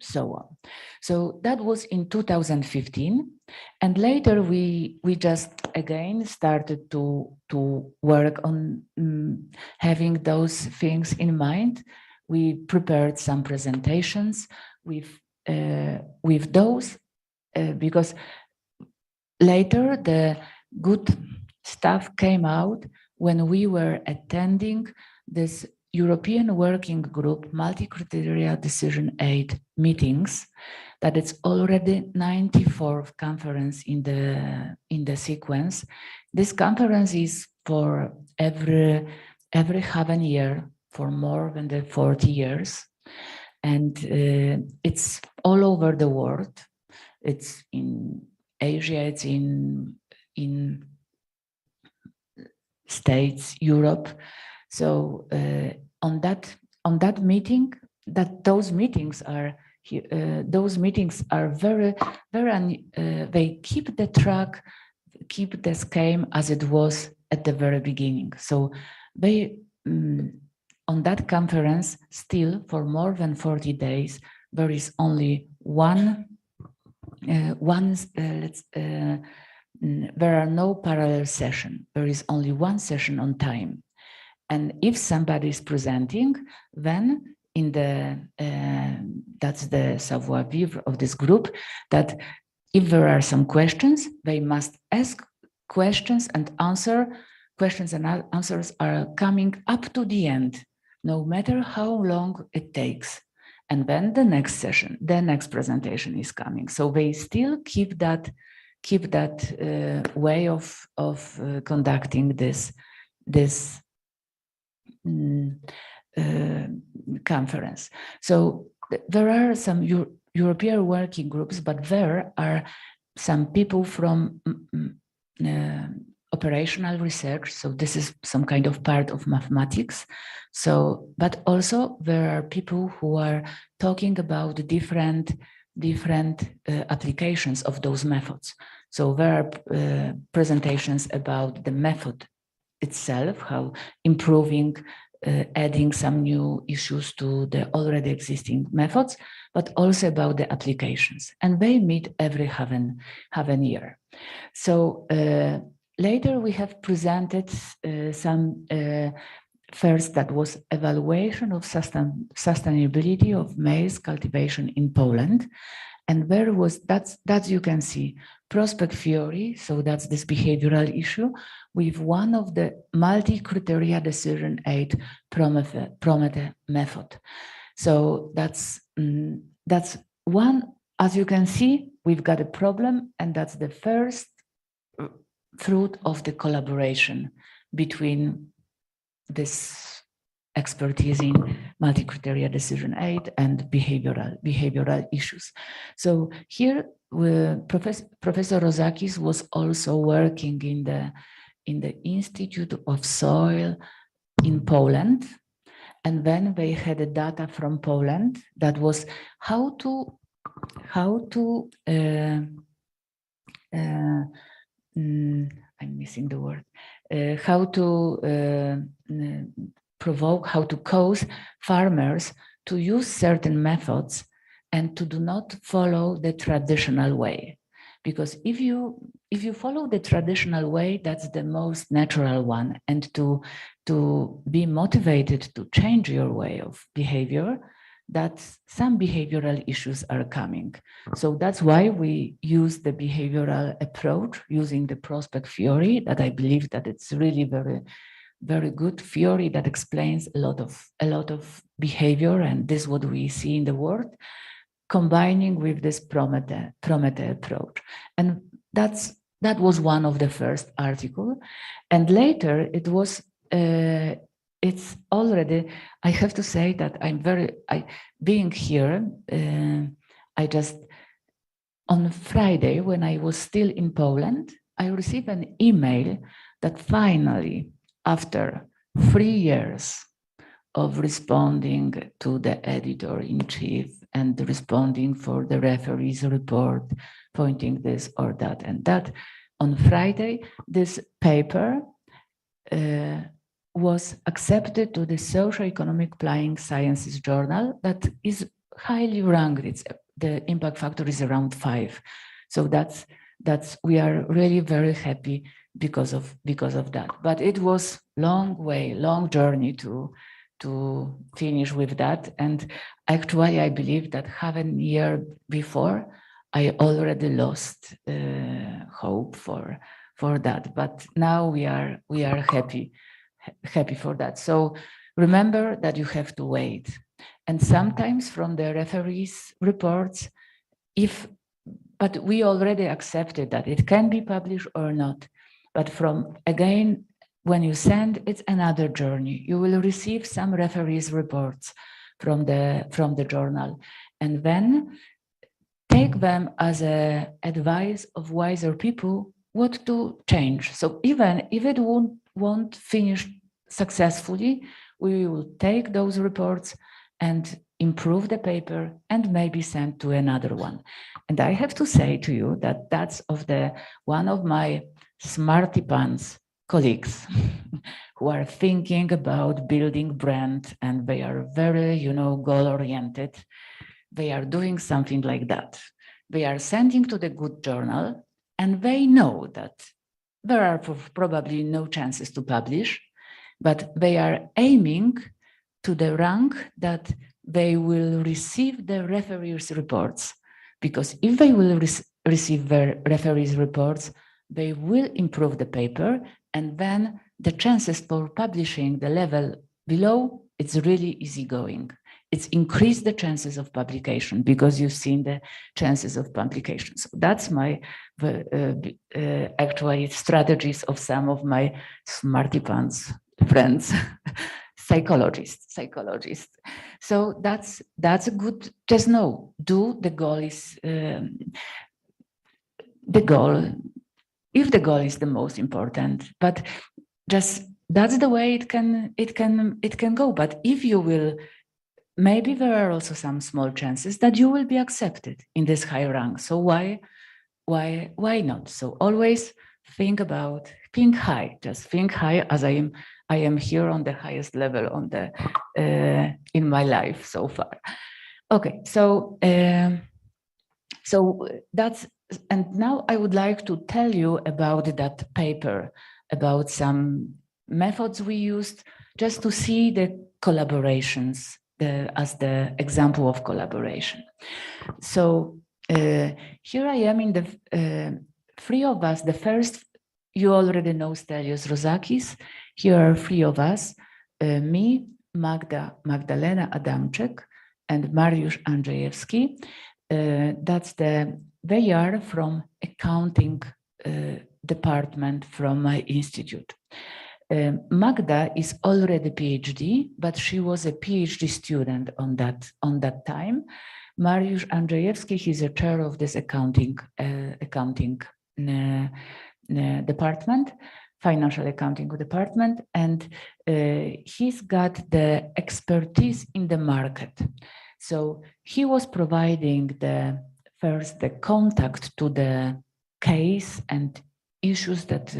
so on. So that was in 2015. And later we just again started to work on having those things in mind. We prepared some presentations with those because later the good stuff came out when we were attending this European Working Group Multi-Criteria Decision Aid meetings, that it's already 94th conference in the sequence. This conference is for every half a year for more than 40 years. And it's all over the world. It's in Asia, it's in States, Europe. So on that meeting, those meetings are very they keep the track, keep the scheme as it was at the very beginning. So they on that conference still for more than 40 days there is only there are no parallel session. There is only one session on time. And if somebody is presenting, then in that's the savoir-vivre of this group, that if there are some questions, they must ask questions and questions and answers are coming up to the end, no matter how long it takes. And then the next session, the next presentation is coming. So they still keep that keep that way of conducting this conference. So there are some European working groups, but there are some people from operational research. So this is some kind of part of mathematics. So, but also there are people who are talking about different applications of those methods. So there are presentations about the method itself, how improving, adding some new issues to the already existing methods, but also about the applications. And they meet every half an year. So later we have presented some first, that was evaluation of sustainability of maize cultivation in Poland. And there was, that's you can see, prospect theory. So that's this behavioral issue with one of the multi-criteria decision aid Promethe method. So that's one, as you can see, we've got a problem, and that's the first fruit of the collaboration between this expertise in multi-criteria decision aid and behavioral issues. So here, Professor Rozakis was also working in the Institute of Soil in Poland, and then they had a data from Poland that was how to I'm missing the word. How to provoke, how to cause farmers to use certain methods and to do not follow the traditional way. Because if you follow the traditional way, that's the most natural one. And to be motivated to change your way of behavior, that some behavioral issues are coming. So that's why we use the behavioral approach using the prospect theory, that I believe that it's really very, very good theory that explains a lot of behavior, and this is what we see in the world, combining with this Promethe approach. And that was one of the first article. And later it was it's already, I have to say that being here, I just, on Friday, when I was still in Poland, I received an email that finally, after 3 years of responding to the editor-in-chief and responding for the referee's report, pointing this or that and that, on Friday, this paper was accepted to the Socio-Economic Applying Sciences journal that is highly ranked. The impact factor is around 5. So that's we are really very happy because of that. But it was long journey to finish with that. And actually, I believe that half a year before, I already lost hope for that. But now we are happy for that. So remember that you have to wait. And sometimes from the referees' reports, but we already accepted that it can be published or not. But again, when you send, it's another journey. You will receive some referees' reports from the journal, and then take them as advice of wiser people what to change. So even if it won't finish successfully, we will take those reports and improve the paper and maybe send to another one. And I have to say to you that that's one of my smarty pants colleagues who are thinking about building brand, and they are very, goal-oriented. They are doing something like that. They are sending to the good journal, and they know that there are probably no chances to publish, but they are aiming to the rank that they will receive the referees' reports. Because if they will receive the referees' reports, they will improve the paper, and then the chances for publishing the level below, it's really easy going. it's increased the chances of publication because you've seen the chances of publication. So that's my actually strategies of some of my smarty pants friends, psychologists. So that's a good, just know, the goal is the goal, if the goal is the most important, but just that's the way it can go. But if you will, maybe there are also some small chances that you will be accepted in this high rank. So why not? So always think high, just think high, as I am here on the highest level on the in my life so far. Okay, so that's, and now I would like to tell you about that paper, about some methods we used just to see the collaborations as the example of collaboration. So here I am in the three of us. The first, you already know Stelios Rozakis. Here are three of us, me, Magdalena Adamczyk, and Mariusz Andrzejewski. They are from accounting department from my institute. Magda is already PhD, but she was a PhD student on that time. Mariusz Andrzejewski, he's a chair of this accounting department, financial accounting department, and he's got the expertise in the market. So he was providing the contact to the case and issues that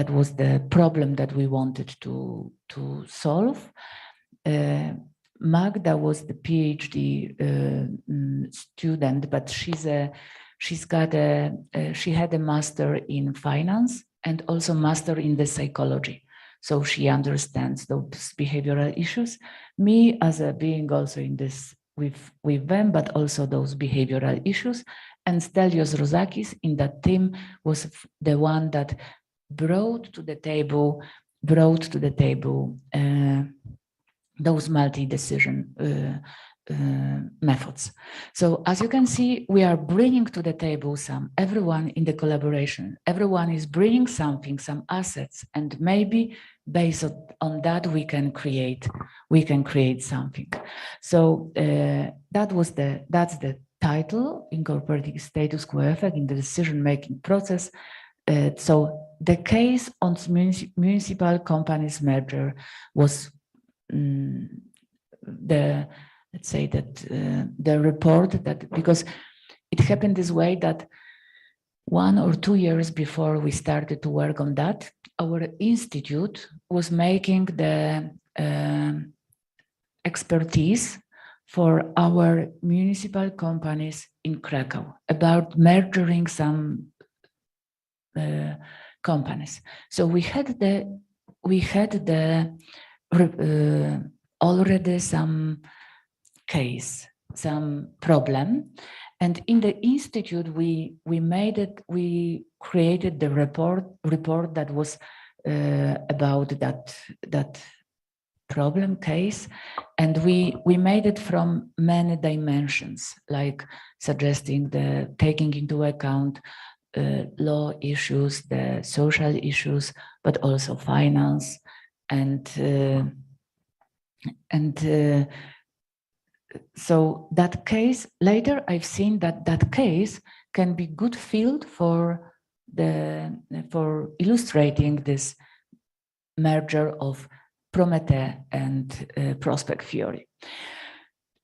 was the problem that we wanted to solve. Magda was the PhD student, but she had a master in finance and also master in the psychology. So she understands those behavioral issues. Me as a being also in this with them, but also those behavioral issues. And Stelios Rozakis in that team was the one that brought to the table those multi-decision methods. So as you can see, we are bringing to the table everyone in the collaboration, everyone is bringing something, some assets, and maybe based on that we can create something. So that's the title, Incorporating Status Quo Effect in the Decision-Making Process. So the case on municipal companies merger was the report that, because it happened this way that 1 or 2 years before we started to work on that, our institute was making the expertise for our municipal companies in Krakow about merging some companies. So we had already some case, some problem, and in the institute we created the report that was about that problem case, and we made it from many dimensions, like suggesting taking into account law issues, the social issues, but also finance, and so that case, later I've seen that case can be good field for illustrating this merger of Prometheus and prospect theory.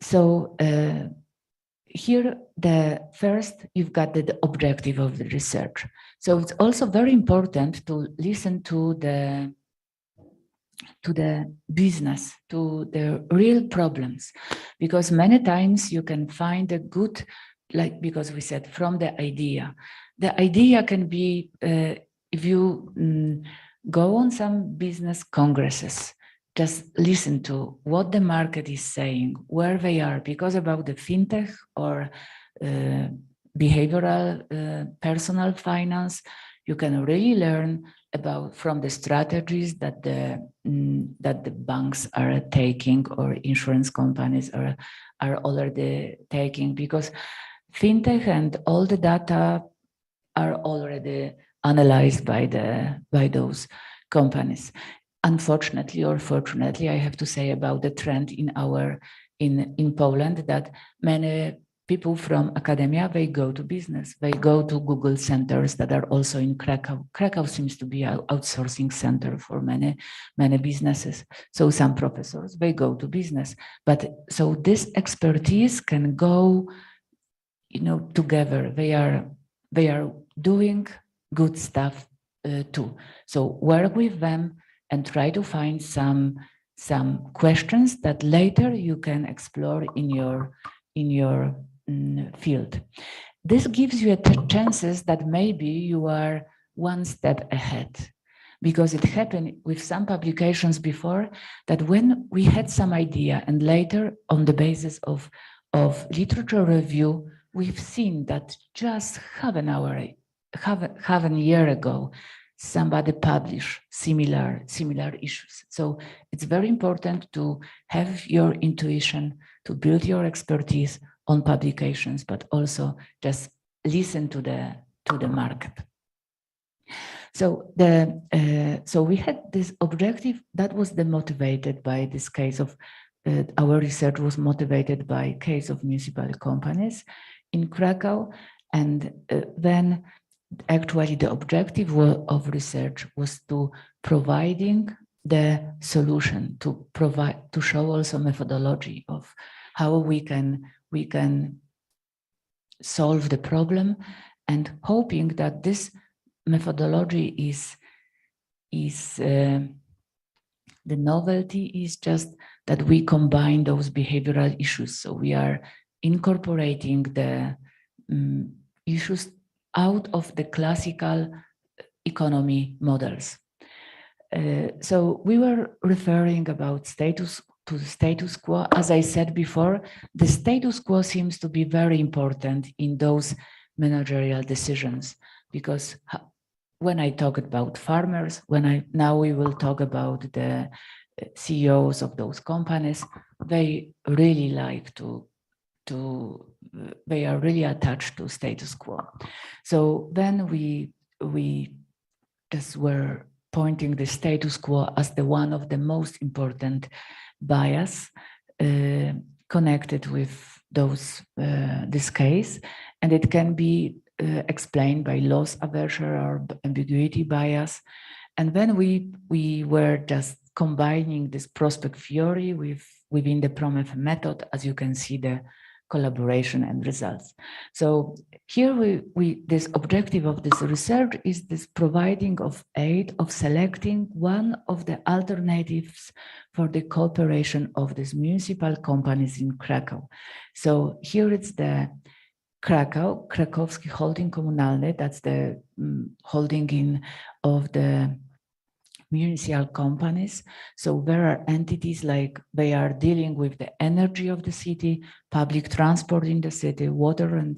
So here, you've got the objective of the research. So it's also very important to listen to the business, to the real problems, because many times you can find a good, because we said from the idea can be, if you go on some business congresses, just listen to what the market is saying, where they are, because about the fintech or behavioral personal finance, you can really learn about from the strategies that the banks are taking or insurance companies are already taking, because fintech and all the data are already analyzed by those companies. Unfortunately or fortunately, I have to say about the trend in Poland, that many people from academia, they go to business. They go to Google centers that are also in Krakow. Krakow seems to be an outsourcing center for many businesses. So some professors, they go to business. But so this expertise can go, together. They are doing good stuff too. So work with them and try to find some questions that later you can explore in your field. This gives you chances that maybe you are one step ahead, because it happened with some publications before that when we had some idea and later on the basis of literature review, we've seen that just half a year ago, somebody published similar issues. So it's very important to have your intuition, to build your expertise on publications, but also just listen to the market. So so we had this objective that was motivated by this case of our research was motivated by case of municipal companies in Krakow, and then actually the objective of research was to providing the solution, to show also methodology of how we can solve the problem, and hoping that this methodology is the novelty is just that we combine those behavioral issues. So we are incorporating the issues out of the classical economy models. So we were referring about to the status quo. As I said before, the status quo seems to be very important in those managerial decisions, because when I talk about farmers, now we will talk about the CEOs of those companies, they really like they are really attached to status quo. So then we just were pointing the status quo as the one of the most important bias connected with this case, and it can be explained by loss aversion or ambiguity bias. And then we were just combining this prospect theory within the PROMEF method, as you can see the collaboration and results. So here this objective of this research is this providing of aid of selecting one of the alternatives for the cooperation of these municipal companies in Krakow. So here it's the Krakowski Holding Komunalny, that's the holding of the municipal companies. So there are entities like they are dealing with the energy of the city, public transport in the city, water and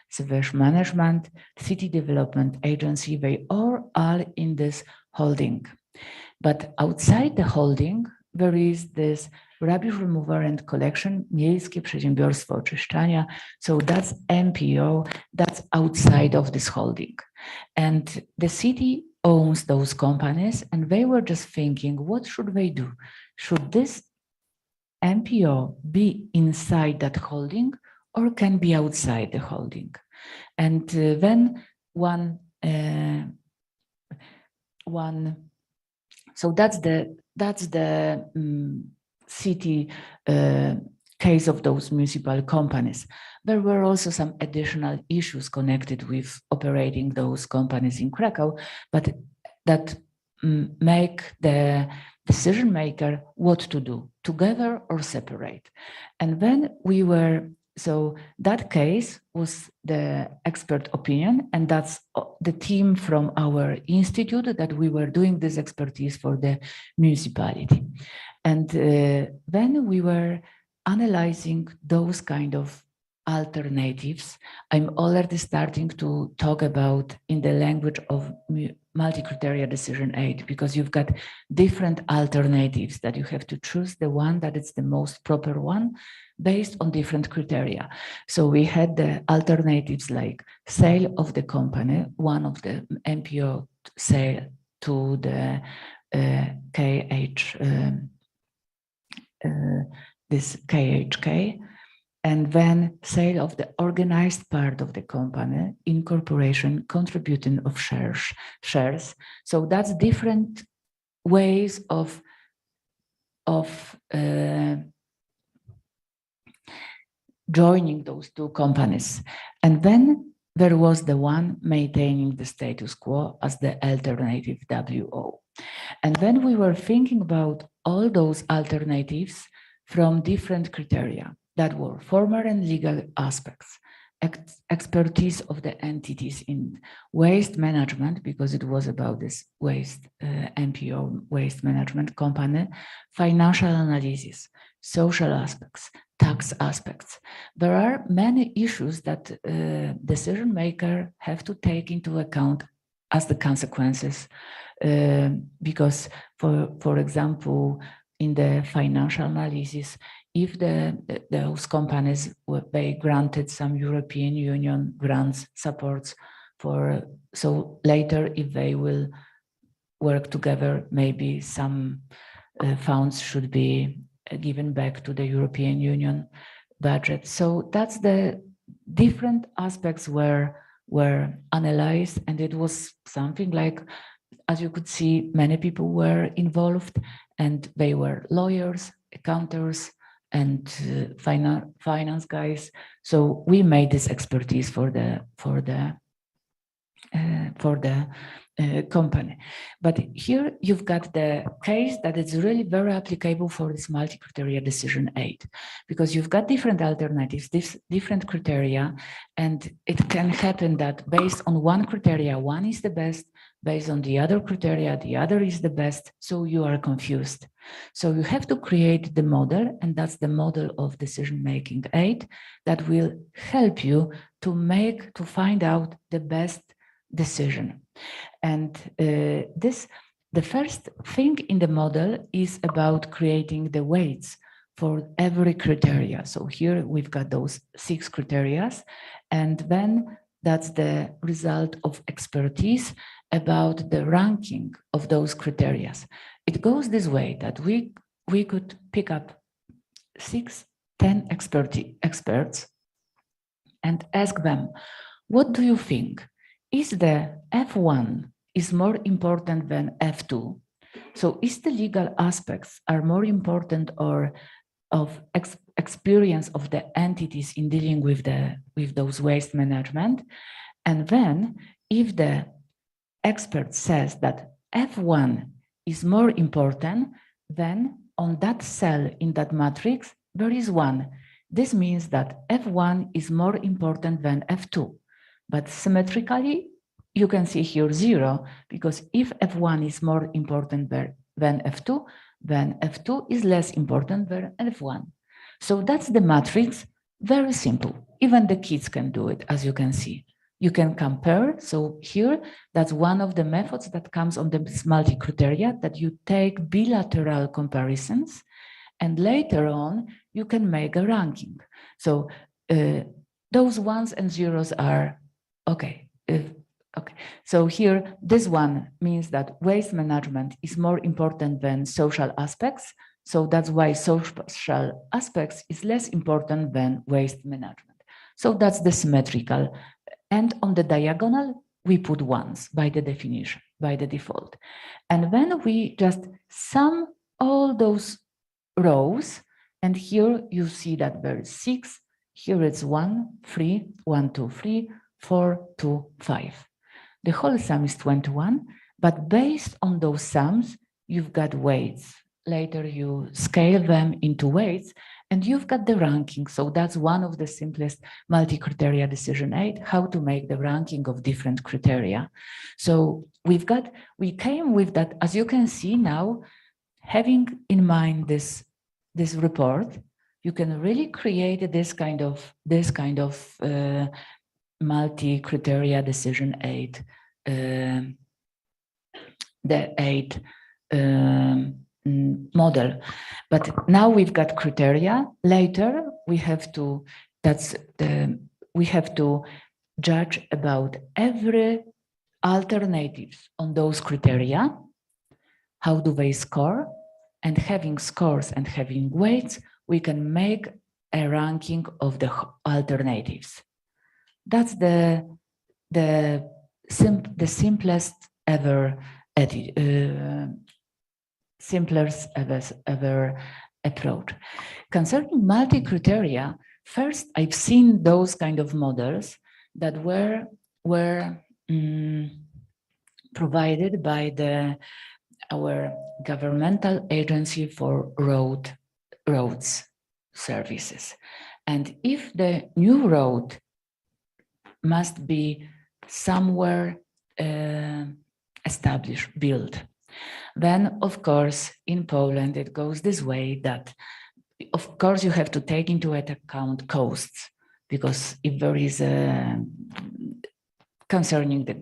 sewage management, city development agency, they all are in this holding. But outside the holding, there is this rubbish removal and collection, Miejskie Przedsiębiorstwo Oczyszczania. So that's MPO, that's outside of this holding. And the city owns those companies, and they were just thinking, what should they do? Should this MPO be inside that holding or can be outside the holding? And then so that's the city case of those municipal companies. There were also some additional issues connected with operating those companies in Krakow, but that make the decision maker what to do, together or separate. And then so that case was the expert opinion, and that's the team from our institute that we were doing this expertise for the municipality. And then we were analyzing those kind of alternatives, I'm already starting to talk about in the language of multi-criteria decision aid, because you've got different alternatives that you have to choose the one that is the most proper one based on different criteria. So we had the alternatives like sale of the company, one of the MPO sale to the this KHK, and then sale of the organized part of the company, incorporation, contributing of shares. So that's different ways of joining those two companies. And then there was the one maintaining the status quo as the alternative WO. And then we were thinking about all those alternatives from different criteria that were formal and legal aspects, expertise of the entities in waste management, because it was about this waste MPO waste management company, financial analysis, social aspects, tax aspects. There are many issues that decision maker have to take into account as the consequences, because for example, in the financial analysis, if those companies they granted some European Union grants supports for, so later if they will work together, maybe some funds should be given back to the European Union budget. So that's the different aspects were analyzed, and it was something like, as you could see, many people were involved, and they were lawyers, accountants, and finance guys. So we made this expertise for the company. But here you've got the case that is really very applicable for this multi-criteria decision aid, because you've got different alternatives, different criteria, and it can happen that based on one criteria, one is the best, based on the other criteria, the other is the best, so you are confused. So you have to create the model, and that's the model of decision-making aid that will help you to find out the best decision. And the first thing in the model is about creating the weights for every criteria. So here we've got those 6 criteria, and then that's the result of expertise about the ranking of those criteria. It goes this way, that we could pick up 6, 10 experts and ask them, what do you think? Is the F1 is more important than F2? So is the legal aspects are more important, or of experience of the entities in dealing with those waste management? And then if the expert says that F1 is more important, then on that cell in that matrix, there is 1. This means that F1 is more important than F2. But symmetrically, you can see here 0, because if F1 is more important than F2, then F2 is less important than F1. So that's the matrix, very simple. Even the kids can do it, as you can see. You can compare, so here, that's one of the methods that comes on this multi-criteria, that you take bilateral comparisons, and later on, you can make a ranking. So those 1s and 0s are okay. Okay, so here, this one means that waste management is more important than social aspects. So that's why social aspects is less important than waste management. So that's the symmetrical. And on the diagonal, we put 1s by the definition, by the default. And then we just sum all those rows. And here you see that there is 6. Here it's 1, 3, 1, 2, 3, 4, 2, 5. The whole sum is 21, but based on those sums, you've got weights. Later you scale them into weights, and you've got the ranking. So that's one of the simplest multi-criteria decision aid, how to make the ranking of different criteria. So we came with that, as you can see now, having in mind this report, you can really create this kind of multi-criteria decision aid, the aid model. But now we've got criteria. Later we have to judge about every alternatives on those criteria. How do they score? And having scores and having weights, we can make a ranking of the alternatives. That's the simplest ever approach. Concerning multi-criteria, first I've seen those kind of models that were provided by our governmental agency for roads services. And if the new road must be somewhere established, built, then of course in Poland it goes this way that of course you have to take into account costs, because if there is concerning the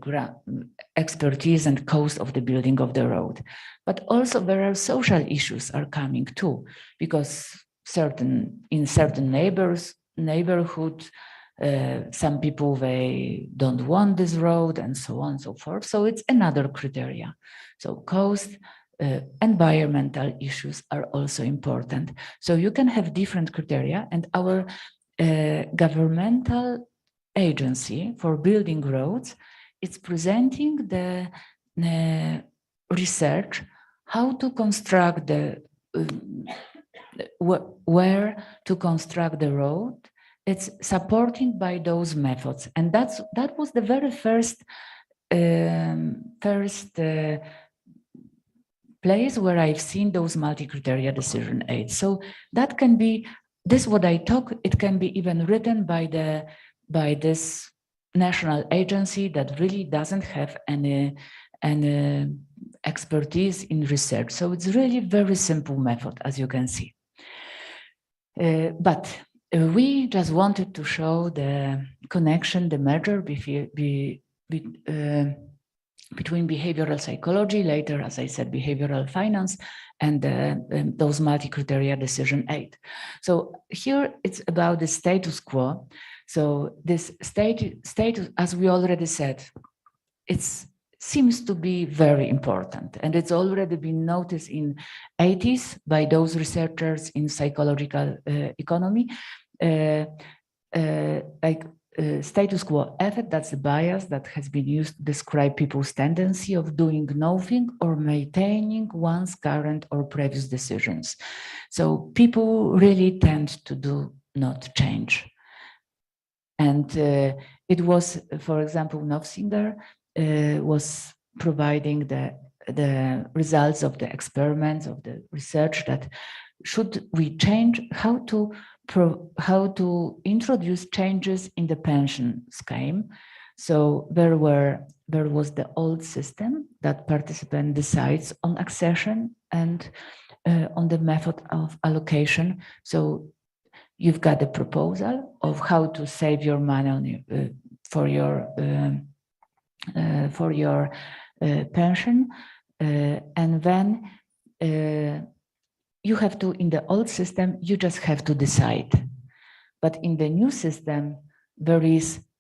expertise and cost of the building of the road, but also there are social issues are coming too, because in certain neighborhoods, some people, they don't want this road and so on and so forth. So it's another criteria. So cost, environmental issues are also important. So you can have different criteria, and our governmental agency for building roads, it's presenting the research, how to construct where to construct the road. It's supported by those methods, and that was the very first place where I've seen those multi-criteria decision aids. So that can be this what I talk. It can be even written by this national agency that really doesn't have any expertise in research. So it's really very simple method, as you can see. But we just wanted to show the connection, the merger between behavioral psychology, later, as I said, behavioral finance, and those multi-criteria decision aid. So here it's about the status quo. So this status, as we already said, it seems to be very important, and it's already been noticed in 80s by those researchers in psychological economy, status quo effect. That's the bias that has been used to describe people's tendency of doing nothing or maintaining one's current or previous decisions. So people really tend to do not change. And it was, for example, Nofsinger was providing the results of the experiments, of the research, that should we change, how to introduce changes in the pension scheme. So there was the old system that participant decides on accession and on the method of allocation. So you've got a proposal of how to save your money for your pension, and then you have to, in the old system, you just have to decide. But in the new system,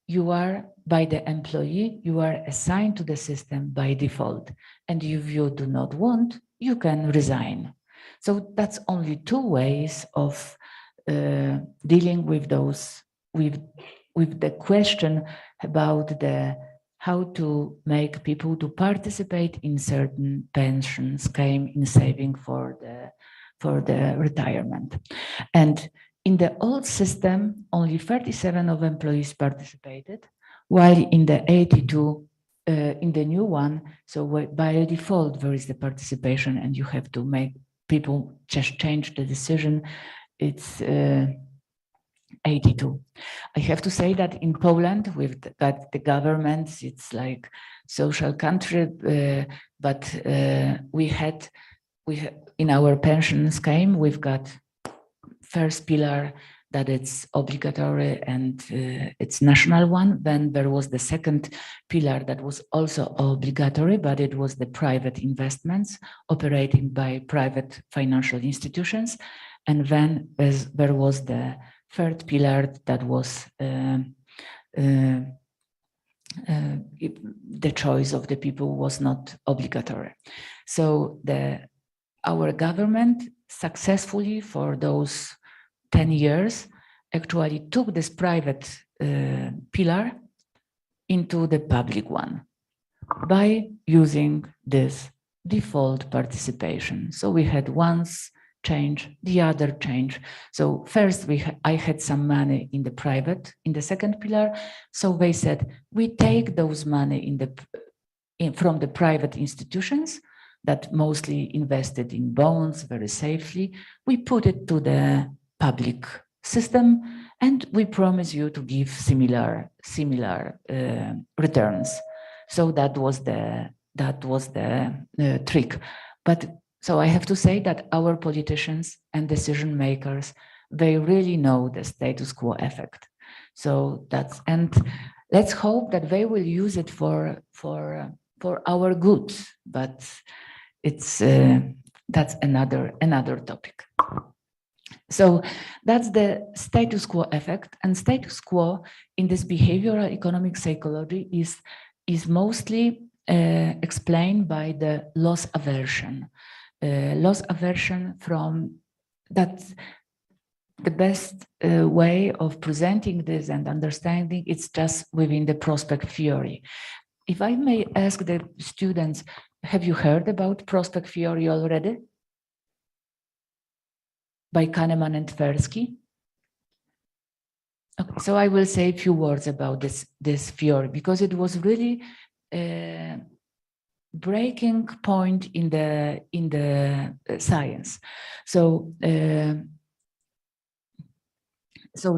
you are, by the employee, you are assigned to the system by default. And if you do not want, you can resign. So that's only two ways of dealing with with the question about how to make people to participate in certain pension scheme, in saving for the retirement. And in the old system, only 37 of employees participated, while in the 82, in the new one, so by default, there is the participation, and you have to make people just change the decision. It's 82. I have to say that in Poland, we've got the government, it's like social country, but we have in our pension scheme, we've got first pillar that it's obligatory and it's national one. Then there was the second pillar that was also obligatory, but it was the private investments operating by private financial institutions. And then there was the third pillar that was the choice of the people was not obligatory. So our government successfully for those 10 years actually took this private pillar into the public one by using this default participation. So we had once change, the other change. So first I had some money in the private, in the second pillar. So they said, we take those money from the private institutions that mostly invested in bonds very safely. We put it to the public system, and we promise you to give similar returns. So that was the trick. But so I have to say that our politicians and decision makers, they really know the status quo effect. So and let's hope that they will use it for our good. But it's that's another topic. So that's the status quo effect, and status quo in this behavioral economic psychology is mostly explained by the loss aversion. Loss aversion from that. The best way of presenting this and understanding it's just within the prospect theory. If I may ask the students, have you heard about prospect theory already? By Kahneman and Tversky? Okay, so I will say a few words about this theory because it was really a breaking point in the science. So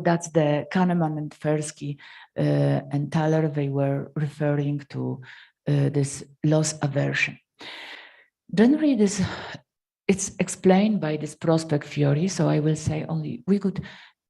that's the Kahneman and Tversky and Thaler. They were referring to this loss aversion. Generally, it's explained by this prospect theory. So I will say only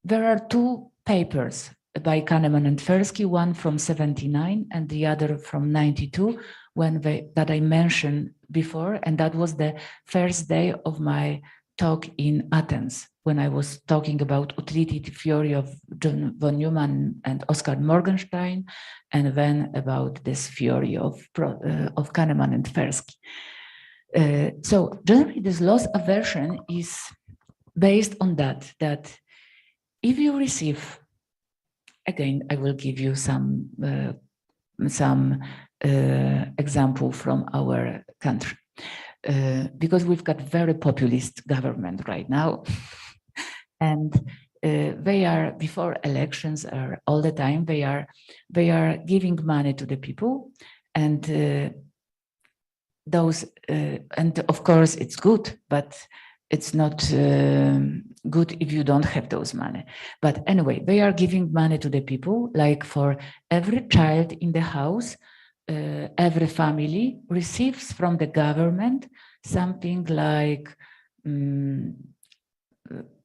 there are two papers by Kahneman and Tversky, one from 79 and the other from 92, that I mentioned before, and that was the first day of my talk in Athens when I was talking about utility theory of John von Neumann and Oskar Morgenstern, and then about this theory of Kahneman and Tversky. So generally, this loss aversion is based on that if you receive, again, I will give you some example from our country, because we've got very populist government right now, and they are before elections or all the time they are giving money to the people, and and of course it's good, but it's not good if you don't have those money. But anyway, they are giving money to the people, like for every child in the house, every family receives from the government something like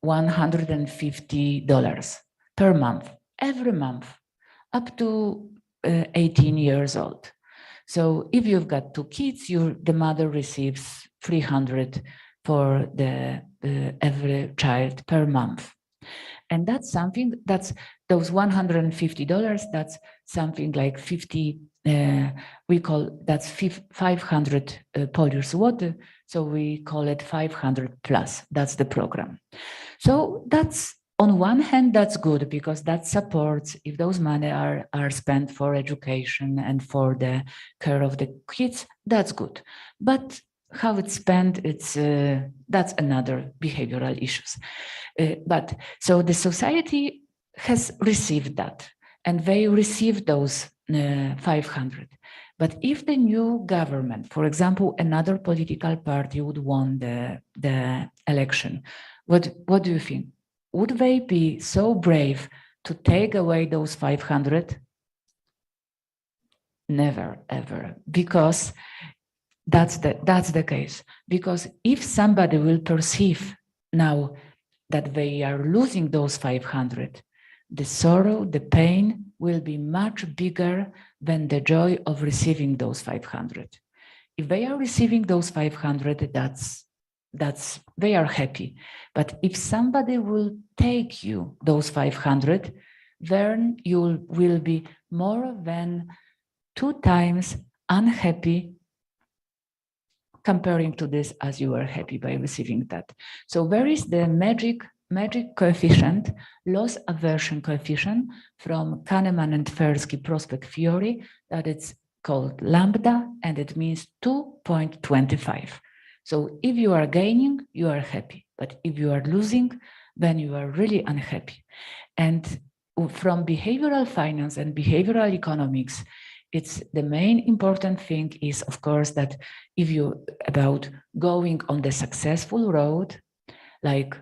$150 per month, every month, up to 18 years old. So if you've got two kids, the mother receives $300 for every child per month. And that's something, that's those $150, that's something like 50, we call that's 500 Polish zloty. So we call it 500 plus, that's the program. So that's, on one hand, that's good because that supports, if those money are spent for education and for the care of the kids, that's good. But how it's spent, that's another behavioral issues. But so the society has received that, and they received those 500. But if the new government, for example, another political party would win the election, what do you think? Would they be so brave to take away those 500? Never, ever, because that's the case. Because if somebody will perceive now that they are losing those 500, the sorrow, the pain will be much bigger than the joy of receiving those 500. If they are receiving those 500, they are happy. But if somebody will take you those 500, then you will be more than 2 times unhappy comparing to this as you are happy by receiving that. So where is the magic coefficient, loss aversion coefficient from Kahneman and Tversky prospect theory, that it's called lambda, and it means 2.25. So if you are gaining, you are happy. But if you are losing, then you are really unhappy. And from behavioral finance and behavioral economics, it's the main important thing is, of course, that if you about going on the successful road, like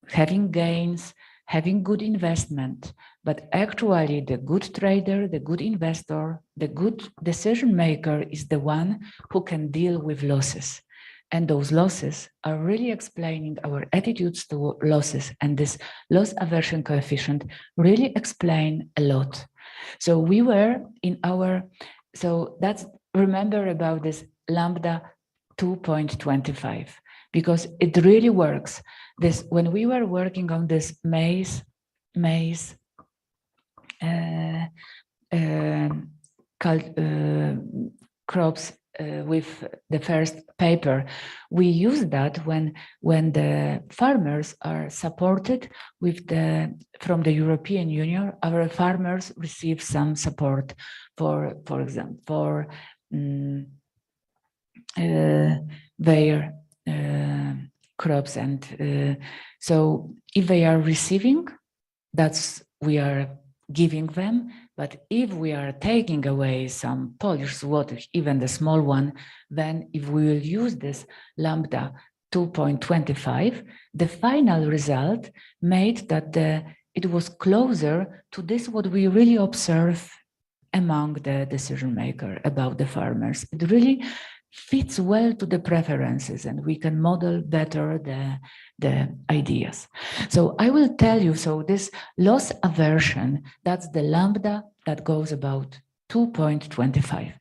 having gains, having good investment, but actually the good trader, the good investor, the good decision maker is the one who can deal with losses. And those losses are really explaining our attitudes to losses. And this loss aversion coefficient really explain a lot. So we were in our, so that's, remember about this lambda 2.25, because it really works. This, when we were working on this maize crops with the first paper, we use that when the farmers are supported with from the European Union. Our farmers receive some support for example, for their crops, and so if they are receiving, that's we are giving them. But if we are taking away some Polish złotych, even the small one, then if we will use this lambda 2.25, the final result made that it was closer to this what we really observe among the decision maker about the farmers. It really fits well to the preferences, and we can model better the ideas. So I will tell you, so this loss aversion, that's the lambda that goes about 2.25.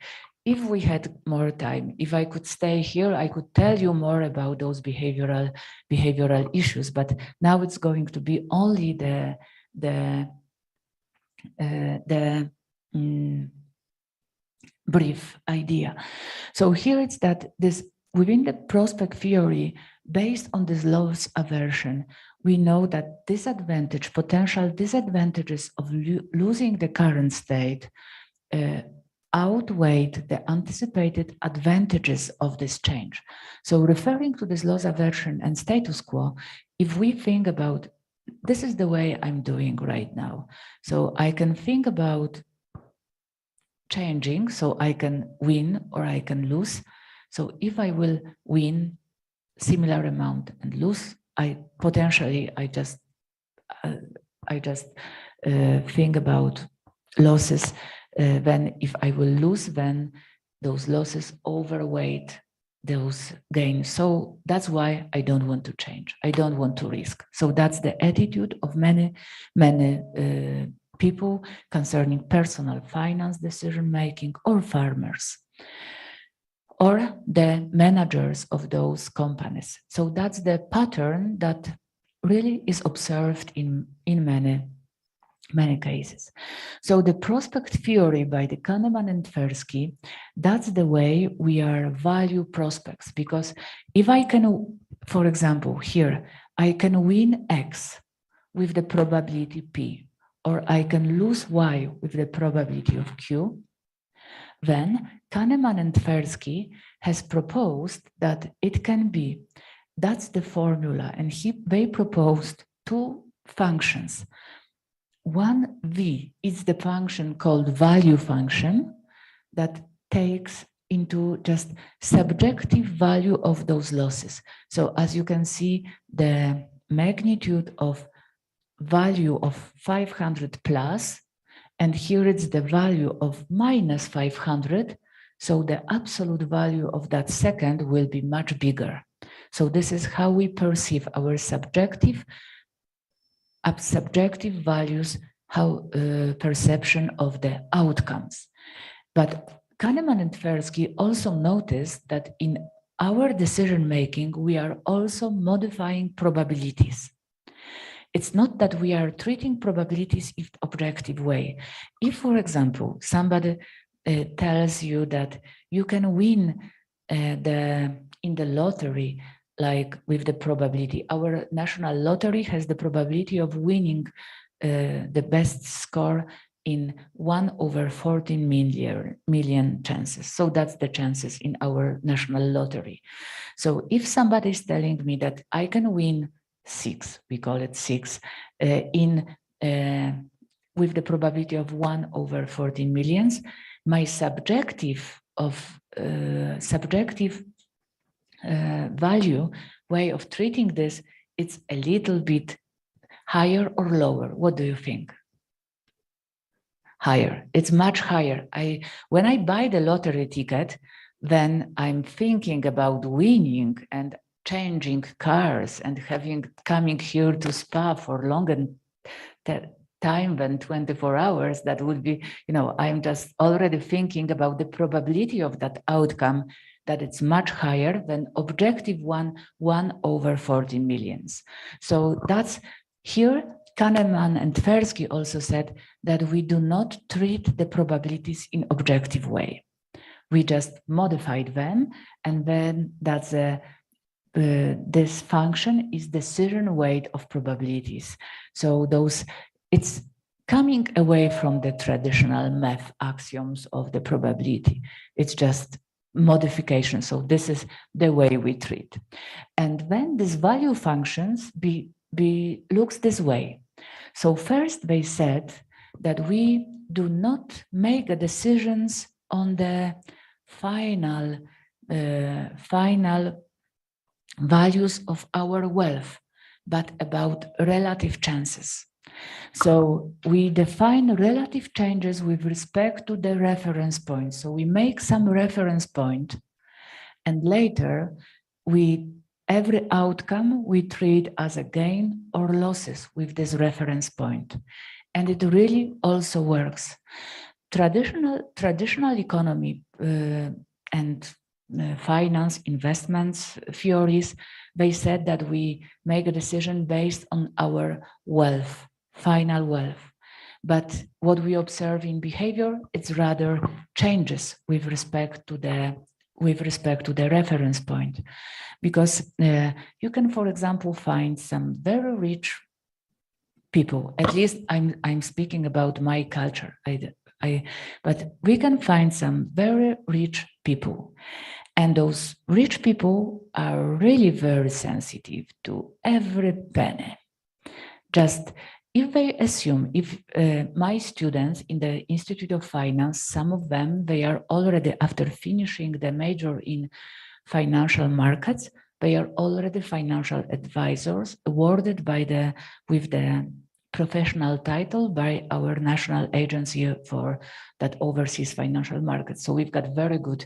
If we had more time, if I could stay here, I could tell you more about those behavioral issues, but now it's going to be only the brief idea. So here it's that this within the prospect theory, based on this loss aversion, we know that potential disadvantages of losing the current state outweighed the anticipated advantages of this change. So referring to this loss aversion and status quo, if we think about, this is the way I'm doing right now. So I can think about changing, so I can win or I can lose. So if I will win similar amount and lose, I just think about losses. Then if I will lose, then those losses overweight those gains. So that's why I don't want to change. I don't want to risk. So that's the attitude of many people concerning personal finance decision making, or farmers, or the managers of those companies. So that's the pattern that really is observed in many cases. So the prospect theory by the Kahneman and Tversky, that's the way we are value prospects. Because if I can, for example, here, I can win X with the probability P, or I can lose Y with the probability of Q, then Kahneman and Tversky has proposed that it can be, that's the formula, and they proposed 2 functions. One V is the function called value function that takes into just subjective value of those losses. So as you can see, the magnitude of value of 500 plus, and here it's the value of minus 500. So the absolute value of that second will be much bigger. So this is how we perceive our subjective subjective values, how perception of the outcomes. But Kahneman and Tversky also noticed that in our decision making, we are also modifying probabilities. It's not that we are treating probabilities in an objective way. If, for example, somebody tells you that you can win in the lottery, like with the probability, our national lottery has the probability of winning the best score in 1/14 million chances. So that's the chances in our national lottery. So if somebody is telling me that I can win 6, we call it 6, with the probability of 1/14 millions, my subjective value way of treating this, it's a little bit higher or lower. What do you think? Higher. It's much higher. When I buy the lottery ticket, then I'm thinking about winning and changing cars and coming here to Spa for longer time than 24 hours. That would be, I'm just already thinking about the probability of that outcome, that it's much higher than objective 1/14 millions. So that's here. Kahneman and Tversky also said that we do not treat the probabilities in objective way. We just modified them, and then that's this function is decision weight of probabilities. So it's coming away from the traditional math axioms of the probability. It's just modification. So this is the way we treat. And then these value functions looks this way. So first they said that we do not make decisions on the final values of our wealth, but about relative chances. So we define relative changes with respect to the reference point. So we make some reference point, and later every outcome we treat as a gain or losses with this reference point. And it really also works. Traditional economy and finance, investments theories, they said that we make a decision based on our wealth, final wealth. But what we observe in behavior, it's rather changes with respect to the reference point. Because you can, for example, find some very rich people. At least I'm speaking about my culture. But we can find some very rich people. And those rich people are really very sensitive to every penny. Just if they assume, if my students in the Institute of Finance, some of them, they are already, after finishing the major in financial markets, they are already financial advisors awarded with the professional title by our national agency that oversees financial markets. So we've got very good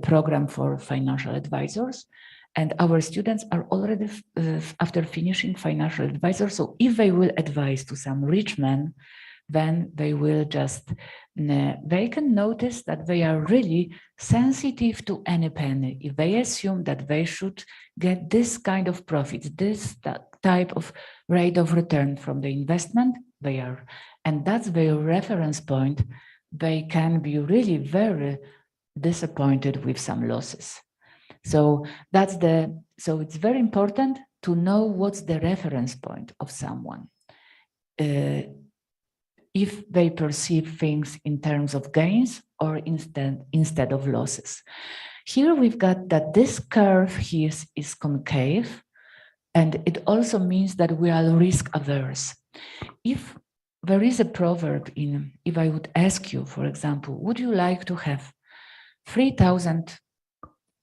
program for financial advisors, and our students are already after finishing financial advisors. So if they will advise to some rich men, then they will they can notice that they are really sensitive to any penny. If they assume that they should get this kind of profit, that type of rate of return from the investment, and that's their reference point, they can be really very disappointed with some losses. So so it's very important to know what's the reference point of someone. If they perceive things in terms of gains or instead of losses. Here we've got that this curve here is concave, and it also means that we are risk averse. If there is a proverb if I would ask you, for example, would you like to have 3,000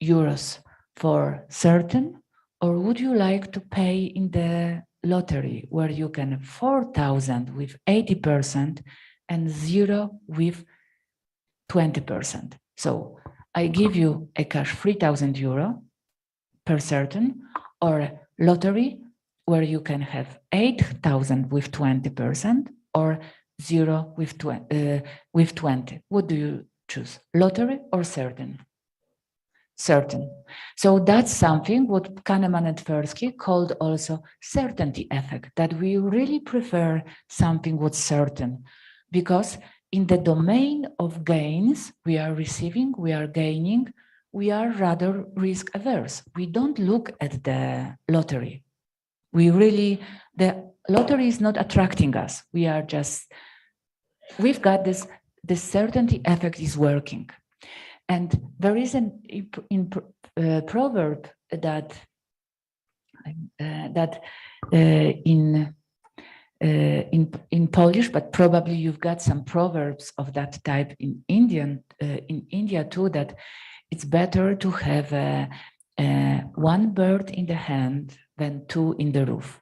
euros for certain, or would you like to pay in the lottery where you can have 4,000 with 80% and 0 with 20%? So I give you a cash 3,000 euro per certain, or a lottery where you can have 8,000 with 20% or 0 with 20. What do you choose? Lottery or certain? Certain. So that's something what Kahneman and Tversky called also certainty effect, that we really prefer something what's certain, because in the domain of gains we are receiving, we are gaining, we are rather risk averse. We don't look at the lottery. The lottery is not attracting us. We are just, we've got this certainty effect is working. And there is an proverb that in Polish, but probably you've got some proverbs of that type in India too, that it's better to have one bird in the hand than two in the roof.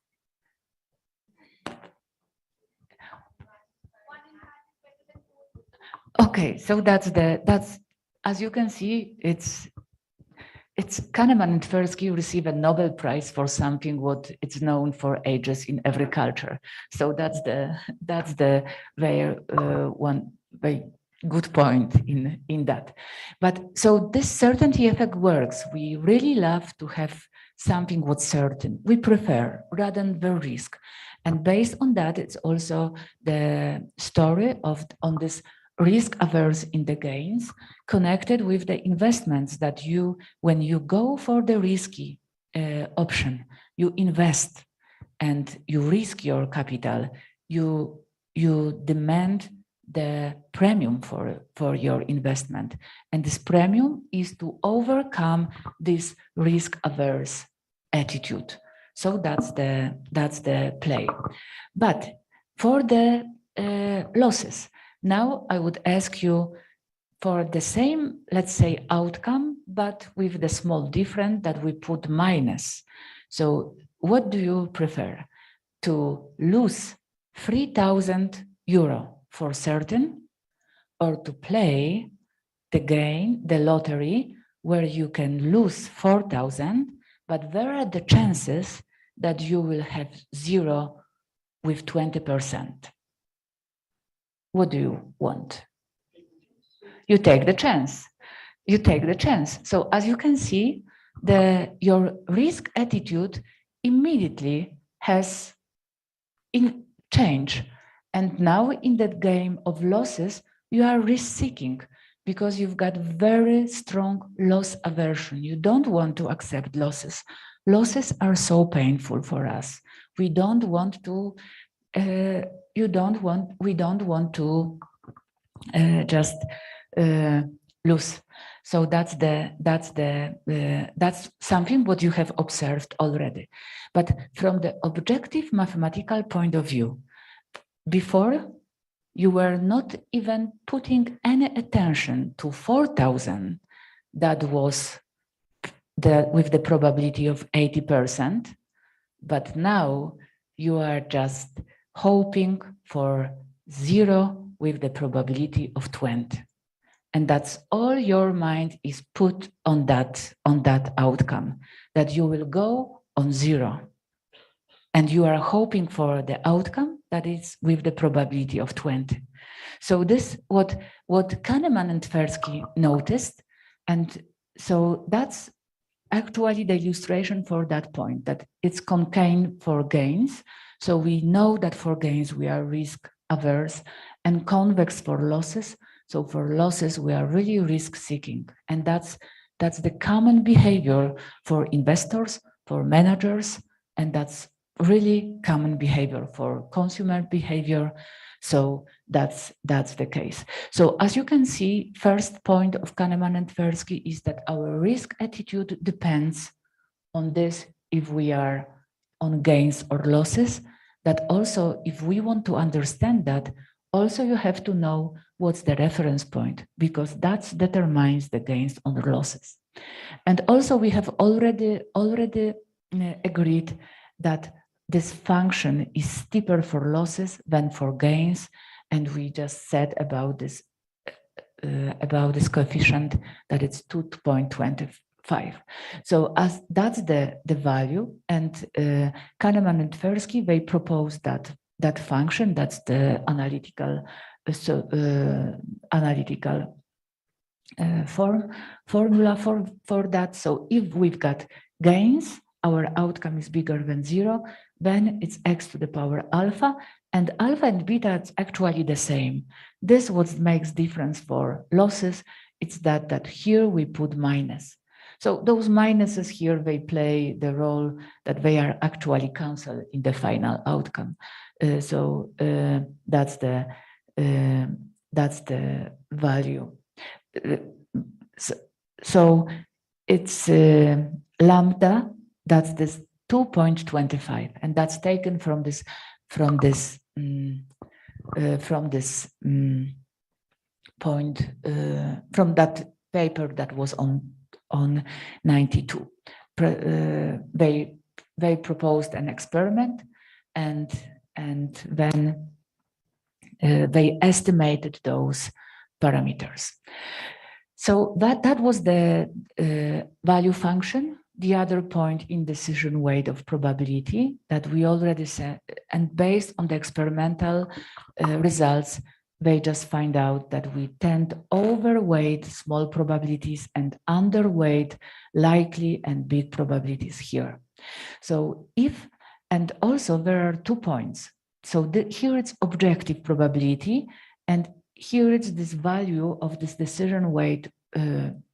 Okay, so that's as you can see, it's Kahneman and Tversky receive a Nobel Prize for something what it's known for ages in every culture. So that's the one very good point in that. But so this certainty effect works. We really love to have something what's certain. We prefer rather than the risk. And based on that, it's also the story on this risk averse in the gains connected with the investments that when you go for the risky option, you invest and you risk your capital, you demand the premium for your investment. And this premium is to overcome this risk averse attitude. So that's the play. But for the losses, now I would ask you for the same, let's say, outcome, but with the small difference that we put minus. So what do you prefer? To lose 3,000 euro for certain, or to play the lottery, where you can lose 4,000, but there are the chances that you will have 0 with 20%. What do you want? You take the chance. You take the chance. So as you can see, your risk attitude immediately has change. And now in that game of losses, you are risk-seeking because you've got very strong loss aversion. You don't want to accept losses. Losses are so painful for us. We don't want to just lose. So that's something what you have observed already. But from the objective mathematical point of view, before you were not even putting any attention to 4,000 that was with the probability of 80%, but now you are just hoping for 0 with the probability of 20. And that's all your mind is put on that outcome, that you will go on 0. And you are hoping for the outcome that is with the probability of 20. So this what Kahneman and Tversky noticed. And so that's actually the illustration for that point, that it's concave for gains. So we know that for gains, we are risk averse, and convex for losses. So for losses, we are really risk seeking. And that's the common behavior for investors, for managers, and that's really common behavior for consumer behavior. So that's the case. So as you can see, first point of Kahneman and Tversky is that our risk attitude depends on this, if we are on gains or losses. That also, if we want to understand that, also you have to know what's the reference point, because that determines the gains or losses. And also we have already agreed that this function is steeper for losses than for gains. And we just said about this coefficient that it's 2.25. 5. So as that's the value, and Kahneman and Tversky, they propose that function, that's the analytical formula for that. So if we've got gains, our outcome is bigger than 0, then it's x to the power alpha, and alpha and beta is actually the same. This what makes difference for losses. It's that here we put minus. So those minuses here, they play the role that they are actually cancelled in the final outcome. So that's the value. So it's lambda. That's this 2.25, and that's taken from this point from that paper that was on 92. They proposed an experiment, and then they estimated those parameters. So that was the value function. The other point in decision weight of probability that we already said, and based on the experimental results, they just find out that we tend to overweight small probabilities and underweight likely and big probabilities here. So and also there are 2 points. So here it's objective probability, and here it's this value of this decision weight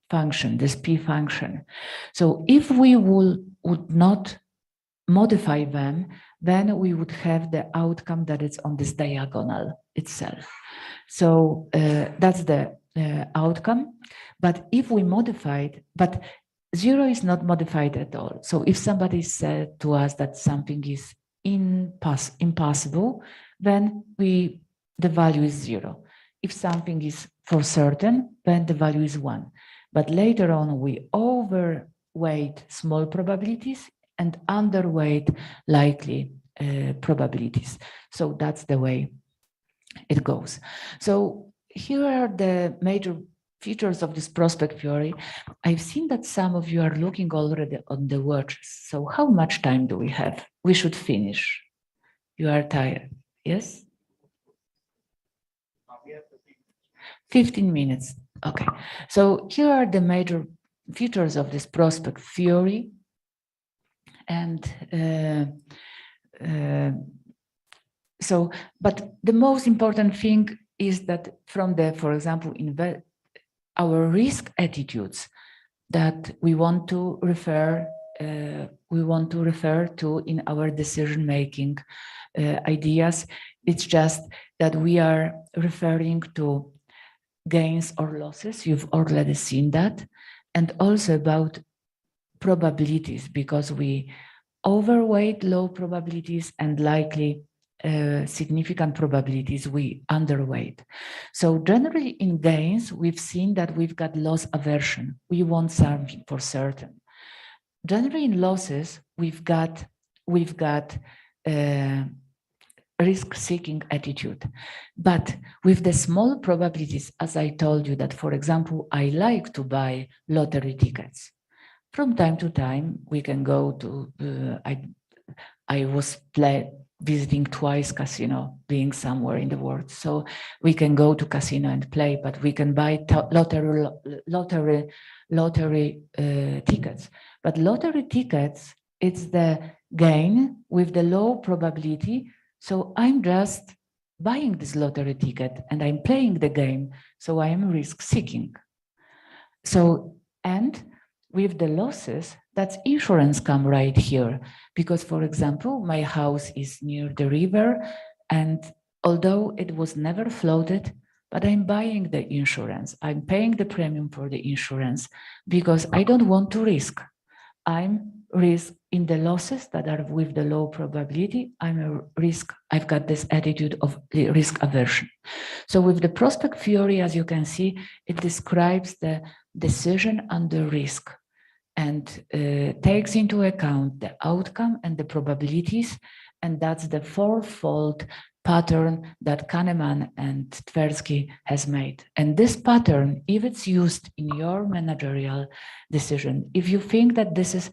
function, this P function. So if we would not modify them, then we would have the outcome that is on this diagonal itself. So that's the outcome. But if we modified, but 0 is not modified at all. So if somebody said to us that something is impossible, then the value is 0. If something is for certain, then the value is 1. But later on, we overweight small probabilities and underweight likely probabilities. So that's the way it goes. So here are the major features of this prospect theory. I've seen that some of you are looking already on the watches. So how much time do we have? We should finish. You are tired, yes? 15 minutes. Okay, so here are the major features of this prospect theory. And but the most important thing is that from for example, in our risk attitudes that we want to refer to in our decision-making ideas, it's just that we are referring to gains or losses. You've already seen that. And also about probabilities, because we overweight low probabilities and likely significant probabilities we underweight. So generally in gains, we've seen that we've got loss aversion. We want something for certain. Generally in losses, we've got risk-seeking attitude. But with the small probabilities, as I told you that, for example, I like to buy lottery tickets. From time to time, we can go to, I was visiting twice casino, being somewhere in the world. So we can go to casino and play, but we can buy lottery tickets. But lottery tickets, it's the gain with the low probability. So I'm just buying this lottery ticket and I'm playing the game. So I am risk seeking. So, and with the losses, that's insurance come right here. Because for example, my house is near the river, and although it was never flooded, but I'm buying the insurance. I'm paying the premium for the insurance because I don't want to risk. I'm risk in the losses that are with the low probability. I'm a risk. I've got this attitude of risk aversion. So with the prospect theory, as you can see, it describes the decision under risk and takes into account the outcome and the probabilities. And that's the fourfold pattern that Kahneman and Tversky has made. And this pattern, if it's used in your managerial decision, if you think that this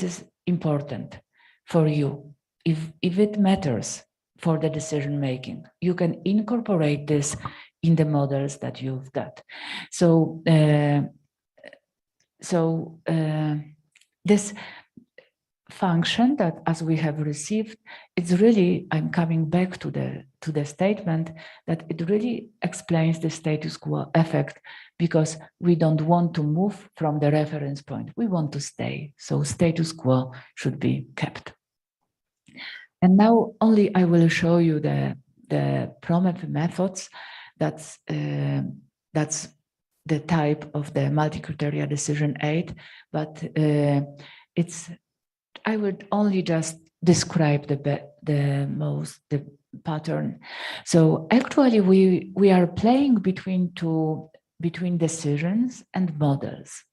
is important for you, if it matters for the decision making, you can incorporate this in the models that you've got. So, this function that, as we have received, it's really, I'm coming back to the statement that it really explains the status quo effect, because we don't want to move from the reference point. We want to stay. So status quo should be kept. And now only I will show you the PROMEP methods. That's the type of the multi-criteria decision aid, but I would only just describe the pattern. So actually, we are playing between decisions and models,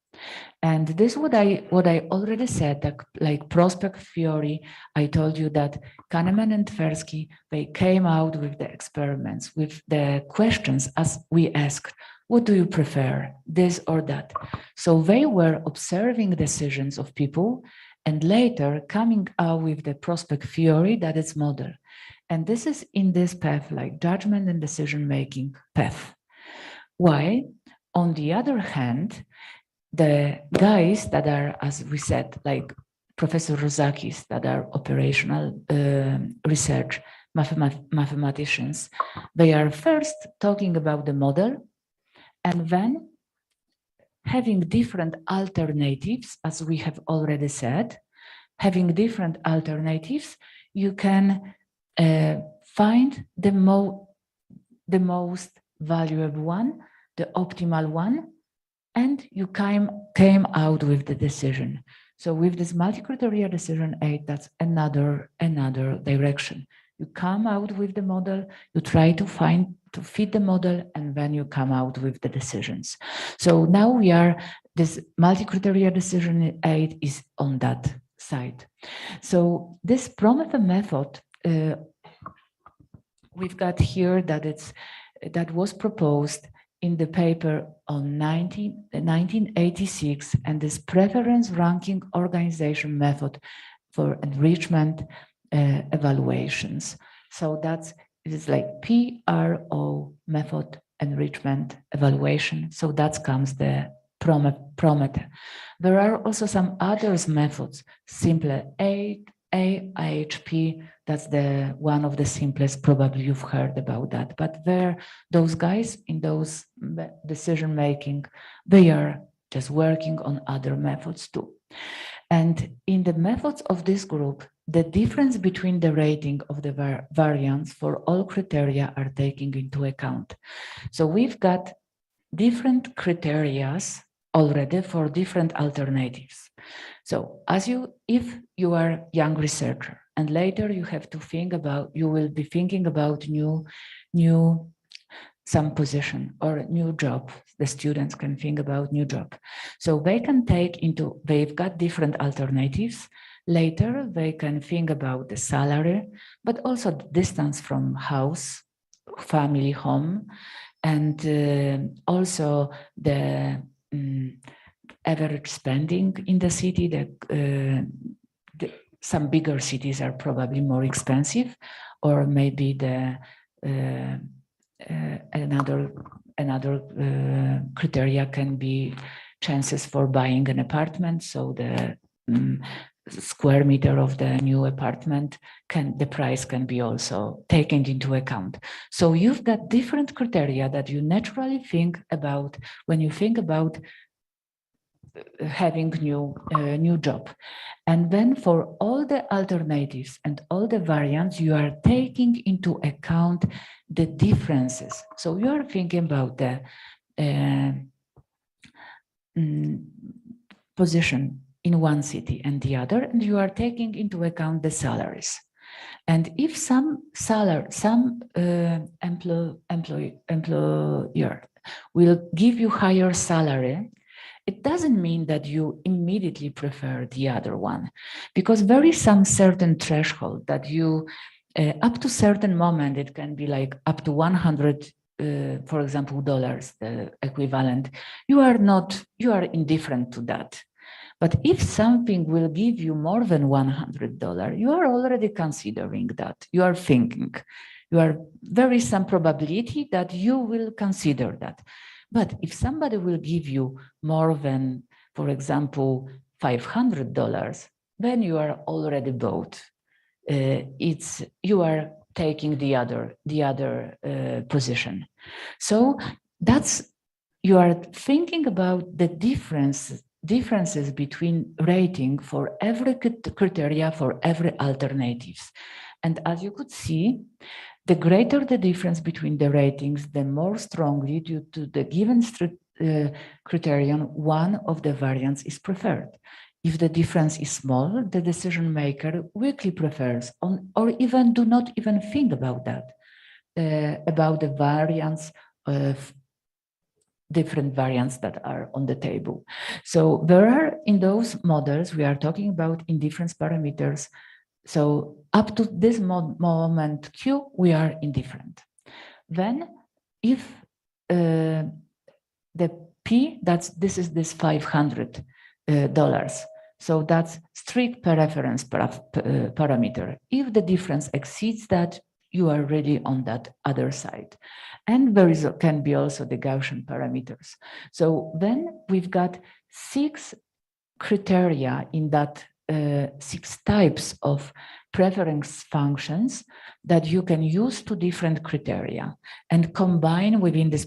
and this what I already said. That, like prospect theory, I told you that Kahneman and Tversky, they came out with the experiments, with the questions as we asked. What do you prefer, this or that? So they were observing decisions of people, and later coming out with the prospect theory that is model. And this is in this path, like judgment and decision-making path. Why? On the other hand, the guys that are, as we said, like Professor Rosakis, that are operational research mathematicians, they are first talking about the model, and then having different alternatives, as we have already said, having different alternatives, you can find the most valuable one, the optimal one, and you came out with the decision. So with this multi-criteria decision aid, that's another direction. You come out with the model, you try to fit the model, and then you come out with the decisions. So now this multi-criteria decision aid is on that side. So this PROMEP method, we've got here that was proposed in the paper on 1986, and this preference ranking organization method for enrichment evaluations. So it's like PRO method enrichment evaluation. So that comes the PROMET. There are also some other methods, simple AHP, that's the one of the simplest, probably you've heard about that. But those guys in those decision making, they are just working on other methods too. And in the methods of this group, the difference between the rating of the variance for all criteria are taken into account. So we've got different criteria already for different alternatives. So if you are a young researcher and later you will be thinking about some position or new job, the students can think about new job. So they've got different alternatives. Later, they can think about the salary, but also the distance from house, family, home, and also the average spending in the city. Some bigger cities are probably more expensive, or maybe another criteria can be chances for buying an apartment. So the square meter of the new apartment the price can be also taken into account. So you've got different criteria that you naturally think about when you think about having new job. And then for all the alternatives and all the variants, you are taking into account the differences. So you are thinking about the position in one city and the other, and you are taking into account the salaries. And if some employer will give you higher salary, it doesn't mean that you immediately prefer the other one, because there is some certain threshold that you Up to certain moment, it can be like up to 100, for example, dollars, the equivalent. You are indifferent to that. But if something will give you more than $100, you are already considering that. You are thinking. There is some probability that you will consider that. But if somebody will give you more than, for example, $500, then you are already bought. You are taking the other position. So you are thinking about the differences between rating for every criteria, for every alternatives. And as you could see, the greater the difference between the ratings, the more strongly, due to the given criterion, one of the variants is preferred. If the difference is small, the decision maker weakly prefers or even do not even think about that, about the variants of different variants that are on the table. So there are, in those models, we are talking about indifference parameters. So up to this moment Q, we are indifferent. Then if the P, this is this $500, so that's strict preference parameter. If the difference exceeds that, you are really on that other side. And there can be also the Gaussian parameters. So then we've got 6 criteria in that 6 types of preference functions that you can use to different criteria and combine within this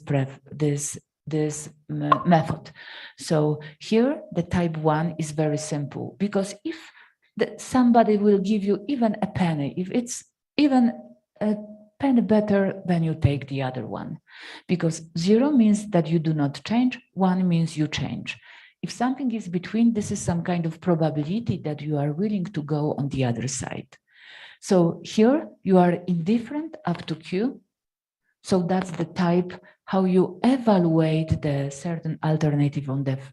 method. So here the type 1 is very simple, because if somebody will give you even a penny, if it's even a penny better, then you take the other one, because 0 means that you do not change, 1 means you change. If something is between, this is some kind of probability that you are willing to go on the other side. So here you are indifferent up to Q. So that's the type how you evaluate the certain alternative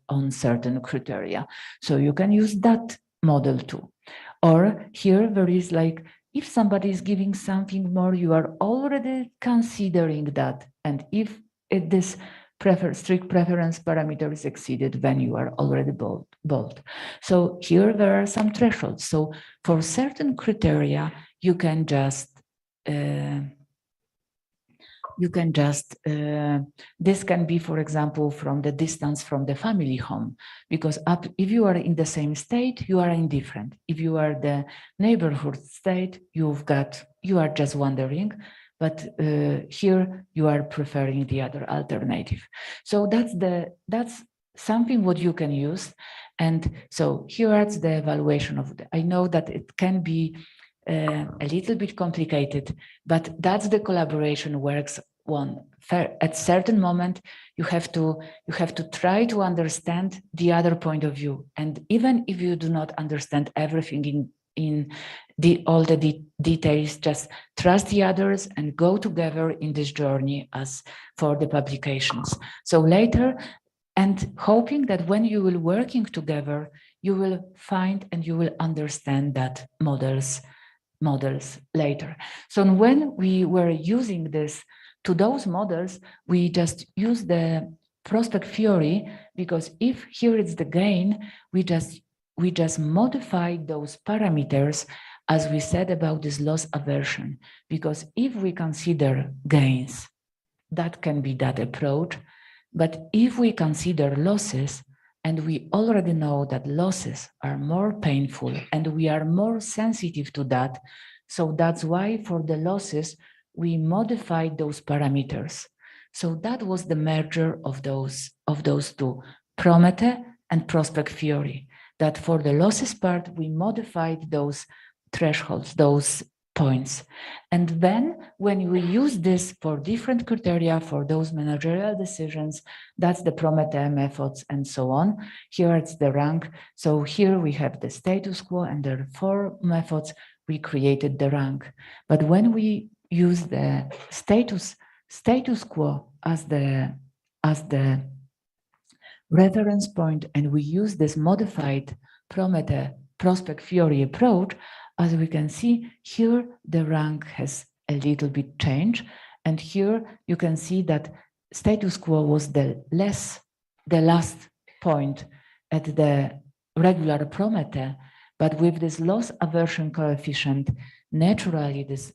on certain criteria. So you can use that model too. Or here there is like, if somebody is giving something more, you are already considering that. And if this strict preference parameter is exceeded, then you are already bold. So here there are some thresholds. So for certain criteria, you can just this can be, for example, from the distance from the family home, because if you are in the same state, you are indifferent. If you are the neighborhood state, you are just wondering, but here you are preferring the other alternative. So that's something what you can use. And so here is the evaluation of I know that it can be a little bit complicated, but that's the collaboration works on. At certain moment, you have to try to understand the other point of view, and even if you do not understand everything in all the details, just trust the others and go together in this journey as for the publications. So later, and hoping that when you will working together, you will find and you will understand that models later. So when we were using this to those models, we just use the prospect theory, because if here it's the gain, we just modify those parameters as we said about this loss aversion. Because if we consider gains, that can be that approach. But if we consider losses, and we already know that losses are more painful and we are more sensitive to that. So that's why for the losses, we modified those parameters. So that was the merger of those two, Promethe and prospect theory, that for the losses part, we modified those thresholds, those points. And then when we use this for different criteria for those managerial decisions, that's the Promethe methods and so on. Here it's the rank. So here we have the status quo, and there are 4 methods. We created the rank. But when we use the status quo as the reference point, and we use this modified Promethe prospect theory approach, as we can see here, the rank has a little bit changed. And here you can see that status quo was the last point at the regular Prometheus, but with this loss aversion coefficient, naturally this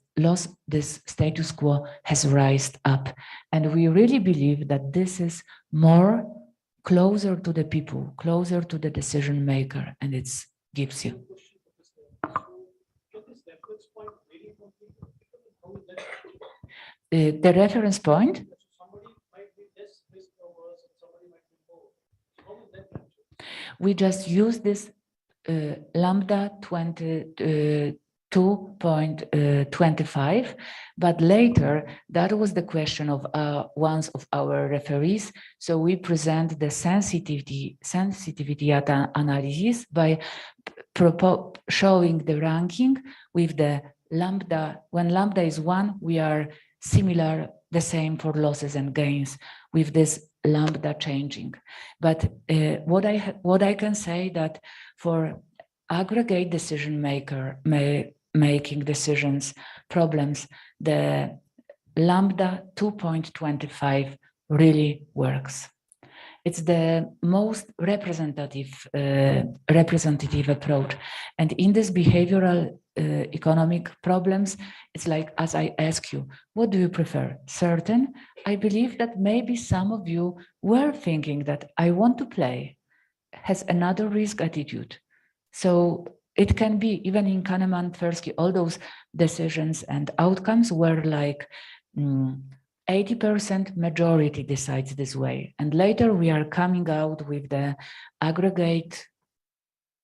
status quo has raised up. And we really believe that this is more closer to the people, closer to the decision maker, and it gives you. The reference point? We just use this lambda 2.25, but later that was the question of one of our referees. So we present the sensitivity analysis by showing the ranking with the lambda. When lambda is 1, we are similar, the same for losses and gains with this lambda changing. But what I can say that for aggregate decision making decisions problems, the lambda 2.25 really works. It's the most representative approach. And in this behavioral economic problems, it's like, as I ask you, what do you prefer? Certain, I believe that maybe some of you were thinking that I want to play, has another risk attitude. So it can be, even in Kahneman, Tversky, all those decisions and outcomes were like 80% majority decides this way. And later we are coming out with the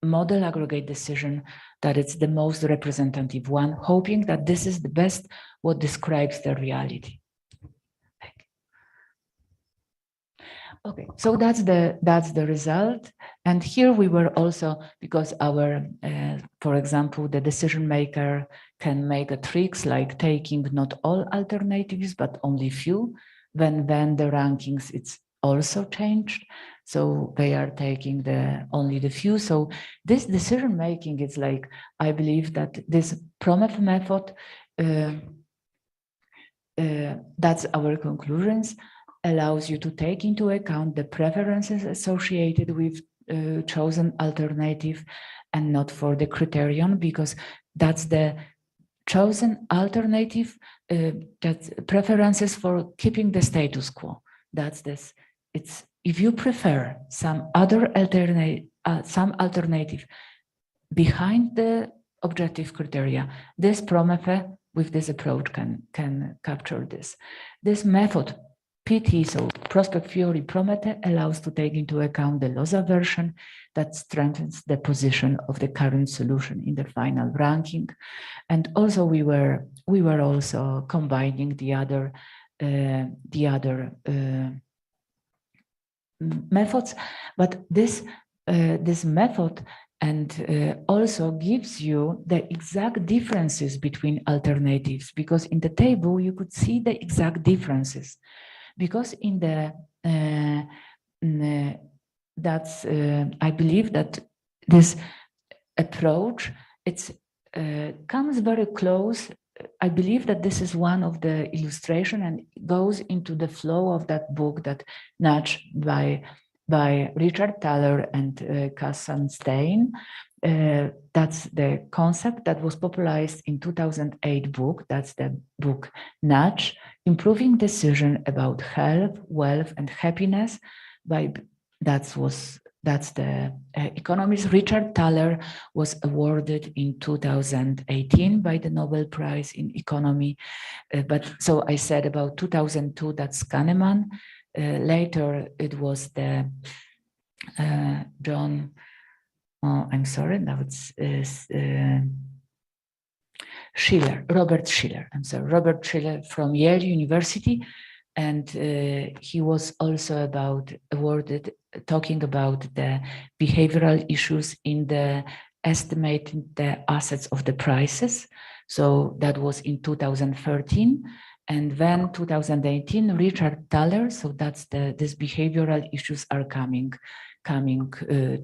model aggregate decision that it's the most representative one, hoping that this is the best what describes the reality. Okay, so that's the result. And here we were also, because our, for example, the decision maker can make a tricks like taking not all alternatives, but only few. Then the rankings, it's also changed. So they are taking only the few. So this decision making is like, I believe that this Prometheus method, that's our conclusions, allows you to take into account the preferences associated with chosen alternative and not for the criterion, because that's the chosen alternative, that's preferences for keeping the status quo. That's this. It's if you prefer some other alternative behind the objective criteria, this Prometheus with this approach can capture this. This method, PT, so prospect theory Prometheus, allows to take into account the loss aversion that strengthens the position of the current solution in the final ranking. And also we were also combining the other methods, but this method also gives you the exact differences between alternatives, because in the table you could see the exact differences. Because in I believe that this approach, comes very close. I believe that this is one of the illustration and goes into the flow of that book, that Nudge by Richard Thaler and Kassenstein. That's the concept that was popularized in 2008 book. That's the book Nudge, Improving Decision About Health, Wealth, and Happiness. That's the economist Richard Thaler was awarded in 2018 by the Nobel Prize in Economy. But so I said about 2002, that's Kahneman. Later it was the I'm sorry, now it's Schiller, Robert Schiller. I'm sorry, Robert Schiller from Yale University. And he was also awarded talking about the behavioral issues in the estimating the assets of the prices. So that was in 2013. And then 2018, Richard Thaler. So that's these behavioral issues are coming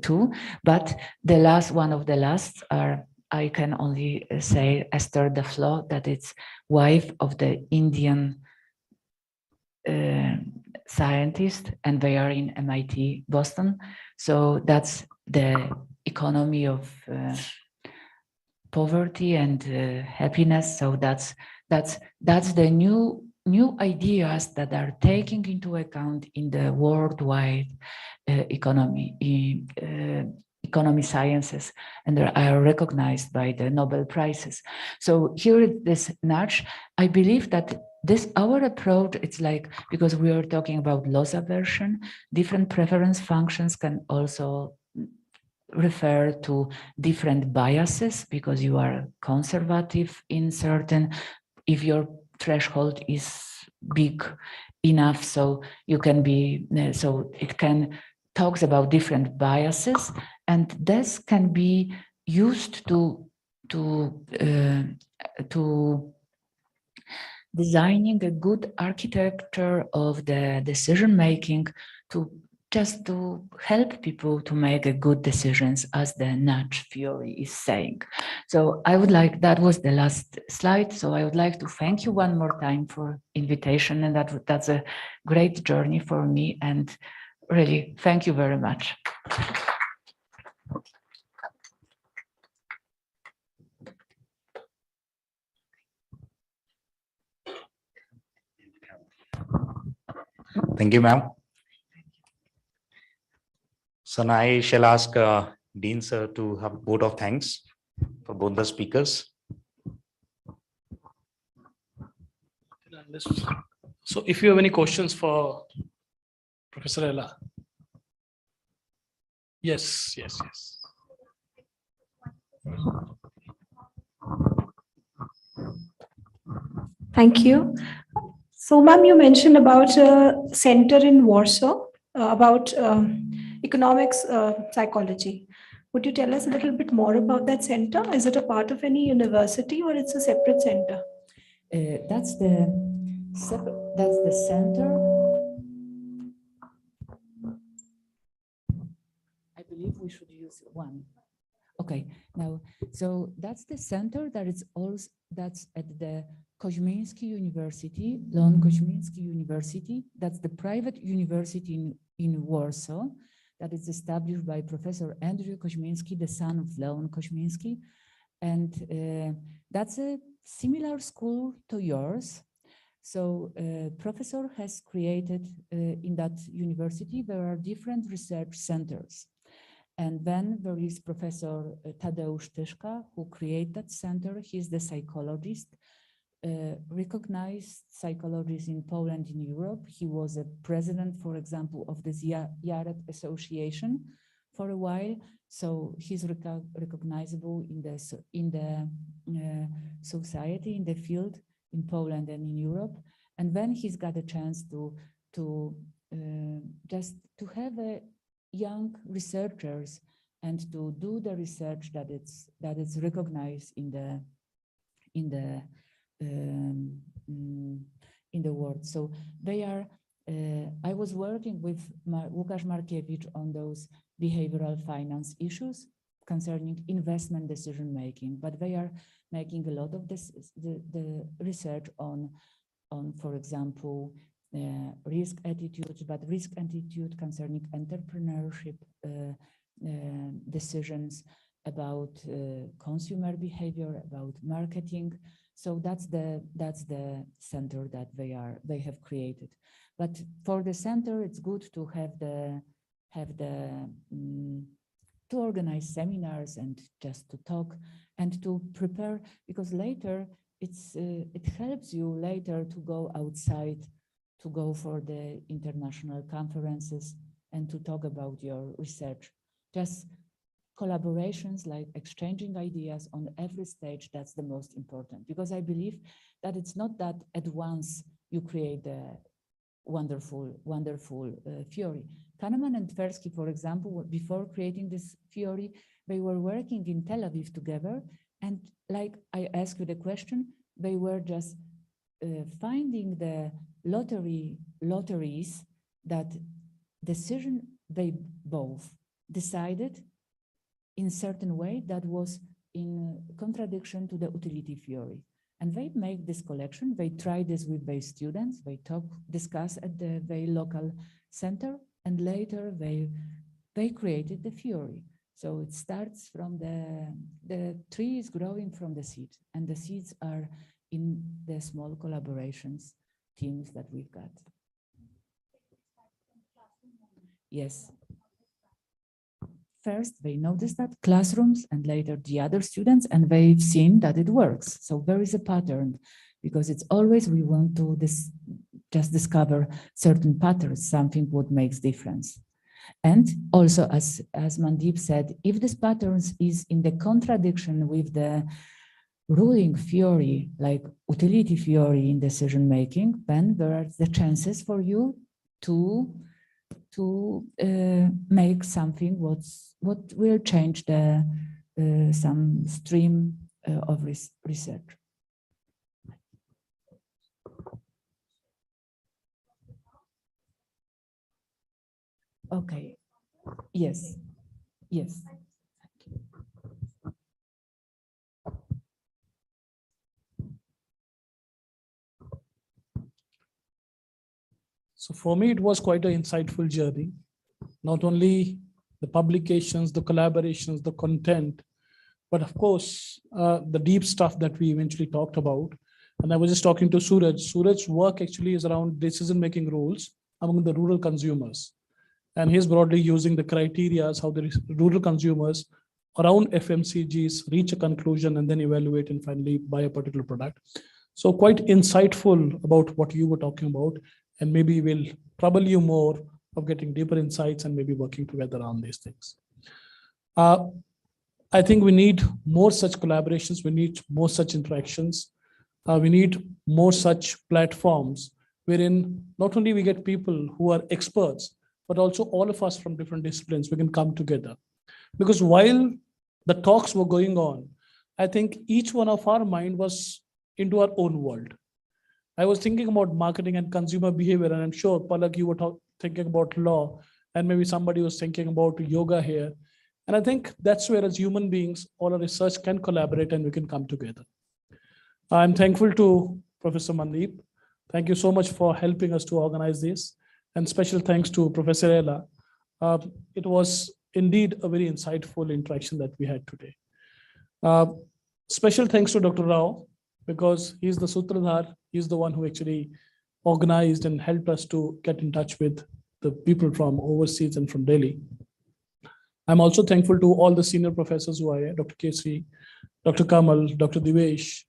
too. But the last one of the last are I can only say Esther Duflo, that it's wife of the Indian scientist, and they are in MIT Boston. So that's the economy of poverty and happiness. So that's the new ideas that are taking into account in the worldwide economy sciences, and they are recognized by the Nobel Prizes. So here is this nudge. I believe that our approach, it's like, because we are talking about loss aversion, different preference functions can also refer to different biases, because you are conservative in certain, if your threshold is big enough, so you can be, so it can talks about different biases, and this can be used to designing a good architecture of the decision making, to just to help people to make a good decisions, as the nudge theory is saying. So I would like, that was the last slide. So I would like to thank you one more time for invitation, and that's a great journey for me, and really thank you very much. Thank you, ma'am. So now I shall ask Dean sir to have a vote of thanks for both the speakers. So if you have any questions for Professor Ella. Yes. Thank you. So, ma'am, you mentioned about a center in Warsaw about economics psychology. Would you tell us a little bit more about that center? Is it a part of any university, or it's a separate center? That's the center. I believe we should use one. Okay, now, so that's the center that is also, that's at the Koźmiński University, Leon Koźmiński University. That's the private university in Warsaw that is established by Professor Andrew Koźmiński, the son of Leon Koźmiński. And that's a similar school to yours. So professor has created in that university, there are different research centers. And then there is Professor Tadeusz Tyszka, who created that center. He's the psychologist, recognized psychologist in Poland, in Europe. He was a president, for example, of the Yared Association for a while. So he's recognizable in the society, in the field, in Poland and in Europe. And then he's got a chance to just to have a young researchers and to do the research that it's recognized in the world. So they are. I was working with Łukasz Markiewicz on those behavioral finance issues concerning investment decision making, but they are making a lot of this, the research on, for example, risk attitudes, but risk attitude concerning entrepreneurship decisions, about consumer behavior, about marketing. So that's the center that they have created. But for the center, it's good to have to organize seminars and just to talk and to prepare, because later it helps you later to go outside, to go for the international conferences and to talk about your research. Just collaborations, like exchanging ideas on every stage, that's the most important, because I believe that it's not that at once you create a wonderful theory. Kahneman and Tversky, for example, before creating this theory, they were working in Tel Aviv together, and like I asked you the question, they were just finding the lotteries that decision they both decided in certain way that was in contradiction to the utility theory. And they make this collection. They try this with their students. They discuss at the very local center, and later they created the theory. So it starts from the tree is growing from the seed, and the seeds are in the small collaborations teams that we've got. Yes. First, they noticed that classrooms and later the other students, and they've seen that it works. So there is a pattern, because it's always we want to just discover certain patterns, something what makes difference. And also, as Mandeep said, if this patterns is in the contradiction with the ruling theory, like utility theory in decision making, then there are the chances for you to make something what will change the some stream of research. Okay. Yes. Yes. So for me, it was quite an insightful journey. Not only the publications, the collaborations, the content, but of course, the deep stuff that we eventually talked about. And I was just talking to Suraj. Suraj's work actually is around decision-making rules among the rural consumers. And he's broadly using the criteria how the rural consumers around FMCGs reach a conclusion and then evaluate and finally buy a particular product. So quite insightful about what you were talking about, and maybe we'll trouble you more of getting deeper insights and maybe working together on these things. I think we need more such collaborations. We need more such interactions. We need more such platforms wherein not only we get people who are experts, but also all of us from different disciplines, we can come together. Because while the talks were going on, I think each one of our mind was into our own world. I was thinking about marketing and consumer behavior, and I'm sure, Palak, you were thinking about law, and maybe somebody was thinking about yoga here. And I think that's where, as human beings, all our research can collaborate and we can come together. I'm thankful to Professor Mandeep. Thank you so much for helping us to organize this. And special thanks to Professor Ella. It was indeed a very insightful interaction that we had today. Special thanks to Dr. Rao, because he's the Sutradhar. He's the one who actually organized and helped us to get in touch with the people from overseas and from Delhi. I'm also thankful to all the senior professors who are here, Dr. Kesri, Dr. Kamal, Dr. Divesh,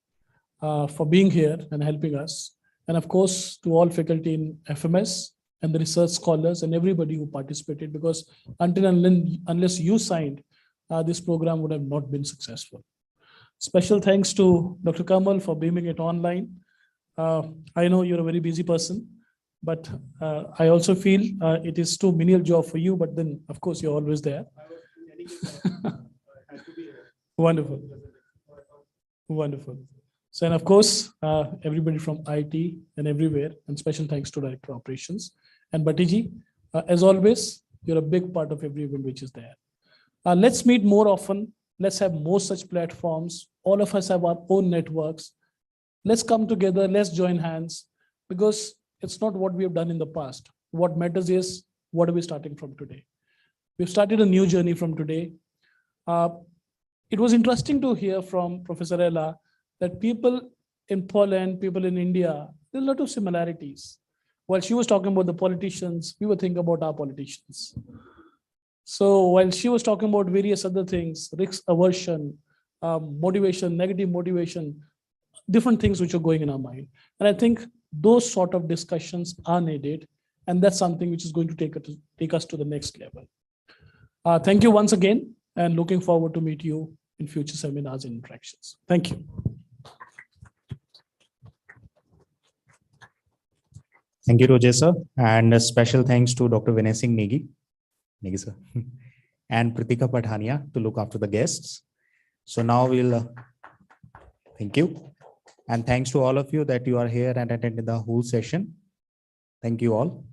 for being here and helping us. And of course, to all faculty in FMS and the research scholars and everybody who participated, because until and unless you signed, this program would have not been successful. Special thanks to Dr. Kamal for beaming it online. I know you're a very busy person, but I also feel it is too menial job for you, but then of course you're always there. Wonderful. Wonderful. So, and of course, everybody from IT and everywhere, and special thanks to Director of Operations. And Bhatiji, as always, you're a big part of every event which is there. Let's meet more often. Let's have more such platforms. All of us have our own networks. Let's come together, let's join hands, because it's not what we have done in the past. What matters is, what are we starting from today? We've started a new journey from today. It was interesting to hear from Professor Ella that people in Poland, people in India, there's a lot of similarities. While she was talking about the politicians, we were thinking about our politicians. So while she was talking about various other things, risk aversion, motivation, negative motivation, different things which are going in our mind. And I think those sort of discussions are needed. And that's something which is going to take us to the next level. Thank you once again, and looking forward to meet you in future seminars and interactions. Thank you. Thank you, Roger sir. And a special thanks to Dr. Vinay Singh Negi sir, and Pritika Pathania to look after the guests. So now we'll, thank you. And thanks to all of you that you are here and attended the whole session. Thank you all.